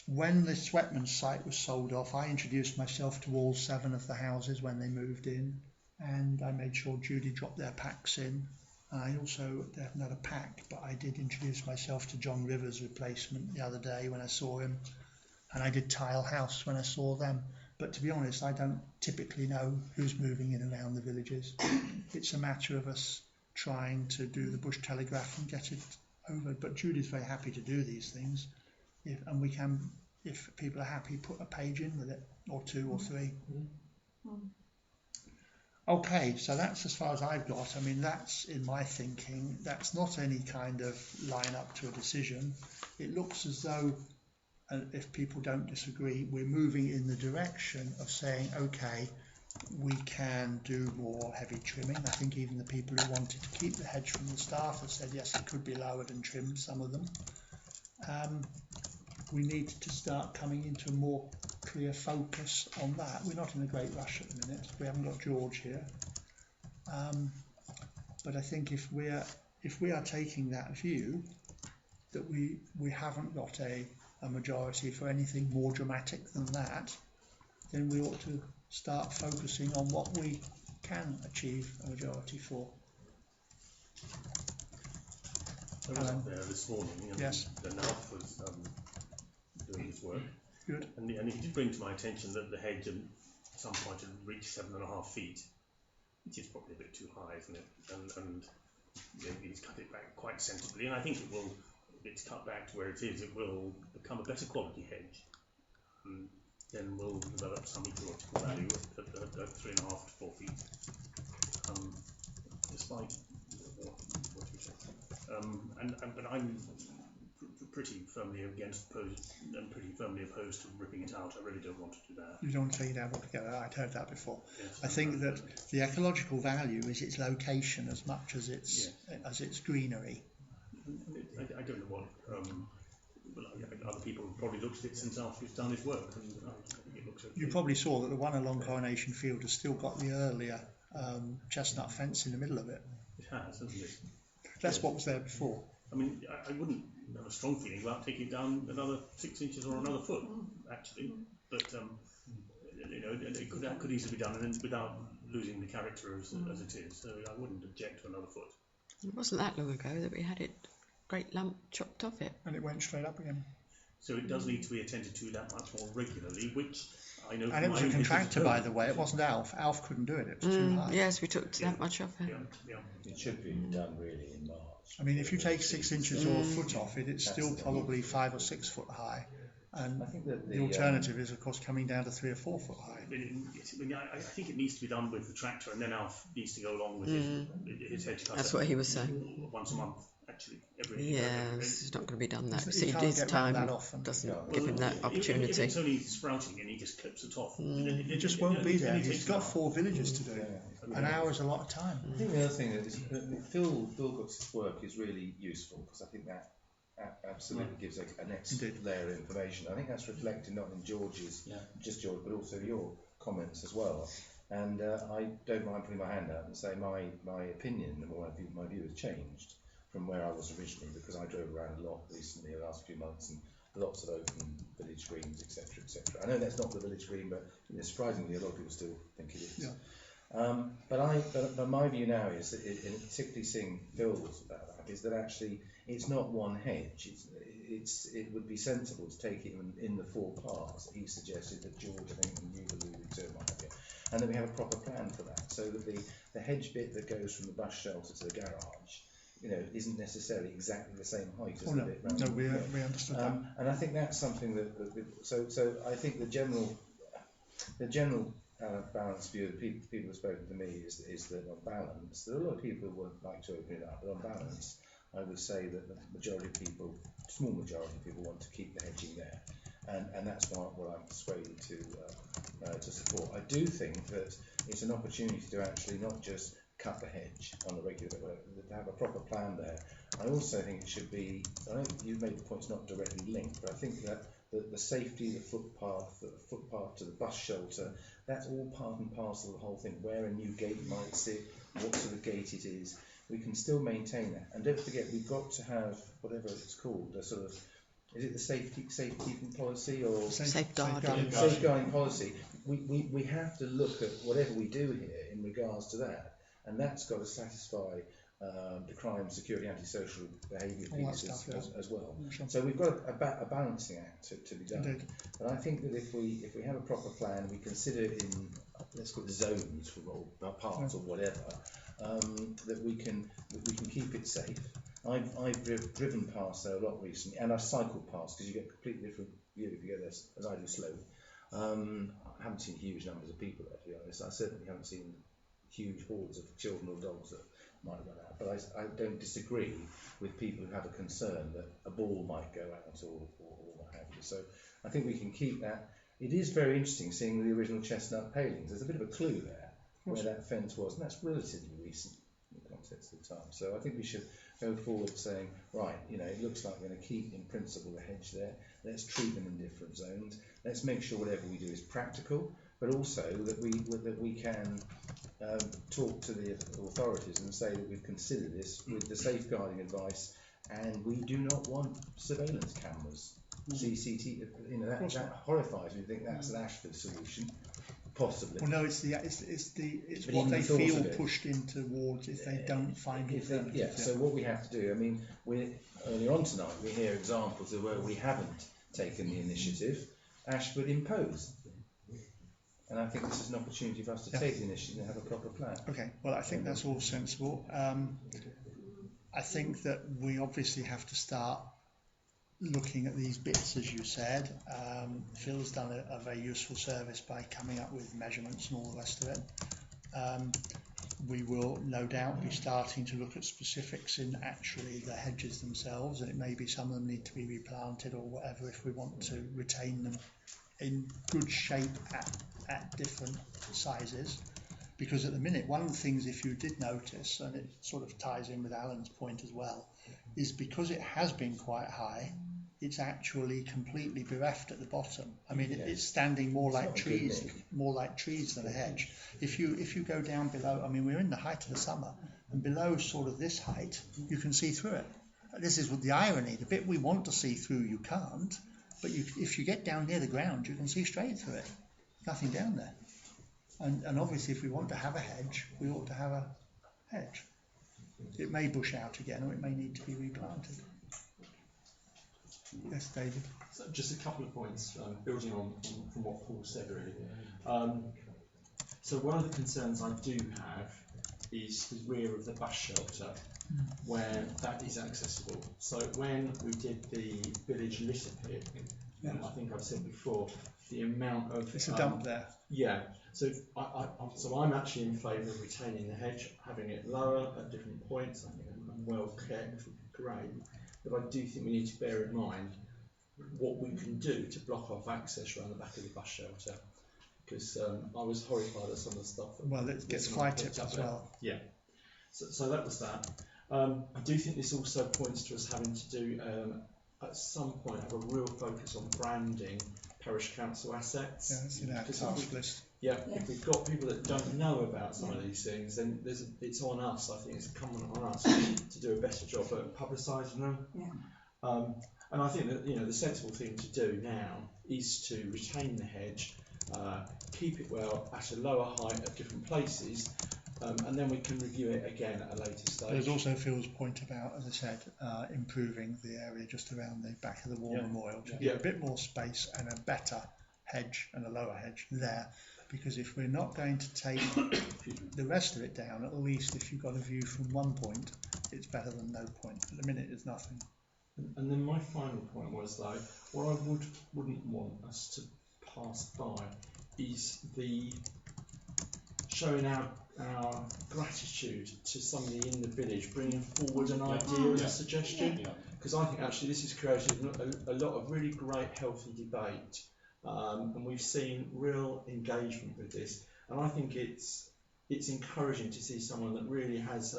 When the Sweatman site was sold off, I introduced myself to all 7 of the houses when they moved in, and I made sure Judy dropped their packs in. I also, they haven't had a pack, but I did introduce myself to John Rivers' replacement the other day when I saw him, and I did Tile House when I saw them. But to be honest, I don't typically know who's moving in around the villages. It's a matter of us trying to do the Bush Telegraph and get it over. But Judy's very happy to do these things, and we can, if people are happy, put a page in with it. or 2 or 3. Okay, so that's as far as I've got. I mean, that's in my thinking. That's not any kind of line up to a decision. It looks as though, if people don't disagree, we're moving in the direction of saying, okay, we can do more heavy trimming. I think even the people who wanted to keep the hedge from the start have said, yes, it could be lowered and trimmed, some of them. We need to start coming into a more clear focus on that. We're not in a great rush at the minute. We haven't got George here. But I think if we are taking that view, that we haven't got a majority for anything more dramatic than that, then we ought to start focusing on what we can achieve a majority for. I was up there this morning, and yes. the NAF was doing his work. Good. And he did bring to my attention that the hedge at some point had reached 7.5 feet, which is probably a bit too high, isn't it? And he's cut it back quite sensibly, and I think it will. If it's cut back to where it is, it will become a better quality hedge. Then we'll develop some ecological value at 3.5 to 4 feet. Despite what you said, but I'm pretty firmly opposed to ripping it out. I really don't want to do that. You don't want to take it out altogether. I'd heard that before. Yes, I think that the ecological value is its location as much as its greenery. I don't know what other people have probably looked at it since after he's done his work, and I think it looks okay. You probably saw that the one along Coronation Field has still got the earlier chestnut fence in the middle of it. It has, hasn't it? That's what was there before. I mean, I wouldn't have a strong feeling about taking it down another 6 inches or another foot, actually. But that could easily be done and without losing the character as it is. So I wouldn't object to another foot. It wasn't that long ago that we had it great lump chopped off it, and it went straight up again. So it does need to be attended to that much more regularly, which I know. And it was a contractor, by the way. It wasn't Alf. Alf couldn't do it. It was too high. Yes, we took that much off it. It should be done really in March. I mean, if you take 6 inches or a foot off it, it's still probably 5 or 6 foot high. And I think that the alternative is, of course, coming down to 3 or 4 foot high. I think it needs to be done with the tractor, and then Alf needs to go along with his hedge cutter. That's what he was saying. Once a month, actually. It's not going to be done that. His time doesn't give him that opportunity. If it's only sprouting and he just clips it off, it just won't be there. He's got 4 villages to do. An hour is a lot of time. I think the other thing is Phil Gut's work is really useful, because I think that absolutely gives a next layer of information. I think that's reflected not in George's, just George, but also your comments as well. And I don't mind putting my hand out and say my opinion and my view has changed from where I was originally, because I drove around a lot recently the last few months, and lots of open village greens, etc., etc. I know that's not the village green, but surprisingly a lot of people still think it is. But my view now is that, and particularly seeing Phil's about that, is that actually it's not one hedge. It would be sensible to take it in the 4 parts that he suggested, that George, I think, and you alluded to, and that we have a proper plan for that, so that the hedge bit that goes from the bus shelter to the garage, isn't necessarily exactly the same height as the bit round. No, we understood that. And I think that's something that so I think the general balanced view of people who have spoken to me is that on balance, there are a lot of people who would like to open it up, but on balance, I would say that the majority of people, small majority of people, want to keep the hedging there, and that's what I'm persuaded to support. I do think that it's an opportunity to actually not just cut the hedge on a regular, to have a proper plan there. I also think it should be, I know you've made the point it's not directly linked, but I think that the safety, the footpath to the bus shelter, that's all part and parcel of the whole thing. Where a new gate might sit, what sort of gate it is, we can still maintain that. And don't forget, we've got to have whatever it's called, a sort of, is it the safekeeping policy or safeguarding policy? We have to look at whatever we do here in regards to that, and that's got to satisfy the crime, security, antisocial behaviour pieces as well. So we've got a balancing act to be done. Indeed. But I think that if we have a proper plan, we consider it in, let's call it zones or parts or whatever, that we can keep it safe. I've driven past there a lot recently, and I've cycled past, because you get a completely different view if you go there, as I do, slow. I haven't seen huge numbers of people there, to be honest. I certainly haven't seen huge hordes of children or dogs that might run out. But I don't disagree with people who have a concern that a ball might go out or what have you. So I think we can keep that. It is very interesting seeing the original chestnut palings. There's a bit of a clue there where that fence was, and that's relatively recent in the context of the time. So I think we should go forward saying, right, you know, it looks like we're going to keep in principle the hedge there. Let's treat them in different zones. Let's make sure whatever we do is practical, but also that we can talk to the authorities and say that we've considered this with the safeguarding advice, and we do not want surveillance cameras. CCTV, you know, that horrifies me to think that's an Ashford solution, possibly. Well, no, it's what they feel pushed in towards if they don't find it. Yeah. So what we have to do, I mean, earlier on tonight we hear examples of where we haven't taken the initiative. Ashford imposed, and I think this is an opportunity for us to take the initiative and have a proper plan. Okay. Well, I think that's all sensible. I think that we obviously have to start looking at these bits, as you said. Phil's done a very useful service by coming up with measurements and all the rest of it. We will no doubt be starting to look at specifics in actually the hedges themselves, and it may be some of them need to be replanted or whatever if we want to retain them in good shape at different sizes. Because at the minute, one of the things, if you did notice, and it sort of ties in with Alan's point as well, is because it has been quite high, it's actually completely bereft at the bottom. I mean, it's standing more like trees than a hedge. If you go down below, I mean, we're in the height of the summer, and below sort of this height, you can see through it. This is the irony. The bit we want to see through, you can't. But if you get down near the ground, you can see straight through it. Nothing down there. And obviously, if we want to have a hedge, we ought to have a hedge. It may bush out again, or it may need to be replanted. Yes, David. So just a couple of points, building on from what Paul said, really. So one of the concerns I do have is the rear of the bus shelter, where that is accessible. So when we did the village litter pit, I think I've said before, the amount of... It's a dump there. Yeah. So I'm actually in favour of retaining the hedge, having it lower at different points. I think I'm well kept, great. But I do think we need to bear in mind what we can do to block off access around the back of the bus shelter. Because I was horrified at some of the stuff. Well, it gets fly tipped as well. Yeah. So that was that. I do think this also points to us having to do, at some point, have a real focus on branding parish council assets. Yeah, it's in our task list. Yeah, if we've got people that don't know about some of these things, then it's on us. I think it's incumbent on us to do a better job at publicising them. Yeah. And I think that the sensible thing to do now is to retain the hedge, keep it well at a lower height at different places, and then we can review it again at a later stage. There's also Phil's point about, as I said, improving the area just around the back of the War Memorial to get a bit more space and a better hedge and a lower hedge there. Because if we're not going to take the rest of it down, at least if you've got a view from one point, it's better than no point. At the minute, there's nothing. And then my final point was, though, what I wouldn't want us to pass by is the showing our gratitude to somebody in the village, bringing forward an idea as a suggestion. Because I think actually this has created a lot of really great, healthy debate. And we've seen real engagement with this, and I think it's encouraging to see someone that really has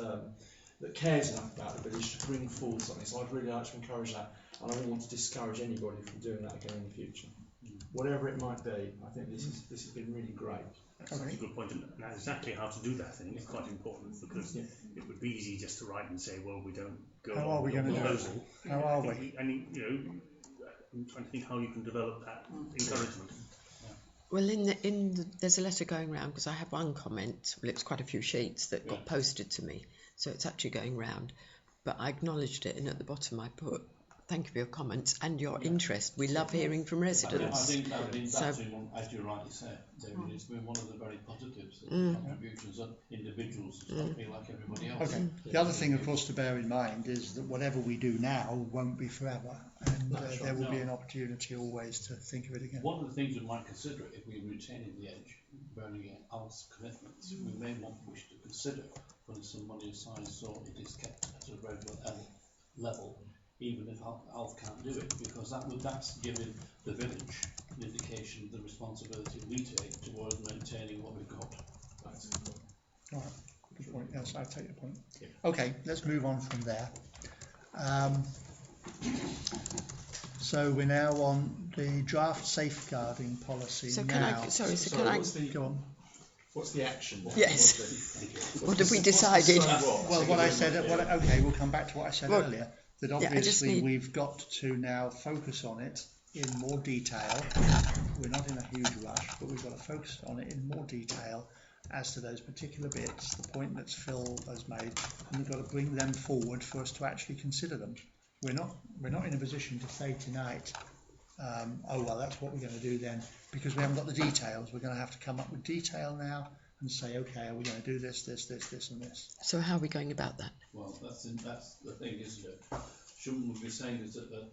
that cares enough about the village to bring forward something. So I'd really like to encourage that, and I don't want to discourage anybody from doing that again in the future, whatever it might be. I think this has been really great. That's a good point, and exactly how to do that thing is quite important, because it would be easy just to write and say, well, we don't go. How are we going to do it? How are we? And I'm trying to think how you can develop that encouragement. Well, there's a letter going round, because I had one comment. Well, it's quite a few sheets that got posted to me, so it's actually going round. But I acknowledged it, and at the bottom I put, thank you for your comments and your interest. We love hearing from residents. I think that's So- been one, as you rightly said, David, it's been one of the very positives, the contributions of individuals, stop being like everybody else. Okay. The other thing, of course, to bear in mind is that whatever we do now won't be forever, and there will be an opportunity always to think of it again. One of the things we might consider if we retain the edge, burning Alf's commitments, we may wish to consider putting some money aside so it is kept at a regular level, even if Alf can't do it, because that's giving the village an indication of the responsibility we take towards maintaining what we've got. All right. Good point. Yes, I take your point. Yeah. Okay, let's move on from there. So we're now on the draft safeguarding policy. So now. can I? Sorry. So can I? Go on. What's the action? Yes. What have we decided? Well, what I said. Okay, we'll come back to what I said earlier. That obviously we've got to now focus on it in more detail. We're not in a huge rush, but we've got to focus on it in more detail as to those particular bits, the point that Phil has made, and we've got to bring them forward for us to actually consider them. We're not in a position to say tonight, oh well, that's what we're going to do then, because we haven't got the details. We're going to have to come up with detail now and say, okay, are we going to do this, and this? So how are we going about that? Well, that's the thing, isn't it? Shouldn't we be saying that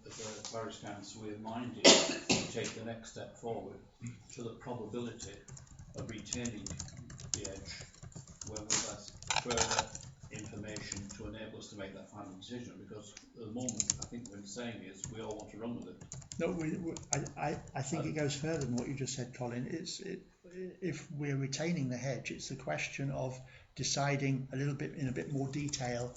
as a parish council we're minded to take the next step forward to the probability of retaining the edge when we've had further information to enable us to make that final decision? Because at the moment, I think what we're saying is we all want to run with it. No, I think it goes further than what you just said, Colin. If we're retaining the hedge, it's a question of deciding in a bit more detail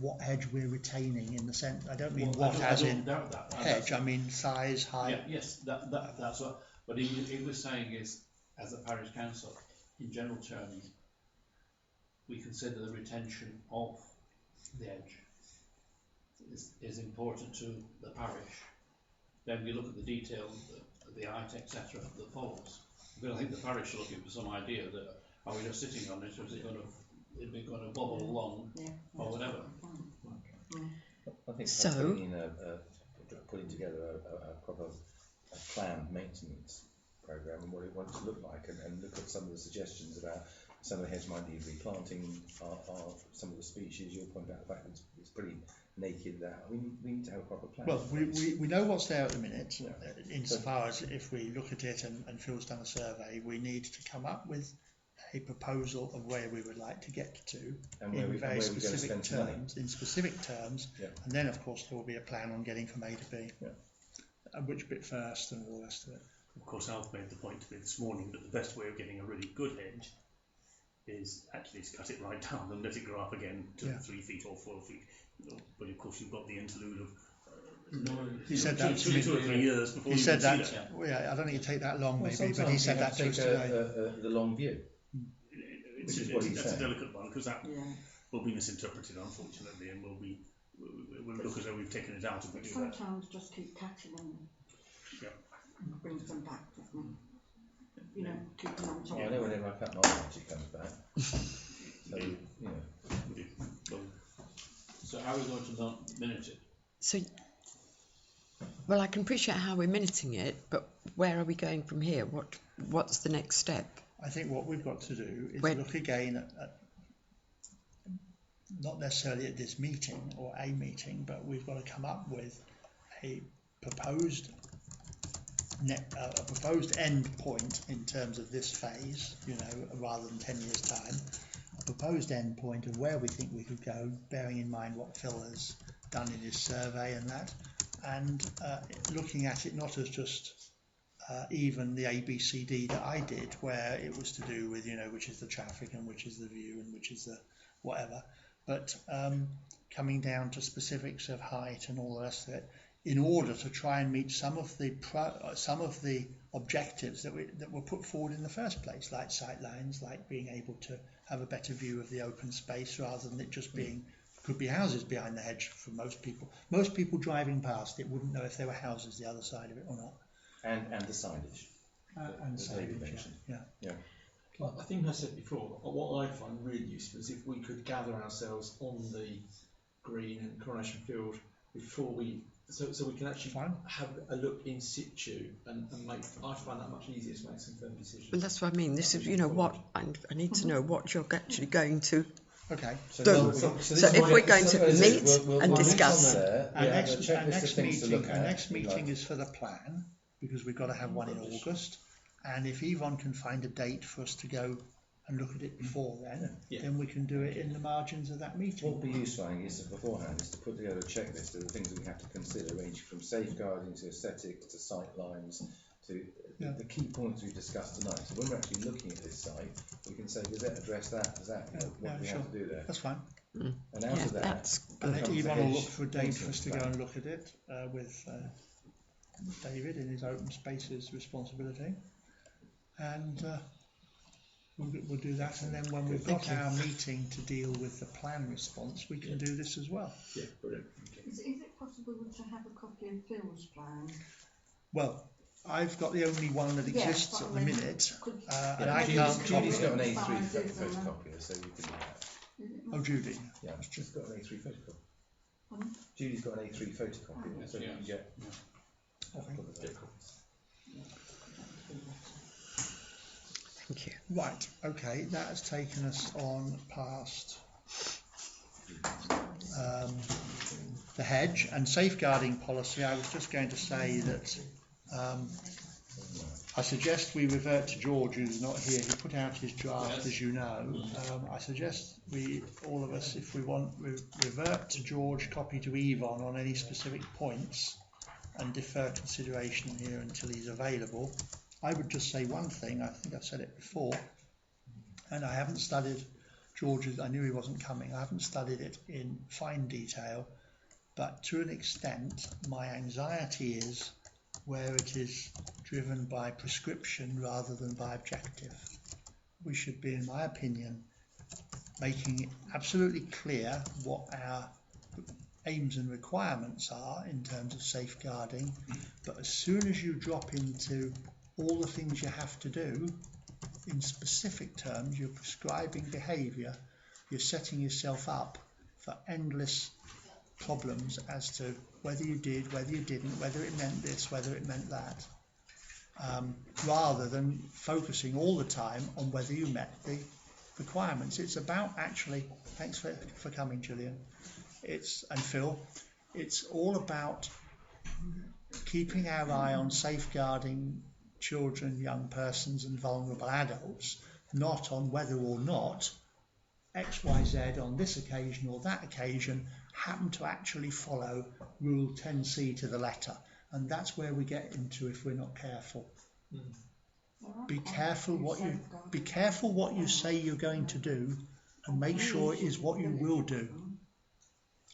what hedge we're retaining, in the sense, I don't mean hedge, I mean size, height. Yeah, yes, that's what. But he was saying is, as a parish council, in general terms, we consider the retention of the edge is important to the parish. Then we look at the detail, the height, etc. that follows. But I think the parish are looking for some idea that, are we just sitting on it, or is it going to wobble along, or whatever? I think so. Putting together a proper planned maintenance programme and what it wants to look like, and look at some of the suggestions about some of the hedge might need replanting, are some of the species. You'll point out the fact that it's pretty naked there. We need to have a proper plan. Well, we know what's there at the minute, insofar as if we look at it and Phil's done a survey, we need to come up with a proposal of where we would like to get to in very specific terms, and then of course there will be a plan on getting from A to B, which bit first and all the rest of it. Of course, Alf made the point to me this morning that the best way of getting a really good hedge is actually to cut it right down and let it grow up again to 3 feet or 4 feet. But of course, you've got the interlude of he said that to me. 2 or 3 years before he you said see that. that. Yeah, I don't think it'd take that long, well, maybe, but he said that to us today. The long view. That's a delicate one, because that will be misinterpreted, unfortunately, and we'll look as though we've taken it out of it. Some towns just keep catching them. Yeah. And brings them back, doesn't it? You know, keep them on top. I know whenever I cut my orange, it comes back. So, you know. So how are we going to not minute it? So, well, I can appreciate how we're minuting it, but where are we going from here? What's the next step? I think what we've got to do is look again at not necessarily at this meeting or a meeting, but we've got to come up with a proposed end point in terms of this phase, rather than 10 years' time, a proposed end point of where we think we could go, bearing in mind what Phil has done in his survey and that, and looking at it not as just even the ABCD that I did, where it was to do with, which is the traffic and which is the view and which is the whatever, but coming down to specifics of height and all the rest of it, in order to try and meet some of the objectives that were put forward in the first place, like sight lines, like being able to have a better view of the open space rather than it just could be houses behind the hedge for most people. Most people driving past it wouldn't know if there were houses the other side of it or not. And the signage. And signage, yeah. I think I said before, what I find really useful is if we could gather ourselves on the green and Coronation Field before we, so we can actually have a look in situ and make, I find that much easier to make some firm decisions. Well, that's what I mean. This is, you know, what I need to know what you're actually going to Okay. do. So if we're going to meet and discuss. Our next meeting is for the plan, because we've got to have one in August. And if Yvonne can find a date for us to go and look at it before then we can do it in the margins of that meeting. What would be useful, I think, is beforehand is to put together a checklist of the things that we have to consider, ranging from safeguarding to aesthetics to sight lines to the key points we've discussed tonight. So when we're actually looking at this site, we can say, does that address that? Does that? What do we have to do there? That's fine. And out of that, Yvonne will look for a date for us to go and look at it with David in his open spaces responsibility, and we'll do that. And then when we've got our meeting to deal with the plan response, we can do this as well. Yeah, brilliant. Is it possible to have a copy of Phil's plan? Well, I've got the only one that exists at the minute, and I Judy's can't. Judy's got an A3 photocopier, so you can do that. Oh, Judy. Yeah, she's got an A3 photocopier. Judy's got an A3 photocopier, so you can get. Thank you. Right, okay, that has taken us on past the hedge and safeguarding policy. I was just going to say that I suggest we revert to George, who's not here. He put out his draft, as you know. I suggest we, all of us, if we want, revert to George, copy to Yvonne on any specific points, and defer consideration here until he's available. I would just say one thing. I think I've said it before, and I haven't studied George's. I knew he wasn't coming. I haven't studied it in fine detail, but to an extent, my anxiety is where it is driven by prescription rather than by objective. We should be, in my opinion, making it absolutely clear what our aims and requirements are in terms of safeguarding, but as soon as you drop into all the things you have to do, in specific terms, you're prescribing behaviour, you're setting yourself up for endless problems as to whether you did, whether you didn't, whether it meant this, whether it meant that, rather than focusing all the time on whether you met the requirements. It's about actually, thanks for coming, Gillian, and Phil, it's all about keeping our eye on safeguarding children, young persons and vulnerable adults, not on whether or not XYZ on this occasion or that occasion happen to actually follow Rule 10C to the letter. And that's where we get into if we're not careful. Be careful what you say you're going to do, and make sure it is what you will do.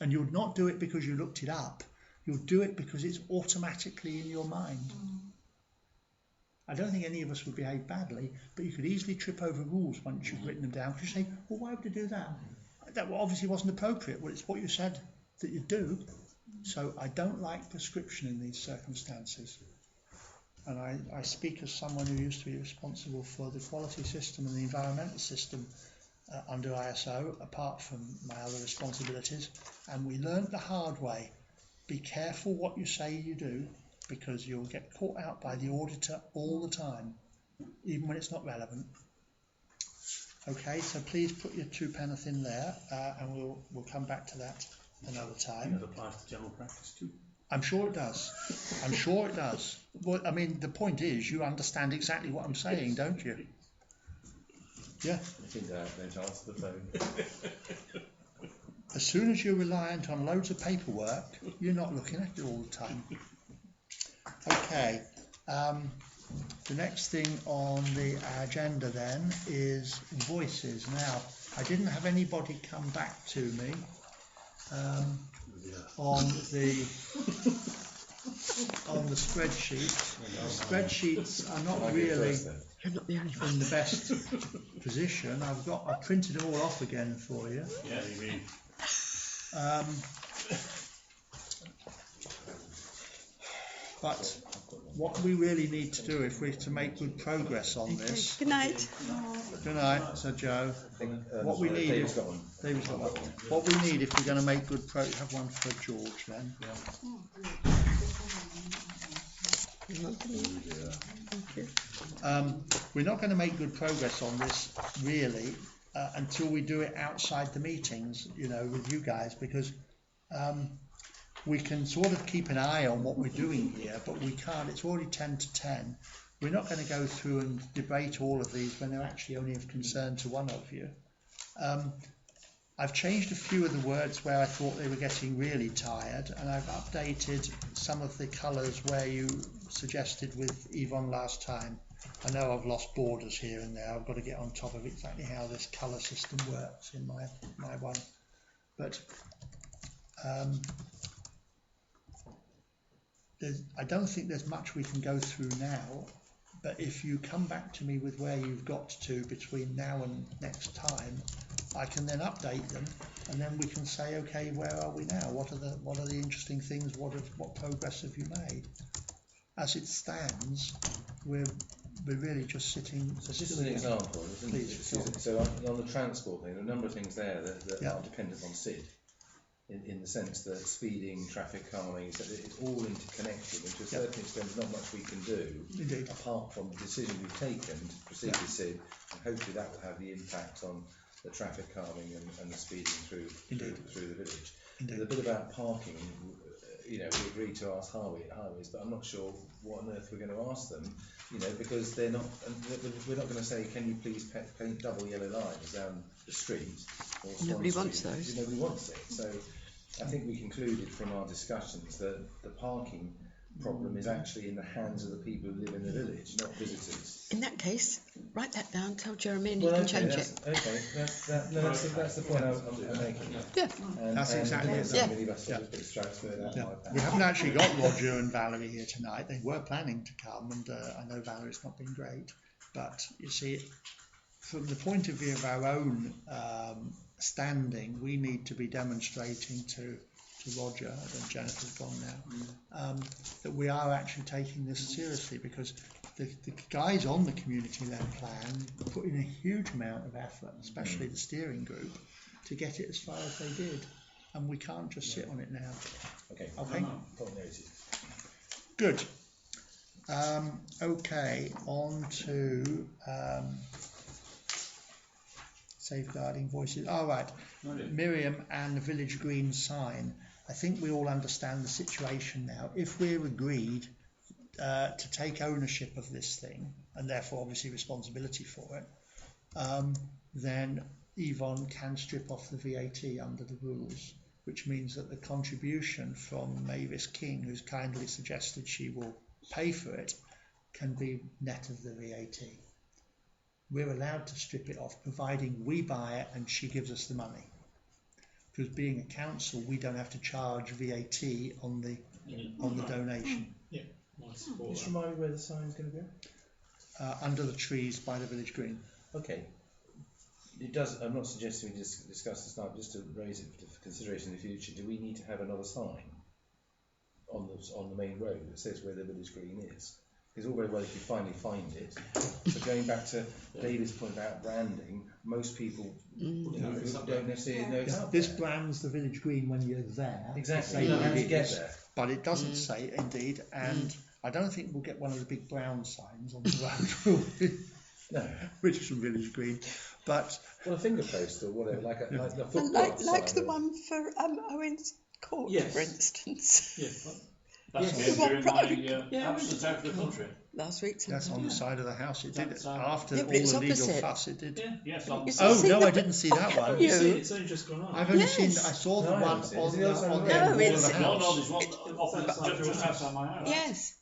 And you'll not do it because you looked it up. You'll do it because it's automatically in your mind. I don't think any of us would behave badly, but you could easily trip over rules once you've written them down, because you say, well, why would you do that? That obviously wasn't appropriate. Well, it's what you said that you do. So I don't like prescription in these circumstances. And I speak as someone who used to be responsible for the quality system and the environmental system under ISO, apart from my other responsibilities. And we learnt the hard way. Be careful what you say you do, because you'll get caught out by the auditor all the time, even when it's not relevant. Okay, so please put your 2 penneth in there, and we'll come back to that another time. That applies to general practice too. I'm sure it does. I'm sure it does. Well, I mean, the point is, you understand exactly what I'm saying, don't you? Yeah. I think don't answer the phone. As soon as you're reliant on loads of paperwork, you're not looking at it all the time. Okay, the next thing on the agenda then is voices. Now, I didn't have anybody come back to me on the spreadsheet. The spreadsheets are not really in the best position. I've printed them all off again for you. Yeah, you mean. But what we really need to do if we're to make good progress on this. Good night. Good night, Sir Joe. What we need David's is got one. David's got one. What we need if we're going to make good progress. Have one for George then. We're not going to make good progress on this really until we do it outside the meetings, you know, with you guys, because we can sort of keep an eye on what we're doing here, but we can't. It's already 10 to 10. We're not going to go through and debate all of these when they're actually only of concern to one of you. I've changed a few of the words where I thought they were getting really tired, and I've updated some of the colours where you suggested with Yvonne last time. I know I've lost borders here and there. I've got to get on top of exactly how this colour system works in my one. But I don't think there's much we can go through now. But if you come back to me with where you've got to between now and next time, I can then update them, and then we can say, okay, where are we now? What are the interesting things? What progress have you made? As it stands, we're really just sitting. So just as an example, please. So on the transport thing, there are a number of things there that are dependent on SID. In the sense that speeding, traffic calming, it's all interconnected, and to a certain extent there's not much we can do apart from the decision we've taken to proceed with SID, and hopefully that will have the impact on the traffic calming and the speeding through the village. There's a bit about parking. You know, we agreed to ask highways, but I'm not sure what on earth we're going to ask them. You know, because they're not. We're not going to say, can you please paint double yellow lines down the street? Or Nobody wants those. Nobody wants it. So I think we concluded from our discussions that the parking problem is actually in the hands of the people who live in the village, not visitors. In that case, write that down, tell Jeremy, and he can change it. Okay, that's the point I'm making. Yeah, that's exactly it. We haven't actually got Roger and Valerie here tonight. They were planning to come, and I know Valerie's not been great. But you see, from the point of view of our own standing, we need to be demonstrating to Roger, and Jennifer's gone now, that we are actually taking this seriously, because the guys on the community-led plan put in a huge amount of effort, especially the steering group, to get it as far as they did, and we can't just sit on it now. Okay. Good. Okay, on to safeguarding voices. All right, Miriam and the village green sign. I think we all understand the situation now. If we're agreed to take ownership of this thing, and therefore obviously responsibility for it, then Yvonne can strip off the VAT under the rules, which means that the contribution from Mavis King, who's kindly suggested she will pay for it, can be net of the VAT. We're allowed to strip it off, providing we buy it and she gives us the money. Because being a council, we don't have to charge VAT on the donation. Yeah, just remind me where the sign's going to go. Under the trees by the village green. Okay. It does. I'm not suggesting we just discuss this now, just to raise it for consideration in the future. Do we need to have another sign on the main road that says where the village green is? It's all very well if you finally find it. But going back to David's point about branding, most people don't necessarily know it's up This there. brands the village green when you're there. Exactly. You know how to get there. But it doesn't say it, indeed, and I don't think we'll get one of the big brown signs on the road. No. Which is from village green. But a finger post or whatever, like a like the one for Owen's Court, for instance. Yeah. That's during my absence out of the country. Last week. That's on the side of the house. It did after all the legal opposite. Fuss. It did. Yeah, yes. Oh no, I didn't see that one. It's only just gone on. I've only seen. I saw the one on the wall of the house. No, there's one just outside my house. Yes.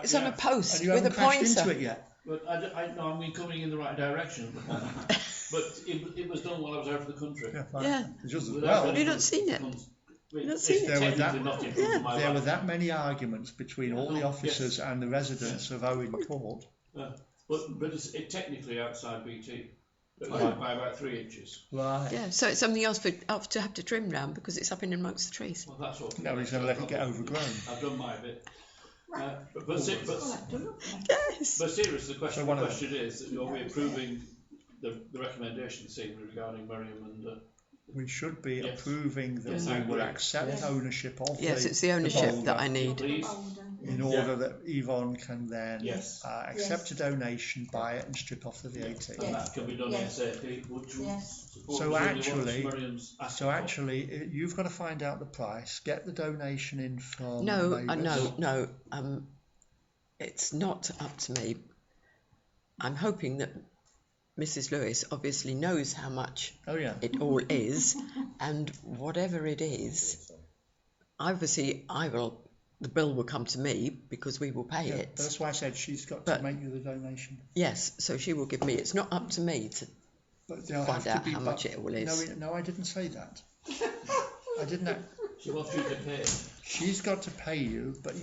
It's on a post with a pointer. And you haven't crashed into it yet. But I mean, coming in the right direction. But it was done while I was out of the country. Yeah. Just as well. Have you not seen it? There were that many arguments between all the officers and the residents of Owen Court. But it's technically outside BT, but by about 3 inches. Right. Yeah, so it's something else to have to trim round because it's up in amongst the trees. Well, that's what. No, he's going to let it get overgrown. I've done my bit. But seriously, the question is, are we approving the recommendation this evening regarding Miriam and... we should be approving that we will accept ownership of it's the ownership that I need. In order that Yvonne can then accept a donation, buy it and strip off the VAT. And that can be done ASAP. Would you support So actually, you've got to find out the price, get the donation in from No, it's not up to me. I'm hoping that Mrs. Lewis obviously knows how much it all is, and whatever it is, obviously the bill will come to me because we will pay it. That's why I said she's got to make you the donation. Yes, so she will give me. It's not up to me to find out how much it all is. No, I didn't say that. I didn't. She wants you to pay. She's got to pay you, but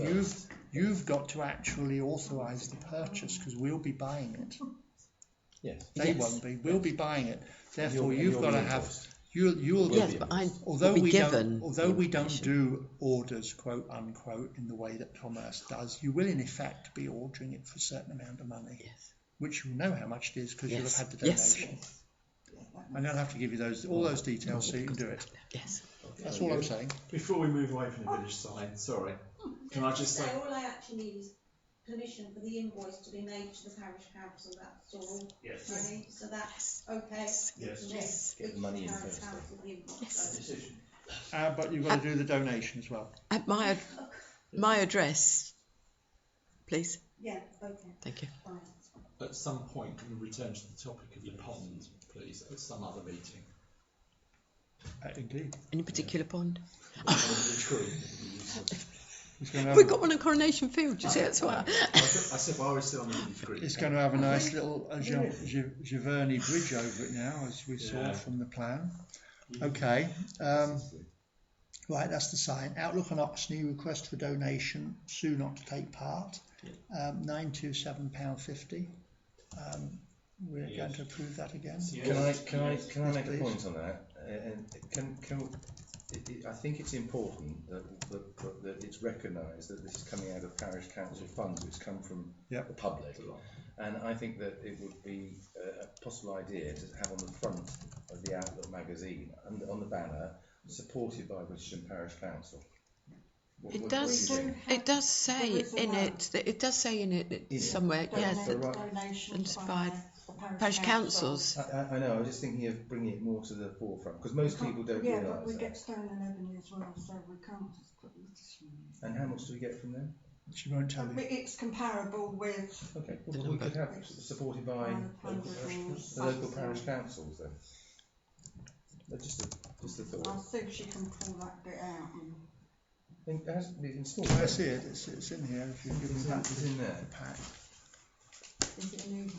you've got to actually authorise the purchase because we'll be buying it. Yes. They won't be. We'll be buying it. Therefore, you've got to have. You'll. Yes, but although we don't do orders, quote unquote, in the way that commerce does, you will in effect be ordering it for a certain amount of money. Yes. Which you'll know how much it is because you'll have had the donation. I'm going to have to give you all those details so you can do it. Yes. That's all I'm saying. Before we move away from the village sign, sorry, can I just say... all I actually need is permission for the invoice to be made to the parish council, that's all. Yes. Money, so that's okay. Yes. Get the money in first. But you've got to do the donation as well. At my address, please. Yeah, okay. Thank you. Fine. At some point, can we return to the topic of the pond, please, at some other meeting? Indeed. Any particular pond? We've got one in Coronation Field, you see, that's why. I said, well, I was still on the green. It's going to have a nice little Giverny bridge over it now, as we saw from the plan. Okay. Right, that's the sign. Outlook on Oxney, request for donation, sue not to take part. £927.50. We're going to approve that again. Can I make a point on that? I think it's important that it's recognised that this is coming out of parish council funds, which come from the public, and I think that it would be a possible idea to have on the front of the Outlook magazine and on the banner, supported by Wittersham Parish Council. It does say in it somewhere, yes, inspired parish councils. I know, I was just thinking of bringing it more to the forefront, because most people don't realise that. Yeah, but we get Stone and Ebony as well, so we can't just put Wittersham. And how much do we get from them? She won't tell you. It's comparable with... Okay, well, we could have supported by the local parish councils then. Just a thought. I'll see if she can pull that bit out. It has been small. I see it. It's in here. If you give me that, it's in there. Pack. Is it new?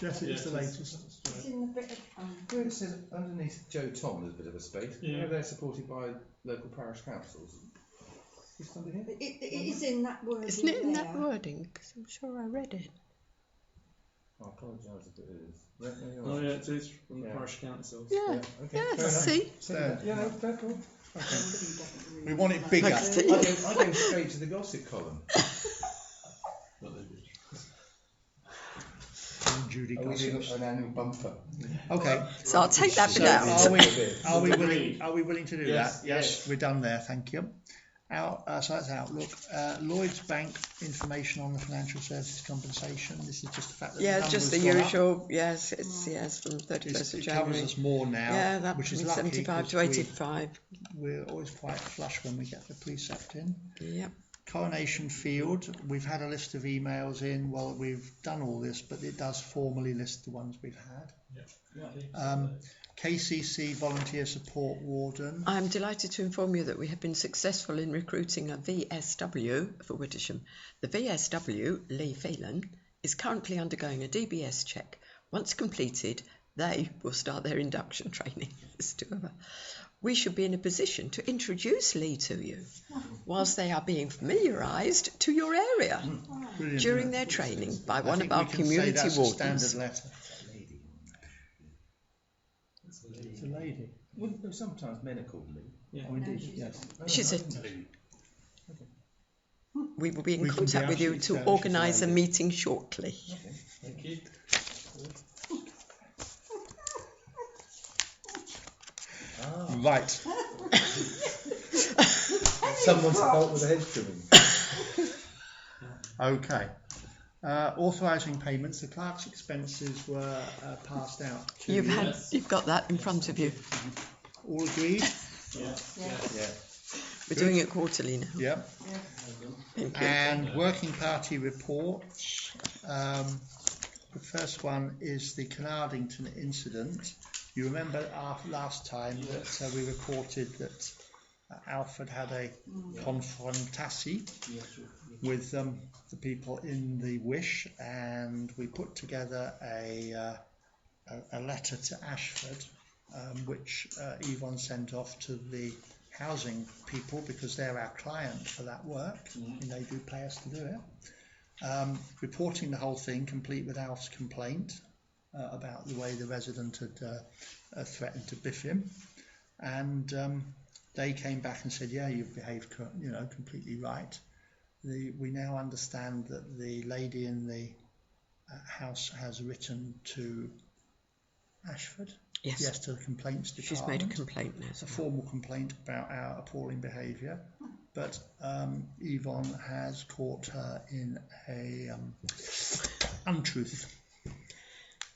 Yes, it's the latest. It's in the bit of... It says underneath Joe Tom there's a bit of a space. Yeah. They're supported by local parish councils. It's under here? It is in that wording. Isn't it in that wording? Because I'm sure I read it. I apologise if it is. Yeah, it is from the parish councils. Yeah, okay, see? Yeah, no, fair point. Okay. We want it bigger. I go straight to the gossip column. Judy Are we doing an annual bumper? Okay. So I'll take that bit out. Are we willing to do that? Yes, we're done there. Thank you. So that's Outlook. Lloyd's Bank information on the financial services compensation. This is just the fact that the just the usual. Yes, it's from 31st of January. It covers us more now. Yeah, that which is from lucky 75 to 85. We're always quite flush when we get the precept in. Yep. Coronation Field, we've had a list of emails in. Well, we've done all this, but it does formally list the ones we've had. KCC Volunteer Support Warden. I'm delighted to inform you that we have been successful in recruiting a VSW for Wittersham. The VSW, Lee Phelan, is currently undergoing a DBS check. Once completed, they will start their induction training. We should be in a position to introduce Lee to you whilst they are being familiarised to your area during their training by one of our community wardens. Standard letter. It's a lady. Well, sometimes men are called Lee. Yeah, indeed. Yes. She's a. we will be in We can be contact with you absolutely to certain she's organise a lady. meeting shortly. Okay, Thank you. Right. Someone to help with the hedge trimming. Okay. Authorising payments. The clerk's expenses were passed out to you. You've got that in front of you. All agreed? Yes. Yeah. We're doing it quarterly now. Yep. Thank you. And working party reports. The first one is the Canardington incident. You remember last time that we reported that Alfred had a confrontasi with the people in the Wish, and we put together a letter to Ashford, which Yvonne sent off to the housing people because they're our client for that work, and they do pay us to do it. Reporting the whole thing, complete with Alf's complaint about the way the resident had threatened to biff him, and they came back and said, yeah, you've behaved completely right. We now understand that the lady in the house has written to Ashford. Yes, to the complaints department. She's made a complaint now. A formal complaint about our appalling behaviour, but Yvonne has caught her in a untruth.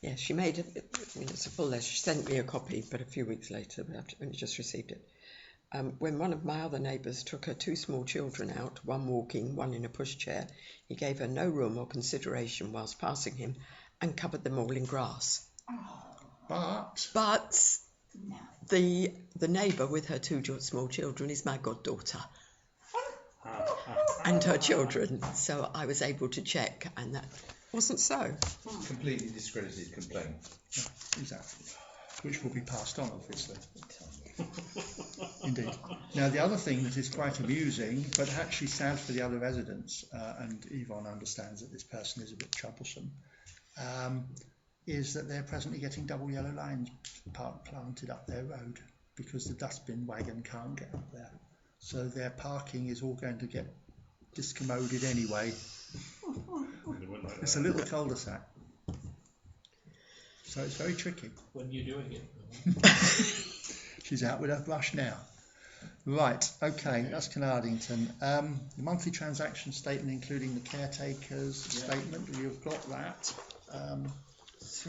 Yes, she made it's a full letter. She sent me a copy, but a few weeks later, I've only just received it. When one of my other neighbours took her two small children out, one walking, one in a pushchair, he gave her no room or consideration whilst passing him and covered them all in grass. But the neighbour with her two small children is my goddaughter and her children, so I was able to check, and that wasn't so. Completely discredited complaint. Exactly. Which will be passed on, obviously. Indeed. Now, the other thing that is quite amusing, but actually sad for the other residents, and Yvonne understands that this person is a bit troublesome, is that they're presently getting double yellow lines planted up their road because the dustbin wagon can't get up there. So their parking is all going to get discommoded anyway. It's a little cul-de-sac. So it's very tricky. When you're doing it. She's out with her brush now. Right, okay, that's Canardington. The monthly transaction statement, including the caretaker's statement, you've got that.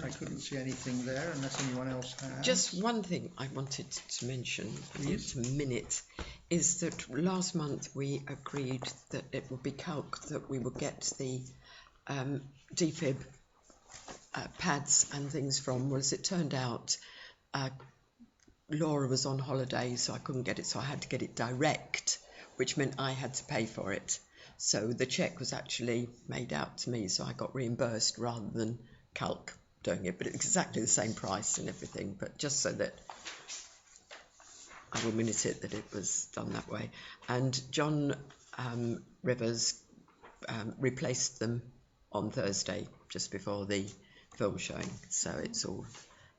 I couldn't see anything there unless anyone else has. Just one thing I wanted to mention, just a minute, is that last month we agreed that it would be calc that we would get the defib pads and things from. Well, as it turned out, Laura was on holiday, so I couldn't get it, so I had to get it direct, which meant I had to pay for it. So the cheque was actually made out to me, so I got reimbursed rather than calc doing it, but it's exactly the same price and everything, but just so that I will minute it that it was done that way. And John Rivers replaced them on Thursday, just before the film showing, so it's all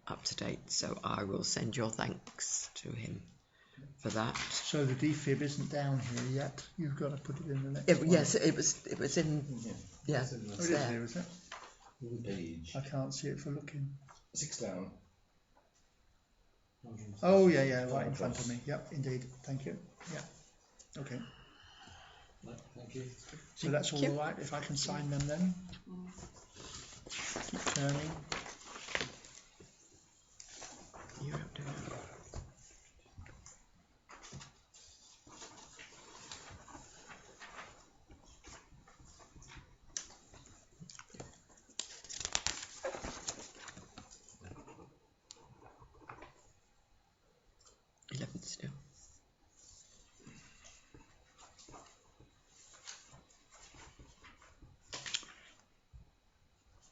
up to date. So I will send your thanks to him for that. So the defib isn't down here yet. You've got to put it in the next one. Yes, it was in. Yeah, it is here, is it? Page. I can't see it for looking. 6 down. Oh yeah, right in front of me. Yep, indeed. Thank you. Yeah. Okay. Thank you. So that's all right. If I can sign them then. Keep turning. You're up to it. Still.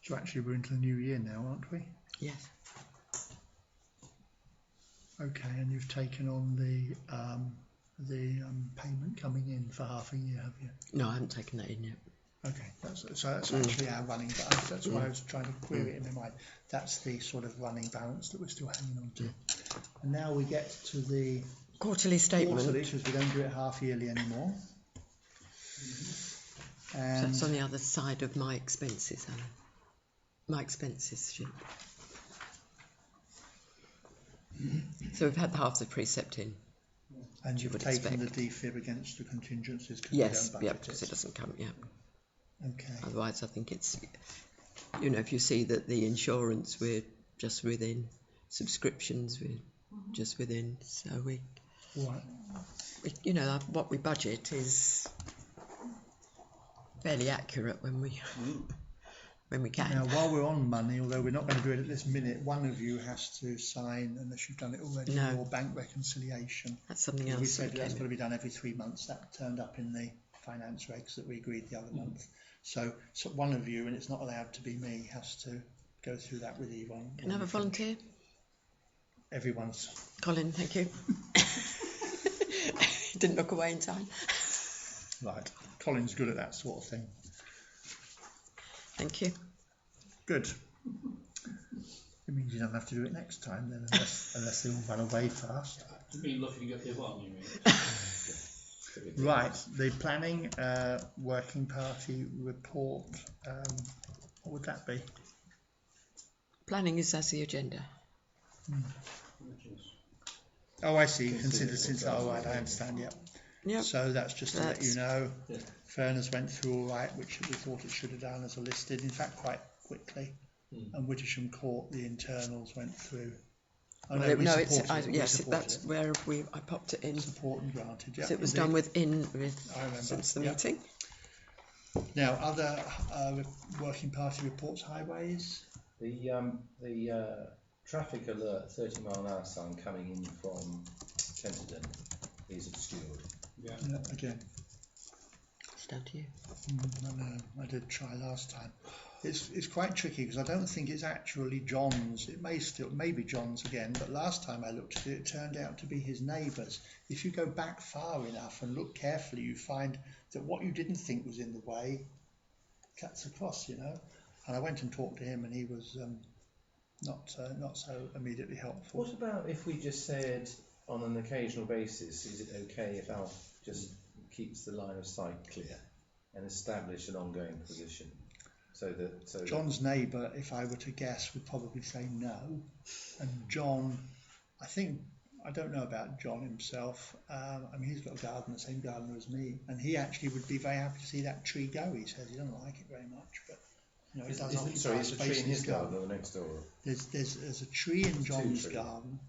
So actually we're into the new year now, aren't we? Yes. Okay, and you've taken on the payment coming in for half a year, have you? No, I haven't taken that in yet. Okay, that's actually our running balance. That's why I was trying to query it in my mind. That's the sort of running balance that we're still hanging on to. And now we get to the quarterly statement. Quarterly, because we don't do it half yearly anymore. So And it's on the other side of my expenses, Alan. My expenses sheet. So we've had half the precept in. And you you've would taken expect. the defib against the contingencies because Yes, we don't budget because it. it doesn't come yet. Okay. Otherwise, I think it's, you know, if you see that the insurance we're just within, subscriptions we're just within, so we you know, what we budget is fairly accurate when we can. Now, while we're on money, although we're not going to do it at this minute, one of you has to sign, unless you've done it already, No. your bank reconciliation. That's something We else. said that that's came got to in. be done every 3 months. That turned up in the finance regs that we agreed the other month. So one of you, and it's not allowed to be me, has to go through that with Yvonne. Can I have a volunteer? Everyone's. Colin, thank you. Didn't look away in time. Right. Colin's good at that sort of thing. Thank you. Good. It means you don't have to do it next time then, unless they all run away fast. You mean looking at Yvonne, you mean? Right, the planning working party report, what would that be? Planning is as the agenda. Oh, I see, consider since, oh right, I understand, yep. Yep. So that's just to let you know, Yeah. Furness went through all right, which we thought it should have done as a listed, in fact quite quickly. And Wittersham Court, the internals went through. Oh no, we supported it. Yes, that's where I popped it in. Support and granted, yeah. So it was indeed. done within I remember, since the yeah. meeting. Now, other working party reports, highways. The traffic alert 30 mile an hour sign coming in from Tenterden is obscured. Yeah. Again. It's down to you. I did try last time. It's quite tricky because I don't think it's actually John's. It may be John's again, but last time I looked at it, it turned out to be his neighbour's. If you go back far enough and look carefully, you find that what you didn't think was in the way cuts across, you know. And I went and talked to him, and he was not so immediately helpful. What about if we just said on an occasional basis, is it okay if Alf just keeps the line of sight clear and establish an ongoing position? So John's neighbour, if I were to guess, would probably say no. And John, I don't know about John himself. I mean, he's got a garden, the same gardener as me, and he actually would be very happy to see that tree go. He says he doesn't like it very much, but you know, it does occupy sorry, is the space tree in his garden or the next door? There's a tree in John's garden.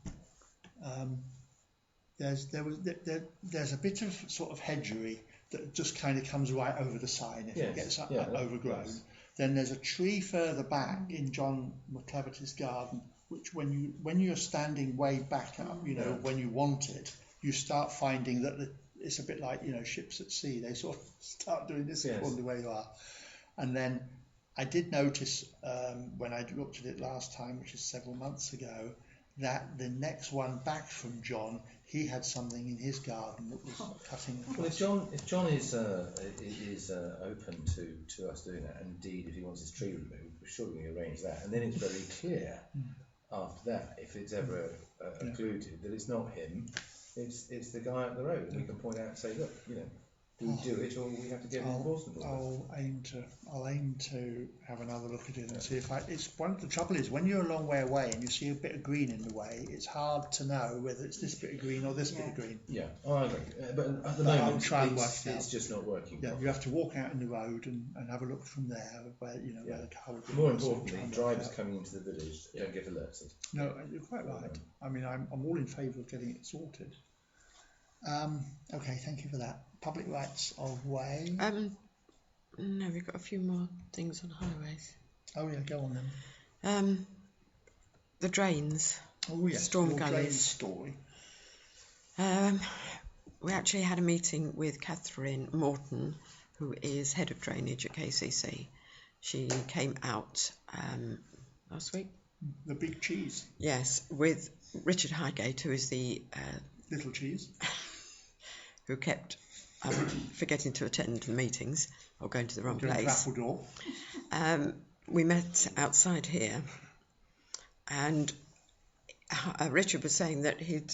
There's a bit of sort of hedgery that just kind of comes right over the sign if it gets overgrown. Yes. Then there's a tree further back in John McCleverty's garden, which when you're standing way back up, you know, when you want it, you start finding that it's a bit like, you know, ships at sea. They sort of start doing this according to where you are. And then I did notice when I looked at it last time, which is several months ago, that the next one back from John, he had something in his garden that was cutting across. Well, if John is open to us doing that, and indeed if he wants his tree removed, we're sure we can arrange that. And then it's very clear after that, if it's ever occluded, that it's not him, it's the guy up the road, and we can point out and say, look, you know, do we do it, or we have to get an enforcement order? I'll aim to have another look at it and see if the trouble is when you're a long way away and you see a bit of green in the way, it's hard to know whether it's this bit of green or this bit of green. Yeah, I agree. But at the moment, I'll try and work it out. It's just not working. Yeah, you have to walk out in the road and have a look from there where where the car would be. More importantly, drivers coming into the village don't get alerted. No, you're quite right. I mean, I'm all in favour of getting it sorted. Okay, thank you for that. Public rights of way. No, we've got a few more things on highways. Oh yeah, go on then. The drains. Oh yes, storm your gullies. drain story. We actually had a meeting with Catherine Morton, who is head of drainage at KCC. She came out last week. The big cheese. Yes, with Richard Highgate, who is the little cheese, who kept forgetting to attend the meetings or going to the wrong place. We met outside here, and Richard was saying that he'd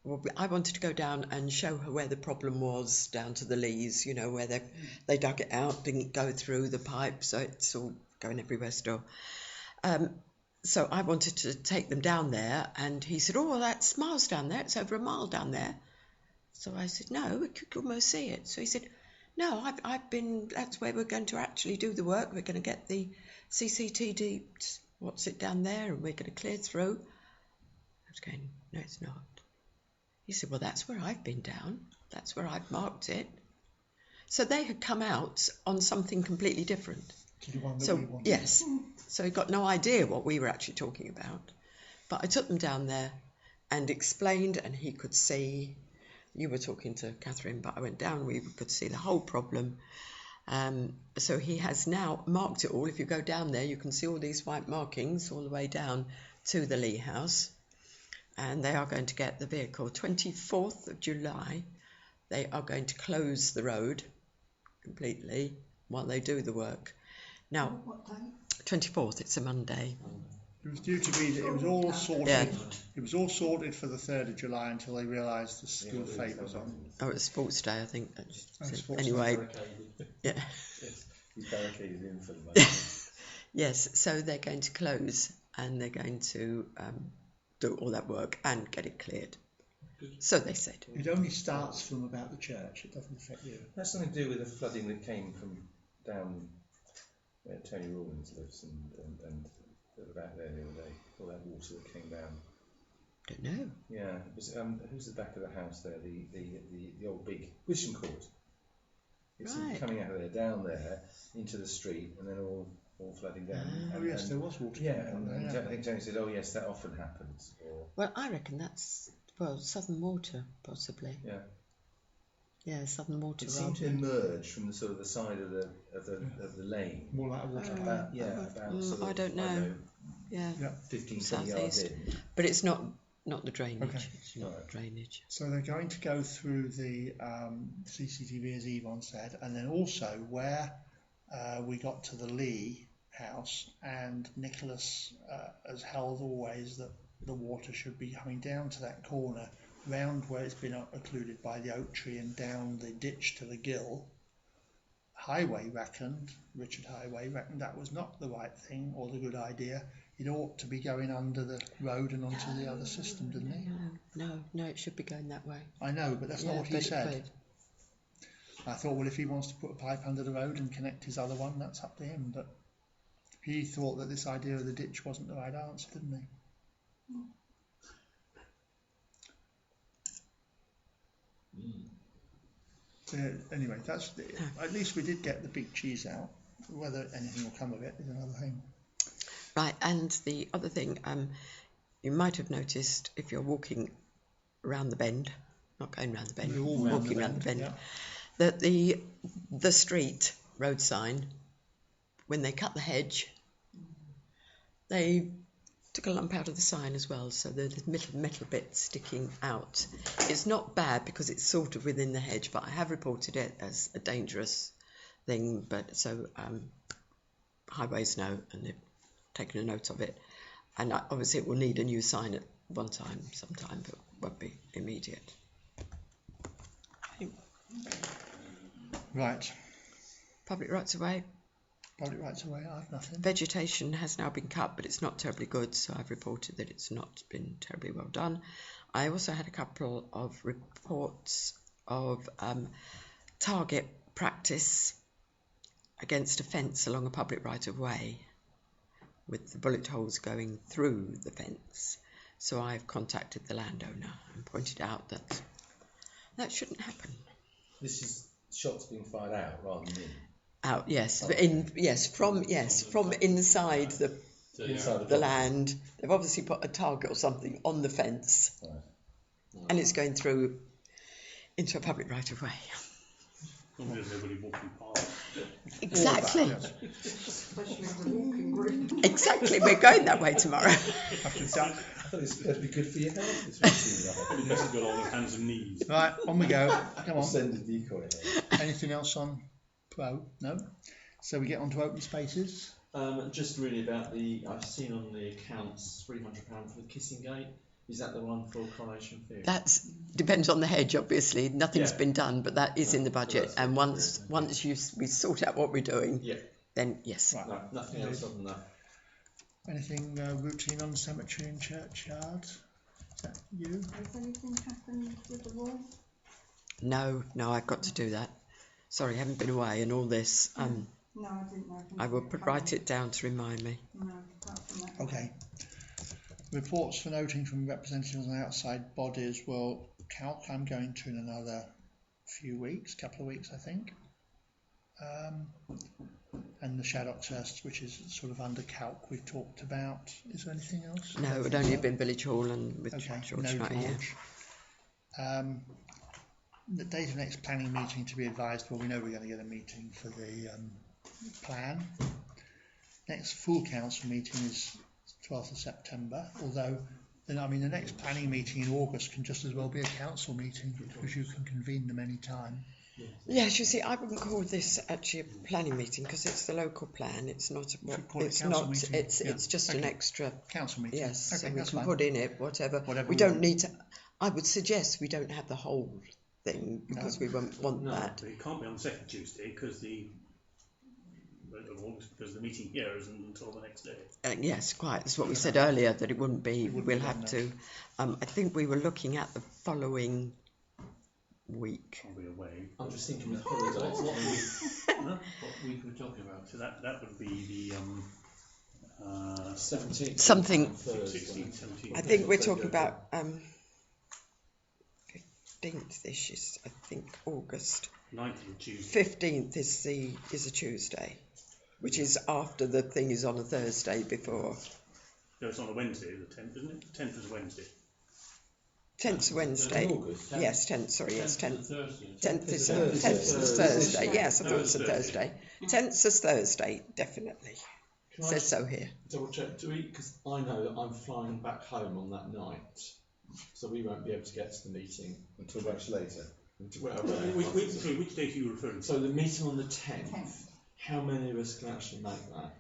well, I wanted to go down and show her where the problem was, down to the lees, you know, where they dug it out, didn't go through the pipe, so it's all going everywhere still. So I wanted to take them down there, and he said, oh, that's miles down there, it's over a mile down there. So I said, no, we could almost see it. So he said, no, I've been, that's where we're going to actually do the work. We're going to get the CCTD, what's it down there, and we're going to clear through. I was going, no, it's not. He said, well, that's where I've been down. That's where I've marked it. So they had come out on something completely different. To the one that So, we wanted. yes. So he got no idea what we were actually talking about. But I took them down there and explained, and he could see. You were talking to Catherine, but I went down, we could see the whole problem. So he has now marked it all. If you go down there, you can see all these white markings all the way down to the Lee House. And they are going to get the vehicle. 24th of July, they are going to close the road completely while they do the work. Now, What day? 24th, it's a Monday. It was due to be, it was all sorted. Yeah. It was all sorted for the 3rd of July until they realised the school fete was on. Oh, it's sports day, I think. Sports Anyway, yeah. He's barricaded in for the moment. Yes, so they're going to close and they're going to do all that work and get it cleared. So they said. It only starts from about the church. It doesn't affect you. That's something to do with the flooding that came from down where Tony Rawlins lives and about there the other day. All that water that came down. Don't know. Yeah, it was, who's the back of the house there? The old big Wittersham Court. It's Right. coming out of there, down there, into the street, and then all flooding down. Oh yes, there was water. Yeah, coming and down there, I think Tony said, oh yes, that often happens. Or, Well, I reckon that's, well, Southern Water, possibly. yeah. Yeah, Southern Water. It seemed to emerge from the sort of the side of the lane. More like a water. About sort of, I don't know. Yeah. 15, 20 yards Southeast. in. But it's not the drainage. Okay. It's not drainage. So they're going to go through the CCTV, as Yvonne said, and then also where we got to the Lee House, and Nicholas has held always that the water should be coming down to that corner, round where it's been occluded by the oak tree and down the ditch to the gill. Richard Highway reckoned that was not the right thing or the good idea. It ought to be going under the road and onto the other system, didn't he? No, it should be going that way. I know, but that's not what he said. I thought, well, if he wants to put a pipe under the road and connect his other one, that's up to him. But he thought that this idea of the ditch wasn't the right answer, didn't he? Anyway, at least we did get the big cheese out. Whether anything will come of it is another thing. Right, and the other thing, you might have noticed if you're walking around the bend, not going round the bend, walking around the bend, yeah. that the street road sign, when they cut the hedge, they took a lump out of the sign as well, so the metal bit sticking out. It's not bad because it's sort of within the hedge, but I have reported it as a dangerous thing, but so highways know, and they've taken a note of it. And obviously it will need a new sign at sometime, but won't be immediate. Right. Public rights of way. Public rights of way, I've nothing. Vegetation has now been cut, but it's not terribly good, so I've reported that it's not been terribly well done. I also had a couple of reports of target practice against a fence along a public right of way, with the bullet holes going through the fence. So I've contacted the landowner and pointed out that that shouldn't happen. This is shots being fired out rather than in. Out, yes, from inside the land. They've obviously put a target or something on the fence, and it's going through into a public right of way. Normally there's nobody walking past. Exactly. Especially the walking green. Exactly, we're going that way tomorrow. I thought it's going to be good for your health. Probably best to go on hands and knees. Right, on we go. Come on. Send a decoy. Anything else on Pro? No. So we get on to open spaces. Just really about I've seen on the accounts £300 for the Kissing Gate. Is that the one for Coronation Field? That's depends on the hedge, obviously. Nothing's been done, but that is in the budget. So And once we sort out what we're doing, then yes. Right. No, nothing else other than that. Anything routine on cemetery and churchyard? Is that you? Has anything happened with the wall? No, I've got to do that. Sorry, I haven't been away and all this. No, I didn't know. I will write it down to remind me. No, apart from that. Okay. Reports for noting from representatives on outside bodies. Well, calc I'm going to in another couple of weeks, I think. And the Shaddock test, which is sort of under calc, we've talked about. Is there anything else? No, it would only have been Village Hall and with Okay, George no not here. George. The date of next planning meeting to be advised. Well, we know we're going to get a meeting for the plan. Next full council meeting is 12th of September, although the next planning meeting in August can just as well be a council meeting because you can convene them any time. Yes, you see, I wouldn't call this actually a planning meeting because it's the local plan. It's not. It's just an extra council meeting. Yes, okay, so we that's can fine. put in it whatever we don't need to. I would suggest we don't have the whole thing because we won't want that. But it can't be on the second Tuesday because the meeting here isn't until the next day. Yes, quite. That's what we said earlier, that it wouldn't be. We'll have to. I think we were looking at the following week. I'll be away. I'm just thinking with holidays. What week are we talking about? So that would be the 17th. Something. 16th, 17th. I think we're talking about 15th. This is, I think, August. 9th is a Tuesday. 15th is a Tuesday, which is after the thing is on a Thursday before. No, it's on a Wednesday, the 10th, isn't it? 10th is Wednesday. 10th Wednesday. August. Yes, 10th. Sorry, yes, 10th. 10th is Thursday. Thursday. Yes, I thought it was a Thursday. 10th is Thursday, definitely. Can Says so here. Double check. Because I know that I'm flying back home on that night, so we won't be able to get to the meeting until much later. Which date are you referring to? So the meeting on the 10th. How many of us can actually make that?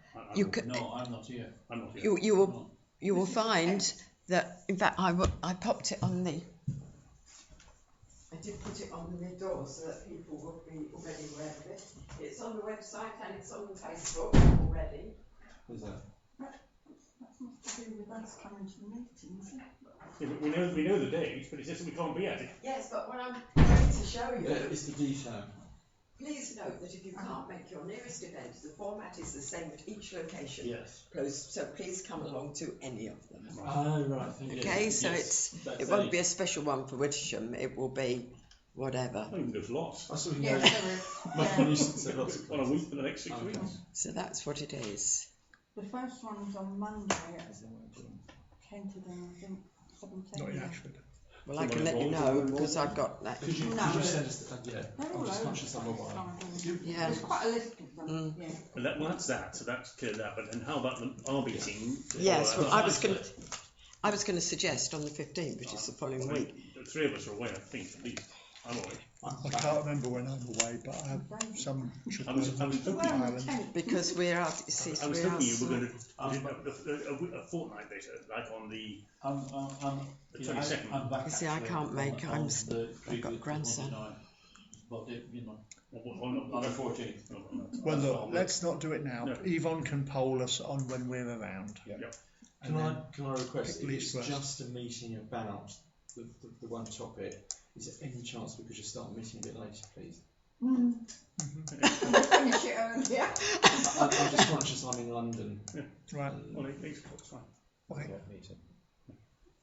No, I'm not here. I'm not here. You will find that. In fact, I popped it on the. I did put it on the door so that people would be already aware of it. It's on the website and it's on Facebook already. What's that? That's not to do with us coming to the meeting, is it? Yeah, but we know the date, but it's just that we can't be at it. Yes, but what I'm going to show you. It's the detail. Please note that if you can't make your nearest event, the format is the same at each location. Yes. So please come along to any of them. Oh, right. Okay, so it won't be a special one for Wittersham. It will be whatever. I think there's lots. That's what we know. On a week for the next 6 weeks. So that's what it is. The first one's on Monday at Kenterdon, I think, 17th. Not in Ashford. Well, I can let you know because I've got that. Could you send us They're I'm all just over conscious I'm away. Yeah. There's quite a list of them. Yeah. Well, that's that. So that's cleared that. But then how about our meeting? Yes. Well, I was going to suggest on the 15th, which is the following week. The three of us are away, I think, at least. I'm away. I can't remember when I'm away, but I have some. I was hoping Ireland. Because we're out. I was hoping you were going to a fortnight later, like on the 22nd. I'm back. You see, I can't make. I've got grandson. But on the 14th. Well, look, let's not do it now. No. Yvonne can poll us on when we're around. Yep. Can I request, if it's first. just a meeting about the one topic, is there any chance we could just start the meeting a bit later, please? Finish it earlier. I'm just conscious I'm in London. Yeah. Right. Well, 8 o'clock's fine. Okay.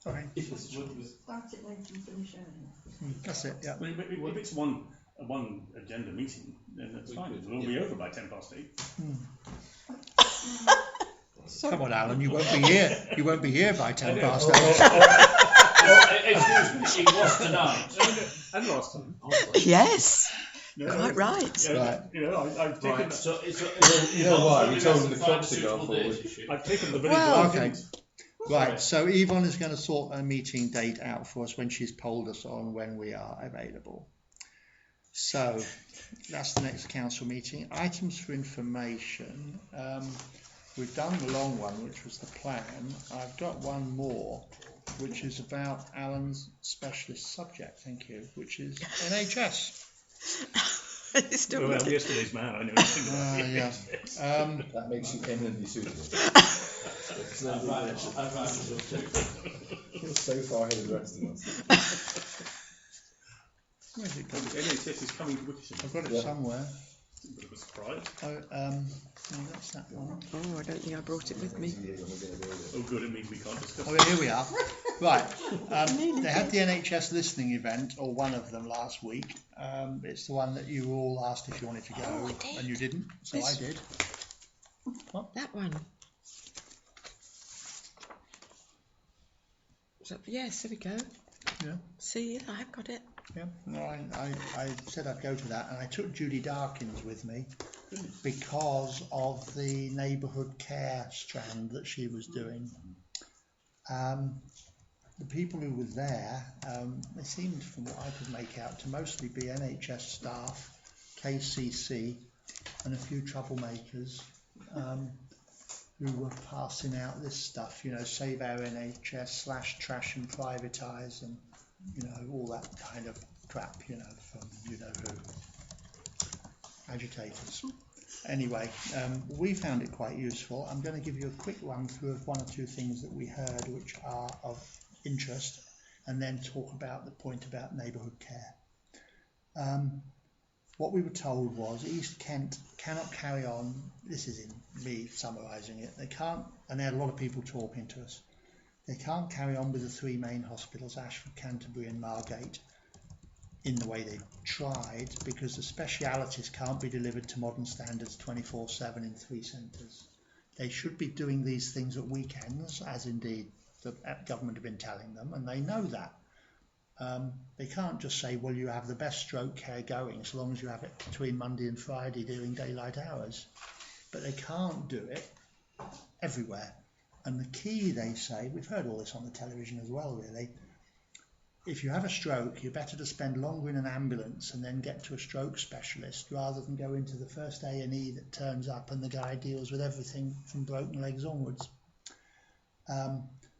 Okay. If it's Start it late and finish earlier. That's it, yeah. Well, if it's one agenda meeting, then that's fine. It'll all be over by 8:10. Come on, Alan, you won't be here. You won't be here by 8:10. Excuse me, it was tonight. And last time. Yes. No, quite right. Yeah, Right. You know, I've taken. Right, so it's You know why? We told them the clocks to go forward. I've taken the very Okay. Right, so Yvonne is going to sort a meeting date out for us when she's polled us on when we are available. So that's the next council meeting. Items for information. we've done the long one, which was the plan. I've got one more, which is about Alan's specialist subject, thank you, which is NHS. Well, yesterday's man, I know nothing about it. Yeah. That makes you eminently suitable. You're so far ahead of the rest of us. Where's it gone? NHS is coming to Wittersham. I've got it somewhere. It's a bit of a surprise. No, that's that one. Oh, I don't think I brought it with me. Oh, good, it means we can't discuss Oh, here we are. Right. They had the NHS listening event, or one of them, last week. It's the one that you were all asked if you wanted to go, and you didn't, so I did. What? That one. So, yes, there we go. Yeah. See, I've got it. Yeah, no, I said I'd go to that, and I took Judy Darkins with me because of the neighbourhood care strand that she was doing. The people who were there, they seemed, from what I could make out, to mostly be NHS staff, KCC, and a few troublemakers who were passing out this stuff, you know, save our NHS, /trash and privatise, and you know, all that kind of crap, you know, from you know who, agitators. Anyway, we found it quite useful. I'm going to give you a quick run through of one or two things that we heard which are of interest, and then talk about the point about neighbourhood care. What we were told was East Kent cannot carry on, this is in me summarising it, they can't, and they had a lot of people talking to us, they can't carry on with the three main hospitals, Ashford, Canterbury and Margate, in the way they tried, because the specialities can't be delivered to modern standards 24/7 in 3 centres. They should be doing these things at weekends, as indeed the government have been telling them, and they know that. They can't just say, well, you have the best stroke care going so long as you have it between Monday and Friday during daylight hours. But they can't do it everywhere. And the key, they say, we've heard all this on the television as well, really, if you have a stroke, you're better to spend longer in an ambulance and then get to a stroke specialist rather than go into the first A&E that turns up and the guy deals with everything from broken legs onwards.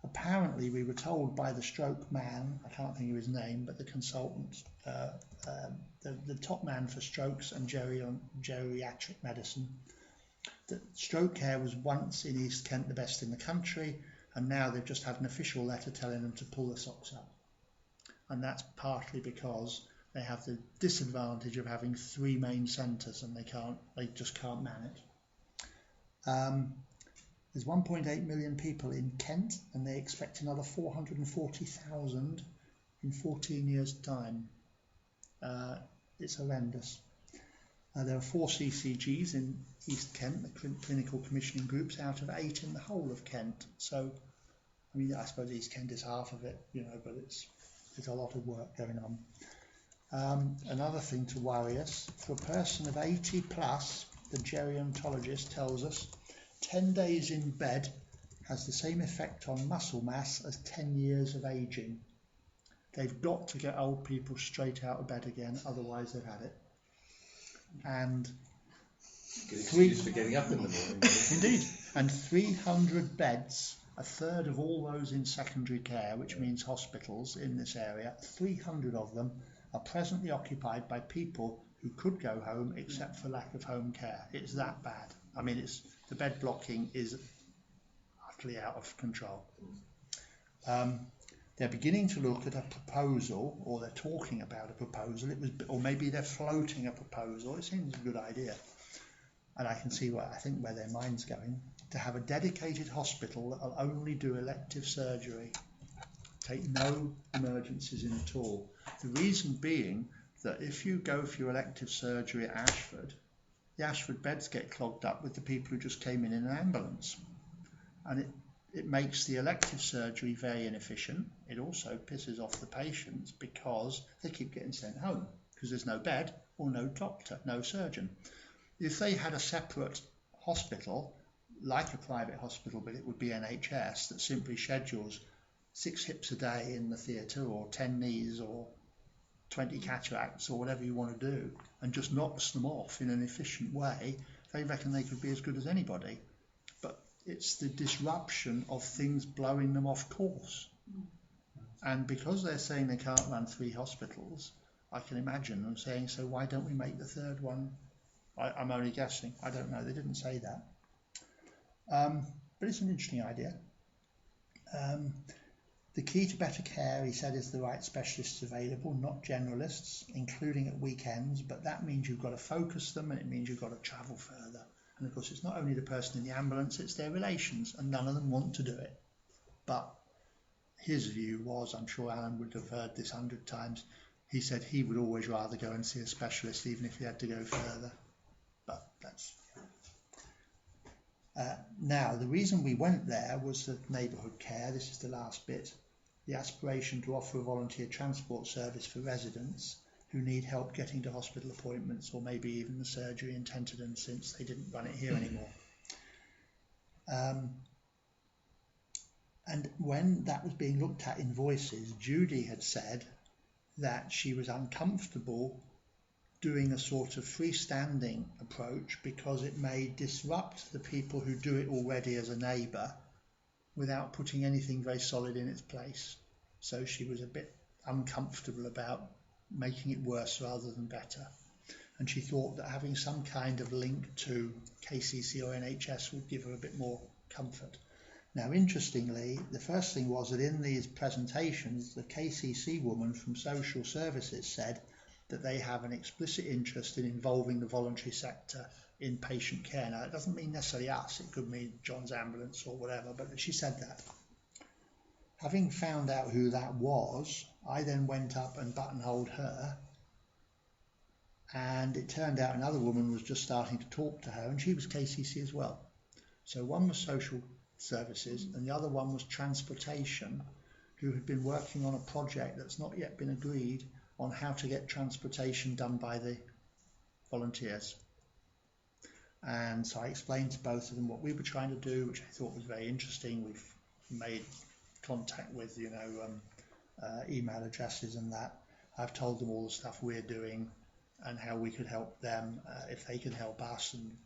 Apparently, we were told by the stroke man, I can't think of his name, but the consultant, the top man for strokes and geriatric medicine, that stroke care was once in East Kent the best in the country, and now they've just had an official letter telling them to pull their socks up. And that's partly because they have the disadvantage of having 3 main centres and they just can't manage. There's 1.8 million people in Kent, and they expect another 440,000 in 14 years' time. It's horrendous. There are 4 CCGs in East Kent, the clinical commissioning groups, out of 8 in the whole of Kent. So, I mean, I suppose East Kent is half of it, you know, but there's a lot of work going on. Another thing to worry us, for a person of 80 plus, the gerontologist tells us, 10 days in bed has the same effect on muscle mass as 10 years of ageing. They've got to get old people straight out of bed again, otherwise they've had it. And good excuse for getting up in the morning. Indeed. And 300 beds, a third of all those in secondary care, which means hospitals in this area, 300 of them are presently occupied by people who could go home except for lack of home care. It's that bad. I mean, the bed blocking is utterly out of control. They're beginning to look at a proposal, or they're talking about a proposal. Or maybe they're floating a proposal. It seems a good idea, and I can see I think where their mind's going. To have a dedicated hospital that will only do elective surgery, take no emergencies in at all. The reason being that if you go for your elective surgery at Ashford, the Ashford beds get clogged up with the people who just came in an ambulance, and it makes the elective surgery very inefficient. It also pisses off the patients because they keep getting sent home because there's no bed or no doctor, no surgeon. If they had a separate hospital, like a private hospital, but it would be NHS, that simply schedules 6 hips a day in the theatre, or 10 knees, or 20 cataracts, or whatever you want to do, and just knocks them off in an efficient way, they reckon they could be as good as anybody. But it's the disruption of things blowing them off course. And because they're saying they can't run 3 hospitals, I can imagine them saying, so why don't we make the 3rd one? I'm only guessing. I don't know. They didn't say that. But it's an interesting idea. The key to better care, he said, is the right specialists available, not generalists, including at weekends, but that means you've got to focus them and it means you've got to travel further. And of course, it's not only the person in the ambulance, it's their relations, and none of them want to do it. But his view was, I'm sure Alan would have heard this 100 times, he said he would always rather go and see a specialist even if he had to go further. But that's... now, the reason we went there was the neighbourhood care. This is the last bit. The aspiration to offer a volunteer transport service for residents who need help getting to hospital appointments or maybe even the surgery in Tenterden, since they didn't run it here anymore. And when that was being looked at in Voices, Judy had said that she was uncomfortable doing a sort of freestanding approach because it may disrupt the people who do it already as a neighbour without putting anything very solid in its place. So she was a bit uncomfortable about making it worse rather than better. And she thought that having some kind of link to KCC or NHS would give her a bit more comfort. Now, interestingly, the first thing was that in these presentations, the KCC woman from Social Services said that they have an explicit interest in involving the voluntary sector in patient care. Now, it doesn't mean necessarily us, it could mean John's Ambulance or whatever, but she said that. Having found out who that was, I then went up and buttonholed her, and it turned out another woman was just starting to talk to her, and she was KCC as well. So one was Social Services and the other one was Transportation, who had been working on a project that's not yet been agreed on how to get transportation done by the volunteers. And so I explained to both of them what we were trying to do, which I thought was very interesting. We've made contact with, email addresses and that. I've told them all the stuff we're doing and how we could help them if they could help us. And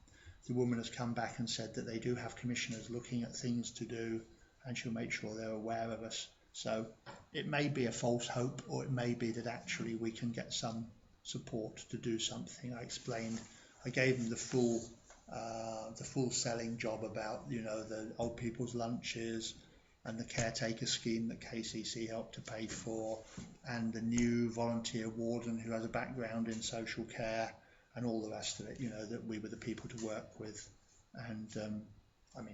the woman has come back and said that they do have commissioners looking at things to do, and she'll make sure they're aware of us. So it may be a false hope, or it may be that actually we can get some support to do something. I gave them the full selling job about, the old people's lunches and the caretaker scheme that KCC helped to pay for, and the new volunteer warden who has a background in social care, and all the rest of it, that we were the people to work with. And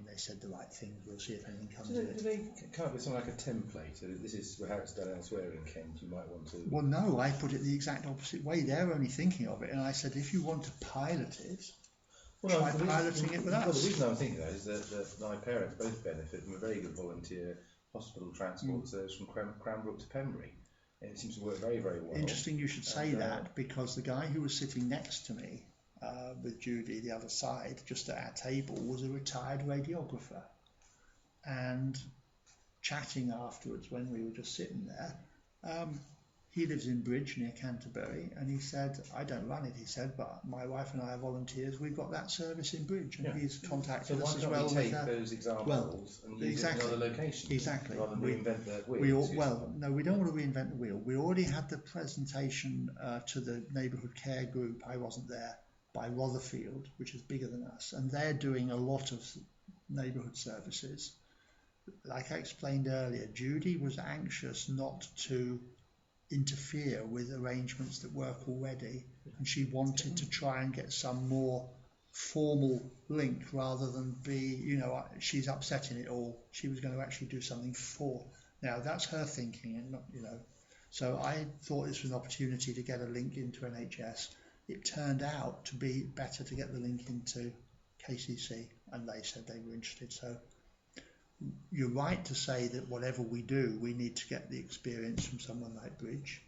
they said the right things. We'll see if anything comes of it. Do they come up with something like a template? This is how it's done elsewhere in Kent. You might want to... Well, no, I put it the exact opposite way. They're only thinking of it, and I said, if you want to pilot it, try piloting it with us. Well, the reason I'm thinking that is that my parents both benefit from a very good volunteer hospital transport service from Cranbrook to Pembury. And it seems to work very, very well. Interesting you should say that, because the guy who was sitting next to me with Judy, the other side, just at our table, was a retired radiographer. And chatting afterwards when we were just sitting there, he lives in Bridge near Canterbury, and he said, I don't run it, he said, but my wife and I are volunteers, we've got that service in Bridge, and he's contacted us as well. So why can't we take those examples and use it in other locations? Exactly. Rather than reinvent the wheel? No, we don't want to reinvent the wheel. We already had the presentation to the neighbourhood care group, I wasn't there, by Rotherfield, which is bigger than us, and they're doing a lot of neighbourhood services. Like I explained earlier, Judy was anxious not to interfere with arrangements that work already, and she wanted to try and get some more formal link rather than be, she's upsetting it all. She was going to actually do something for. Now that's her thinking, and not, So I thought this was an opportunity to get a link into NHS. It turned out to be better to get the link into KCC, and they said they were interested. So you're right to say that whatever we do, we need to get the experience from someone like Bridge.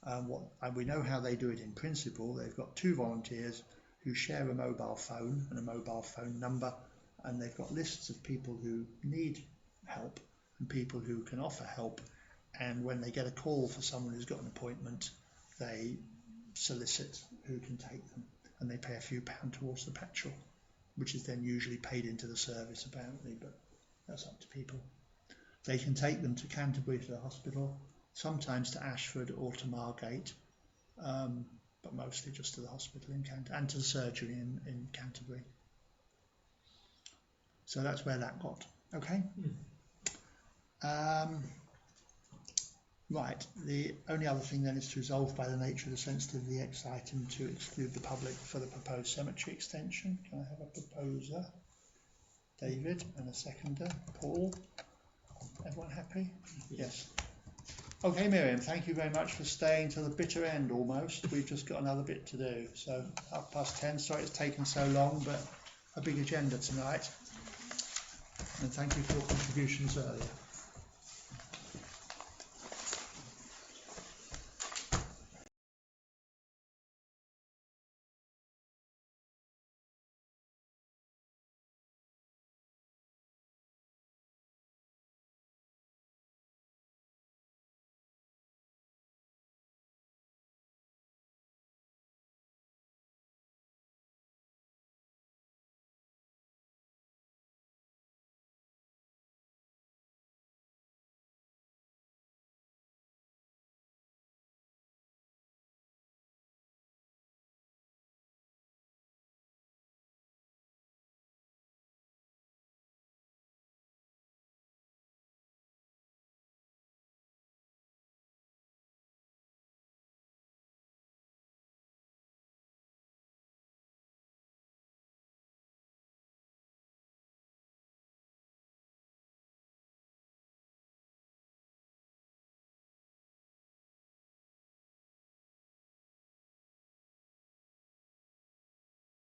And we know how they do it in principle. They've got 2 volunteers who share a mobile phone and a mobile phone number, and they've got lists of people who need help and people who can offer help. And when they get a call for someone who's got an appointment, they solicit who can take them, and they pay a few pounds towards the petrol. which is then usually paid into the service apparently, but that's up to people. They can take them to Canterbury to the hospital, sometimes to Ashford or to Margate, but mostly just to the hospital in Canterbury and to the surgery in Canterbury. So that's where that got. Okay. Right, the only other thing then is to resolve by the nature of the sensitivity of the X item to exclude the public for the proposed cemetery extension. Can I have a proposer? David, and a seconder, Paul. Everyone happy? Yes. Okay, Miriam, thank you very much for staying till the bitter end almost. We've just got another bit to do. So 10:30, sorry it's taken so long, but a big agenda tonight. And thank you for your contributions earlier.